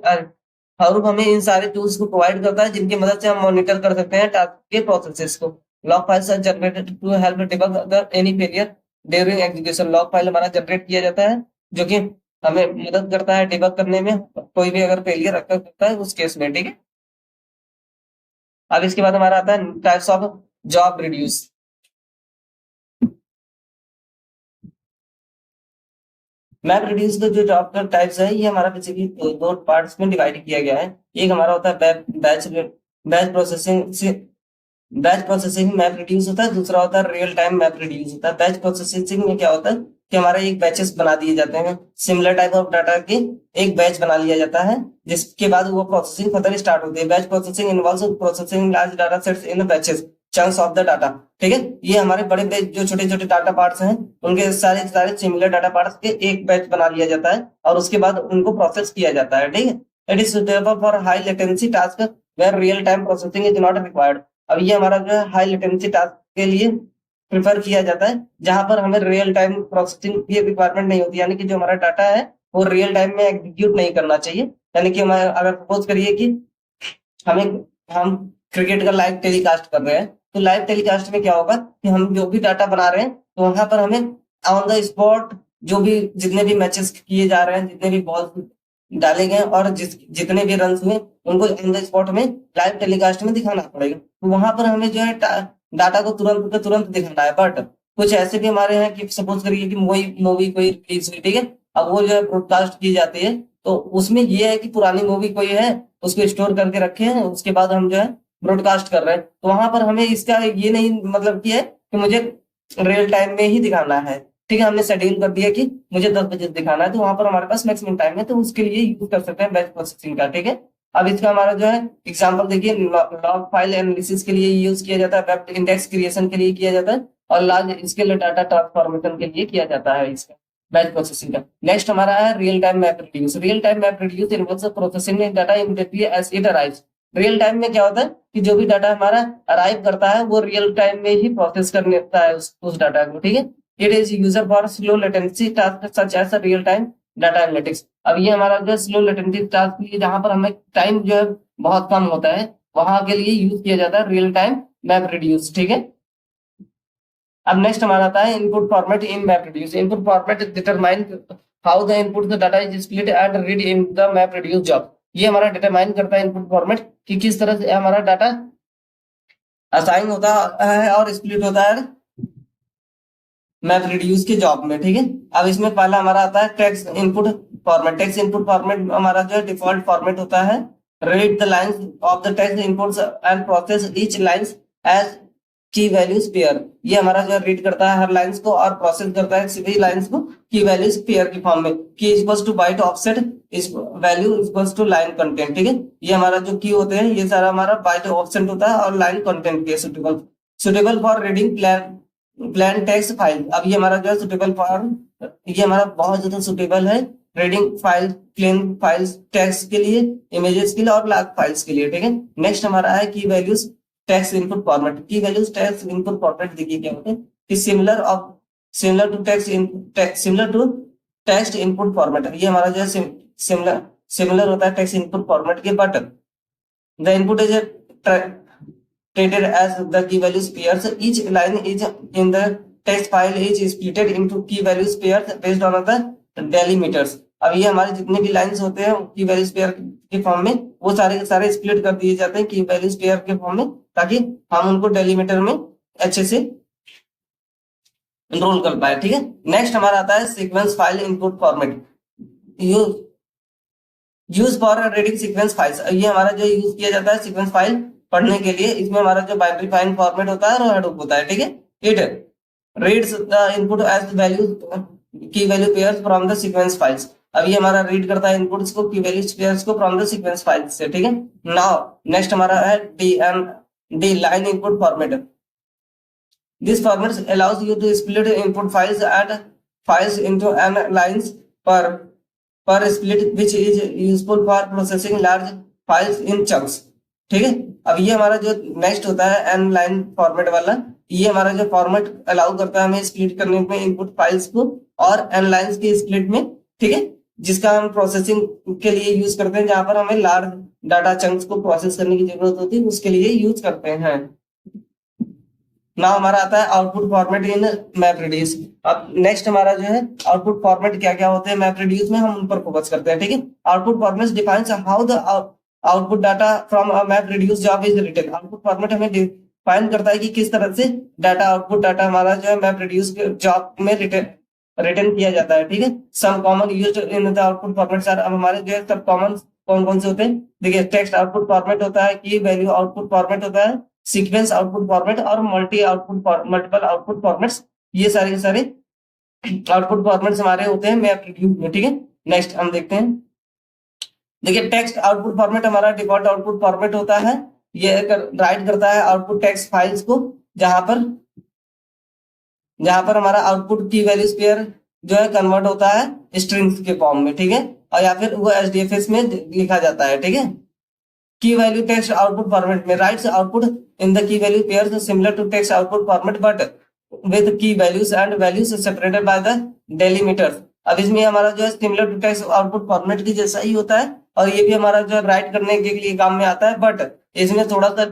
Hadoop हमें इन सारे टूल्स को प्रोवाइड करता है जिनकी मदद से हम मॉनिटर कर सकते हैं टास्क के प्रोसेसेस को। Log files are generated to help debug the any failure during execution. Log file हमारा जनरेट किया जाता है जो कि हमें मदद करता है डिबग करने में, कोई भी अगर फेलियर रखा सकता है उस केस में, ठीक है। अब इसके बाद हमारा आता है types of job reduce. Map reduce का जो जॉब का टाइप्स है ये हमारा बेसिकली दो पार्ट्स में डिवाइड किया गया है। एक हमारा होता है बैच बैच प्रोसेसिंग से बैच प्रोसेसिंग मैप रिड्यूस होता है, दूसरा होता है रियल टाइम मैप रिड्यूस होता है। बैच प्रोसेसिंग में क्या होता है कि हमारा एक बैचेस बना दिए जाते हैं, सिमिलर टाइप ऑफ डाटा के एक बैच बना लिया जाता है जिसके बाद वो प्रोसेसिंग फर्दर स्टार्ट होती है। Batch processing involves processing large data sets in batches chunks of the data, ठीक है। ये हमारे बड़े बैच जो छोटे छोटे डाटा पार्ट्स हैं उनके सारे सारे सिमिलर डाटा पार्ट्स के एक बैच बना लिया जाता है और उसके बाद उनको प्रोसेस किया जाता है, ठीक है। It is suitable for high latency task where real time processing is not required. अब ये हमारा जो है हाई लेटेंसी टास्क के लिए प्रिफर किया जाता है जहां पर हमें रियल टाइम प्रोसेसिंग की रिक्वायरमेंट नहीं होती, यानी कि जो हमारा डाटा है वो रियल टाइम में एग्जीक्यूट नहीं करना चाहिए। यानी कि हमें अगर सपोज करिए कि हमें हम क्रिकेट का लाइव टेलीकास्ट कर रहे हैं, तो लाइव टेलीकास्ट में क्या होगा कि हम जो भी डाटा बना रहे हैं तो वहां पर हमें ऑन द स्पॉट जो भी जितने भी मैचेस किए जा रहे हैं, जितने भी बॉल डाले गए और जितने भी रन हुए उनको ऑन द स्पॉट में लाइव टेलीकास्ट में दिखाना पड़ेगा। तो वहां पर हमें जो है डाटा को तुरंत के तुरंत दिखाना है। बट कुछ ऐसे भी हमारे हैं कि सपोज करिए कि मूवी कोई रिलीज हुई, ठीक है, अब वो जो है ब्रॉडकास्ट की जाती है, तो उसमें ये है कि पुरानी मूवी कोई है उसको स्टोर करके रखे हैं, उसके बाद हम जो है ब्रॉडकास्ट कर रहे हैं। तो वहां पर हमें इसका ये नहीं मतलब कि है कि मुझे रियल टाइम में ही दिखाना है, ठीक है। हमने शेड्यूल कर दिया कि मुझे 10 बजे दिखाना है, तो वहां पर हमारे पास मैक्सिमम टाइम है, तो उसके लिए यूज कर सकते हैं बैच प्रोसेसिंग का, ठीक है। अब इसका हमारा जो है एग्जांपल देखिए, लॉग फाइल एनालिसिस के लिए यूज किया जाता है, वेब इंडेक्स क्रिएशन के लिए किया जाता है और लार्ज स्केल डाटा ट्रांसफॉर्मेशन के लिए किया जाता है इसका बैच प्रोसेसिंग का। नेक्स्ट हमारा है real time map reduce. Real time map reduce involves processing data immediately as it arrives. Real time में क्या होता है कि जो भी डाटा हमारा अराइव करता है वो रियल टाइम में ही प्रोसेस कर लेता है उस डाटा को, ठीक है। It is user for slow latency task such as real time data analytics. अब ये हमारा जो स्लो लेटेंसी टास्क के लिए जहां पर हमें टाइम जो है बहुत कम होता है वहां के लिए यूज किया जाता है रियल टाइम मैप रिड्यूस, ठीक है। अब नेक्स्ट हमारा आता है input format in map reduce. Input format determine how the input the data is split and read in the map reduce job. ये हमारा डिटरमाइन करता है इनपुट फॉर्मेट कि किस तरह से हमारा डाटा असाइन होता है और स्प्लिट होता है मैप रिड्यूस के जॉब में, ठीक है। अब इसमें पहला हमारा आता है text input format. Text input format हमारा जो है डिफॉल्ट फॉर्मेट होता है। Read the lines of the text inputs and process each lines as key values pair. ये हमारा जो रीड करता है हर लाइंस को और प्रोसेस करता है सभी लाइंस को की वैल्यूज पेयर की फॉर्म में। Key equals to byte offset इस value equals to line content, ठीक है। ये हमारा जो की होते हैं ये सारा हमारा बाइट ऑफसेट होता है और लाइन कंटेंट के suitable suitable for reading plan text file. अब ये हमारा जो है सुटेबल फॉर ये हमारा बहुत ज्यादा सुटेबल है reading file plain files text के लिए, इमेजेस के लिए और लॉग फाइल्स के लिए, ठीक है। नेक्स्ट हमारा है key values text input format. Key values text input format देखिए क्या होते हैं कि similar to text input format. ये हमारा जो है सिमिलर होता है टेक्स्ट इनपुट फॉर्मेट के, but the input is treated as the key values pairs. Each line is in the text file is splitted into key values pairs based on the delimiters. अब ये हमारे जितने भी lines होते हैं की values pair के फॉर्म में वो सारे के सारे स्प्लिट कर दिए जाते हैं की वैल्यूज पेयर के फॉर्म में, ताकि हम उनको डेलीमीटर में अच्छे से एनरोल कर पाए, ठीक है। नेक्स्ट हमारा आता है sequence file input format. Use for reading sequence files. ये हमारा जो यूज किया जाता है सीक्वेंस फाइल पढ़ने के लिए, इसमें हमारा जो बाइनरी फाइल फॉर्मेट होता है और हडूप होता है, ठीक है। It reads the input as value key value pairs from the sequence files. अब ये हमारा रीड करता है इनपुट्स को की वैल्यू पेयर्स को फ्रॉम द सीक्वेंस फाइल्स से, ठीक है। नाउ नेक्स्ट हमारा है the line input format. This format allows you to split input files and files into n lines पर split which is useful for processing large files in chunks, ठीक है। अब ये हमारा जो नेक्स्ट होता है एन लाइन फॉर्मेट वाला, ये हमारा जो फॉर्मेट अलाउ करता है हमें स्प्लिट करने में इनपुट फाइल्स को और एन लाइंस के स्प्लिट में, ठीक है, जिसका हम प्रोसेसिंग के लिए यूज करते हैं, जहां पर हमें लार्ज डाटा चंक्स को प्रोसेस करने की जरूरत होती है, उसके लिए यूज करते हैं। ना हमारा आता है output format in map radius. अब नेक्स्ट हमारा जो है आउटपुट फॉर्मेट क्या क्या होते हैं मैप रेडियस में, हम उन पर फोकस करते हैं, ठीक है। Output format defines how the output data from a map reduce job is written. Output format हमें डिफाइन करता है कि किस तरह से डाटा आउटपुट डाटा हमारा जो है मैप रेडियस जॉब में रिटर्न किया जाता है, ठीक है। Some common used in the output format are, अब हमारे जो है सब कॉमन कौन कौन से होते हैं, देखिए टेक्स्ट आउटपुट फॉर्मेट होता है, की वैल्यू आउटपुट फॉर्मेट होता है, सीक्वेंस आउटपुट फॉर्मेट और मल्टीपल आउटपुट फॉर्मेट्स, ये सारे के सारे आउटपुट फॉर्मेट्स हमारे होते हैं मैप रेडियस में, ठीक है। नेक्स्ट हम देखते हैं, देखिए टेक्स्ट आउटपुट फॉर्मेट हमारा डिफॉल्ट आउटपुट फॉर्मेट होता है, ये राइट करता है आउटपुट टेक्स्ट फाइल्स को, जहां पर हमारा आउटपुट की वैल्यूज पेयर जो है कन्वर्ट होता है स्ट्रिंग्स के फॉर्म में, ठीक है, और या फिर वो एचडीएफएस में लिखा जाता है, ठीक है। Key value text output format में writes output in the key value pair similar to text output format but with key values and values separated by the delimiters. अब इसमें हमारा जो है similar to text output format की जैसा ही होता है, और ये भी हमारा जो राइट करने के लिए काम में आता है, बट इसमें थोड़ा सा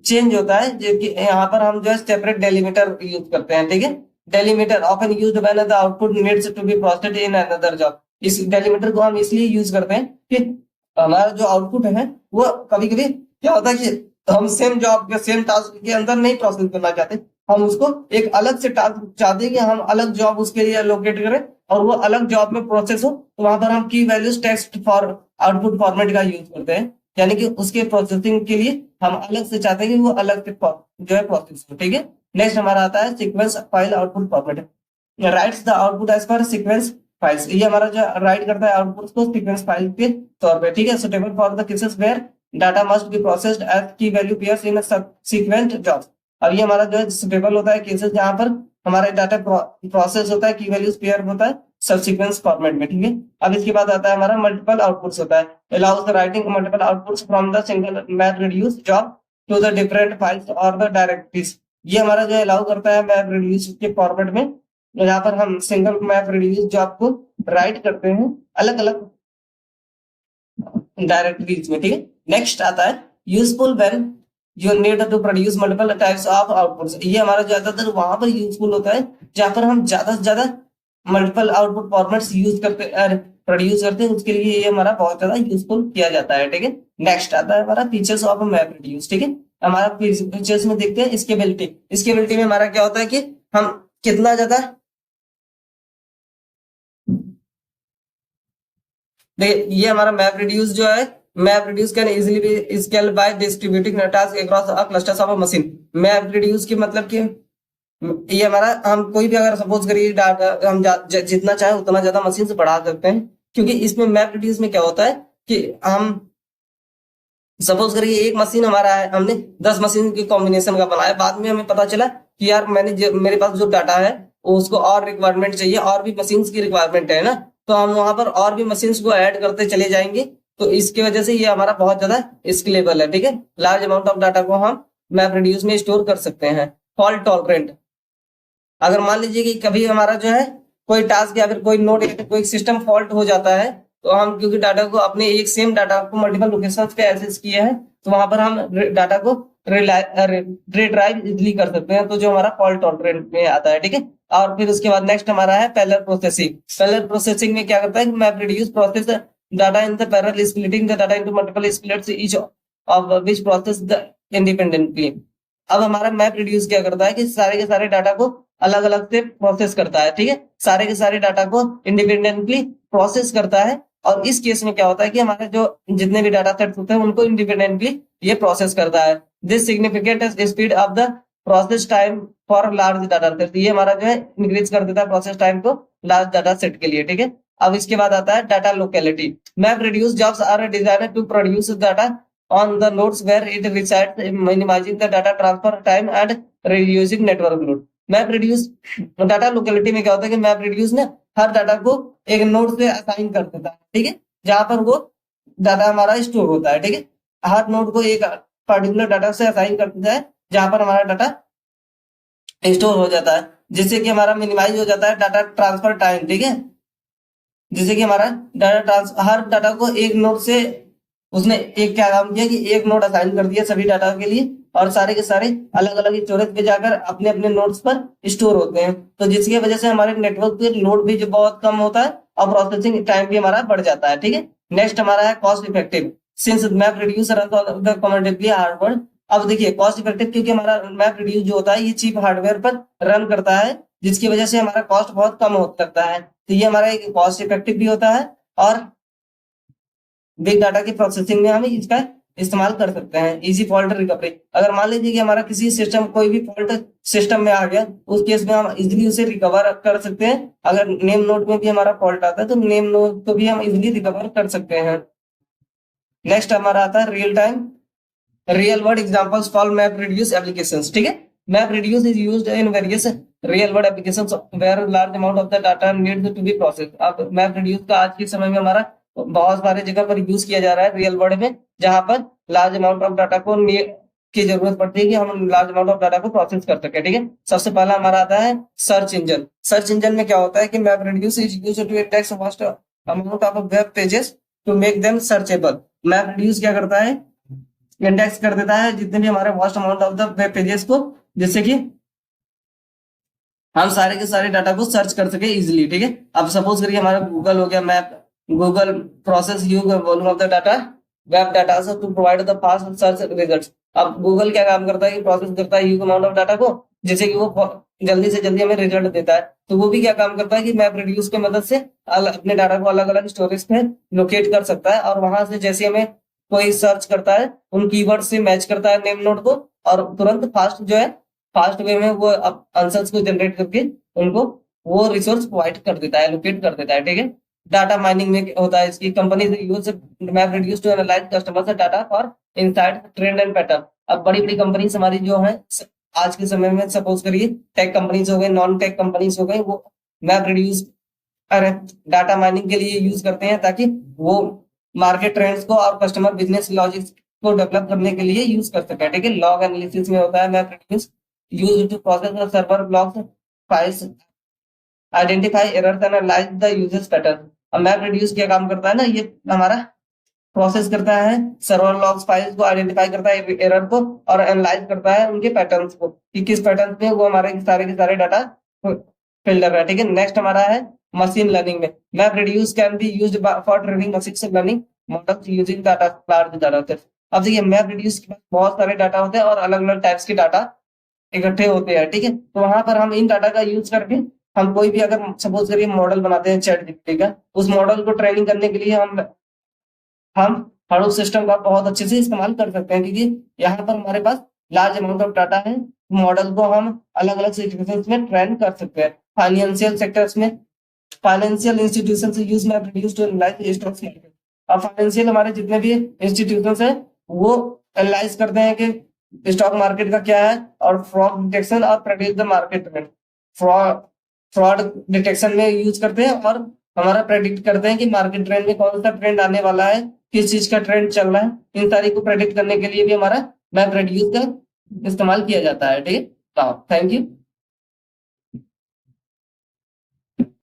चेंज होता है, जो कि यहाँ पर हम जो है सेपरेट डेलीमीटर यूज करते हैं, ठीक है। Delimiter often used when the output needs to be processed in another job. इस डेलीमीटर को हम इसलिए यूज करते हैं कि हमारा जो आउटपुट है वो कभी कभी क्या होता है कि हम सेम जॉब के सेम टास्क के अंदर नहीं प्रोसेस करना चाहते, हम उसको एक अलग से टास्क चाहते हैं कि हम अलग जॉब उसके लिए एलोकेट करें और वो अलग जॉब में प्रोसेस हो, तो वहां पर हम की values text for output format का यूज करते हैं, यानी कि उसके प्रोसेसिंग के लिए हम अलग से चाहते हैं कि वो अलग से जो है प्रोसेस हो, ठीक है। नेक्स्ट हमारा आता है sequence file output format, writes the output as per sequence files. ये हमारा जो राइट करता है आउटपुट को सीक्वेंस फाइल के तौर पे, ठीक है। Suitable for the cases where data must be processed as key value pairs in subsequent jobs. अब ये हमारा जो है सुटेबल होता है केसेस जहां पर हमारा डाटा प्रोसेस होता है, की वैल्यूज पेयर होता है सबसीक्वेंस फॉर्मेट में, ठीक है। अब इसके बाद आता है हमारा मल्टीपल आउटपुट्स होता है, allows the writing multiple outputs from the single map reduce job to the different files और द डायरेक्टरीज। ये हमारा जो अलाउ करता है मैप रेड्यूस के फॉर्मेट में, यहाँ पर हम सिंगल मैप रेड्यूस जॉब को राइट करते हैं अलग अलग डायरेक्टरीज में, ठीक है। नेक्स्ट आता है useful when you need to produce multiple types of outputs. ये हमारा ज्यादातर वहां पर यूजफुल होता है जहां पर हम ज्यादा से ज्यादा मल्टीपल आउटपुट फॉर्मेट्स यूज करते प्रोड्यूस करते हैं, उसके लिए ये हमारा बहुत ज्यादा यूजफुल किया जाता है, ठीक है। नेक्स्ट आता है हमारा फीचर्स ऑफ मैप रेड्यूस, ठीक है। हमारा फीचर्स में देखते हैं स्केलेबिलिटी में हमारा क्या होता है कि हम कितना ज्यादा, देखिए ये हमारा मैप रेड्यूस जो है, map reduce can easily B scale bye distributing task across a clusters of a machine. Map reduce की मतलब कि ये हमारा हम कोई भी अगर सपोज करिए डाटा हम जितना चाहे उतना ज्यादा मशीन से बढ़ा सकते हैं, क्योंकि इसमें मैप रेड्यूस में क्या होता है कि हम सपोज करिए एक मशीन हमारा है, हमने 10 मशीन के कॉम्बिनेशन का बनाया, बाद में हमें पता चला कि यार मेरे पास जो डाटा है उसको और रिक्वायरमेंट चाहिए, और भी मशीन की रिक्वायरमेंट है ना, तो हम वहां पर और भी मशीन्स को ऐड करते चले जाएंगे, तो इसकी वजह से ये हमारा बहुत ज्यादा स्केलेबल है, ठीक है। लार्ज अमाउंट ऑफ डाटा को हम मैप रेड्यूस में स्टोर कर सकते हैं। फॉल्ट टॉलरेंट, अगर मान लीजिए कि कभी हमारा जो है कोई टास्क या फिर कोई नोड या कोई सिस्टम फॉल्ट हो जाता है, तो हम क्योंकि डाटा को अपने एक सेम डाटा को मल्टीपल लोकेशन पे एक्सेस किए हैं, तो वहां पर हम डाटा को रिट्राइव इजिली कर सकते हैं, तो जो हमारा फॉल्ट टॉलरेंट में आता है, ठीक है। और फिर उसके बाद नेक्स्ट हमारा है पैरेलल प्रोसेसिंग। पैरेलल प्रोसेसिंग में क्या करता है, map reduce process data in the parallel splitting the data into multiple splits each of which process the independently. अब हमारा मैप रेड्यूस क्या करता है कि सारे के सारे डाटा को अलग अलग से प्रोसेस करता है, ठीक है, सारे के सारे डाटा को इंडिपेंडेंटली प्रोसेस करता है, और इस केस में क्या होता है कि हमारे जो जितने भी डाटा सेट्स होते हैं उनको इंडिपेंडेंटली ये प्रोसेस करता है। This significant speed of the process time for large data set, ये हमारा जो है इंक्रीज कर देता है प्रोसेस टाइम को लार्ज डाटा सेट के लिए, ठीक है। अब इसके बाद आता है data locality. Map reduce jobs are designed to produce data on the nodes where it resides, minimizing the data transfer time and reducing network load. Map reduce data locality में क्या होता है कि मैप रिड्यूस ने हर data को एक node से assign कर देता है, ठीक है, जहां पर वो डाटा हमारा स्टोर होता है, ठीक है। हर नोड को एक पर्टिकुलर डाटा से असाइन कर देता है जहां पर हमारा डाटा स्टोर हो जाता है, जिससे कि हमारा मिनिमाइज हो जाता है डाटा ट्रांसफर टाइम, ठीक है। जिससे कि हमारा हर डाटा को एक नोड से उसने एक क्या काम किया कि एक नोड असाइन कर दिया सभी डाटा के लिए, और सारे के सारे अलग अलग स्टोरेज पे जाकर अपने अपने नोड्स पर स्टोर होते हैं। तो जिसकी वजह से हमारे नेटवर्क पे लोड भी जो बहुत कम होता है और प्रोसेसिंग टाइम भी हमारा बढ़ जाता है, ठीक है। नेक्स्ट हमारा है cost effective, since map reduce competitively Harvard. अब देखिए कॉस्ट इफेक्टिव क्योंकि हमारा मैप रिड्यूस जो होता है ये चीप हार्डवेयर पर रन करता है, जिसकी वजह से हमारा कॉस्ट बहुत कम हो सकता है। तो ये हमारा एक कॉस्ट इफेक्टिव भी होता है और बिग डाटा की प्रोसेसिंग में हम इसका इस्तेमाल कर सकते हैं। इजी फॉल्ट रिकवरी, अगर मान लीजिए कि हमारा किसी सिस्टम कोई भी फॉल्ट सिस्टम में आ गया, उस केस में हम इजीली उसे रिकवर कर सकते हैं। अगर नेम नोड में भी हमारा फॉल्ट आता है तो नेम नोड को भी हम इजीली रिकवर कर सकते हैं। नेक्स्ट हमारा आता है real time real world examples for map reduce applications, ठीक है। Map reduce is used in various real world applications where large amount of the data needs to be processed. अब map reduce का आज के समय में हमारा बहुत सारे जगह पर यूज किया जा रहा है रियल वर्ल्ड में, जहां पर लार्ज अमाउंट ऑफ डाटा को की जरूरत पड़ती है कि हम लार्ज अमाउंट ऑफ डाटा को प्रोसेस कर सके, ठीक है। सबसे पहला हमारा आता है सर्च इंजन। सर्च इंजन में क्या होता है कि map reduce is used to index vast amount of web pages to make them searchable. Map reduce क्या करता है, इंडेक्स कर देता है जितने भी हमारे vast amount of the web pages को, जिससे कि हम सारे के सारे डाटा को सर्च कर सके इजीली, ठीक है। अब सपोज करिए हमारा गूगल हो गया, map Google process huge volume of the data web data to provide the fast search results. अब गूगल क्या काम करता है कि प्रोसेस करता है ह्यूज अमाउंट ऑफ डाटा को, जिससे कि वो जल्दी से जल्दी हमें रिजल्ट देता है। तो वो भी क्या काम करता है कि मैप रिड्यूस की मदद से अपने डाटा को अलग अलग स्टोरेज पे लोकेट कर सकता है, और वहां से जैसे हमें कोई सर्च करता है उन कीवर्ड से मैच करता है नेम नोड को, और तुरंत फास्ट जो है फास्ट वे में वो आंसर्स को जनरेट करके उनको वो रिसोर्स प्रोवाइड कर देता है, लोकेट कर देता है, ठीक है। डाटा माइनिंग में होता है इसकी company use map reduce to analyze customers data for insight trend and pattern. अब बड़ी बड़ी कंपनीज हमारी जो है आज के समय में सपोज करिए टेक कंपनीज हो गई, नॉन टेक कंपनीज हो गई, वो मैप रिड्यूस डाटा माइनिंग के लिए यूज करते हैं ताकि वो मार्केट ट्रेंड्स को और कस्टमर बिजनेस लॉजिक्स को डेवलप करने के लिए यूज कर सके, ठीक है। लॉग एनालिसिस में होता है map reduce used to process the server logs files identify errors and analyze the users pattern. अब मैप रिड्यूस क्या काम करता है ना, ये हमारा प्रोसेस करता है सर्वर लॉग्स फाइल्स को, आइडेंटिफाई करता है एरर को और एनालाइज करता है उनके पैटर्न्स को कि किस पैटर्न में वो हमारे सारे के सारे डाटा फिल्टर है, ठीक है। नेक्स्ट हमारा है मशीन लर्निंग में map reduce can be used for training machine learning models using data large data set. अब देखिए मैप रिड्यूस के पास बहुत सारे डाटा होते हैं और अलग अलग टाइप्स के डाटा इकट्ठे होते हैं, ठीक है। तो वहां पर हम इन डाटा का यूज करके हम कोई भी अगर सपोज करिए मॉडल बनाते हैं चैट जीपीटी का, उस मॉडल को ट्रेनिंग करने के लिए हम हडूप सिस्टम का बहुत अच्छे से इस्तेमाल कर सकते हैं, क्योंकि यहाँ पर हमारे पास लार्ज अमाउंट ऑफ डाटा है। मॉडल को हम अलग अलग सिचुएशंस में ट्रेन कर सकते हैं। फाइनेंशियल सेक्टर्स में फाइनेंशियल इंस्टीट्यूशन से use map reduce to analyze stocks market. अब फाइनेंशियल हमारे जितने भी इंस्टीट्यूशंस हैं वो एनालाइज करते हैं कि स्टॉक मार्केट का क्या है, और फ्रॉड डिटेक्शन और predict the market trend. Fraud detection में यूज करते हैं और हमारा प्रेडिक्ट करते हैं कि मार्केट ट्रेंड में कौन सा ट्रेंड आने वाला है, किस चीज का ट्रेंड चल रहा है। इन सारी को प्रेडिक्ट करने के लिए भी हमारा मैप रिड्यूस का इस्तेमाल किया जाता है, ठीक है। Thank you.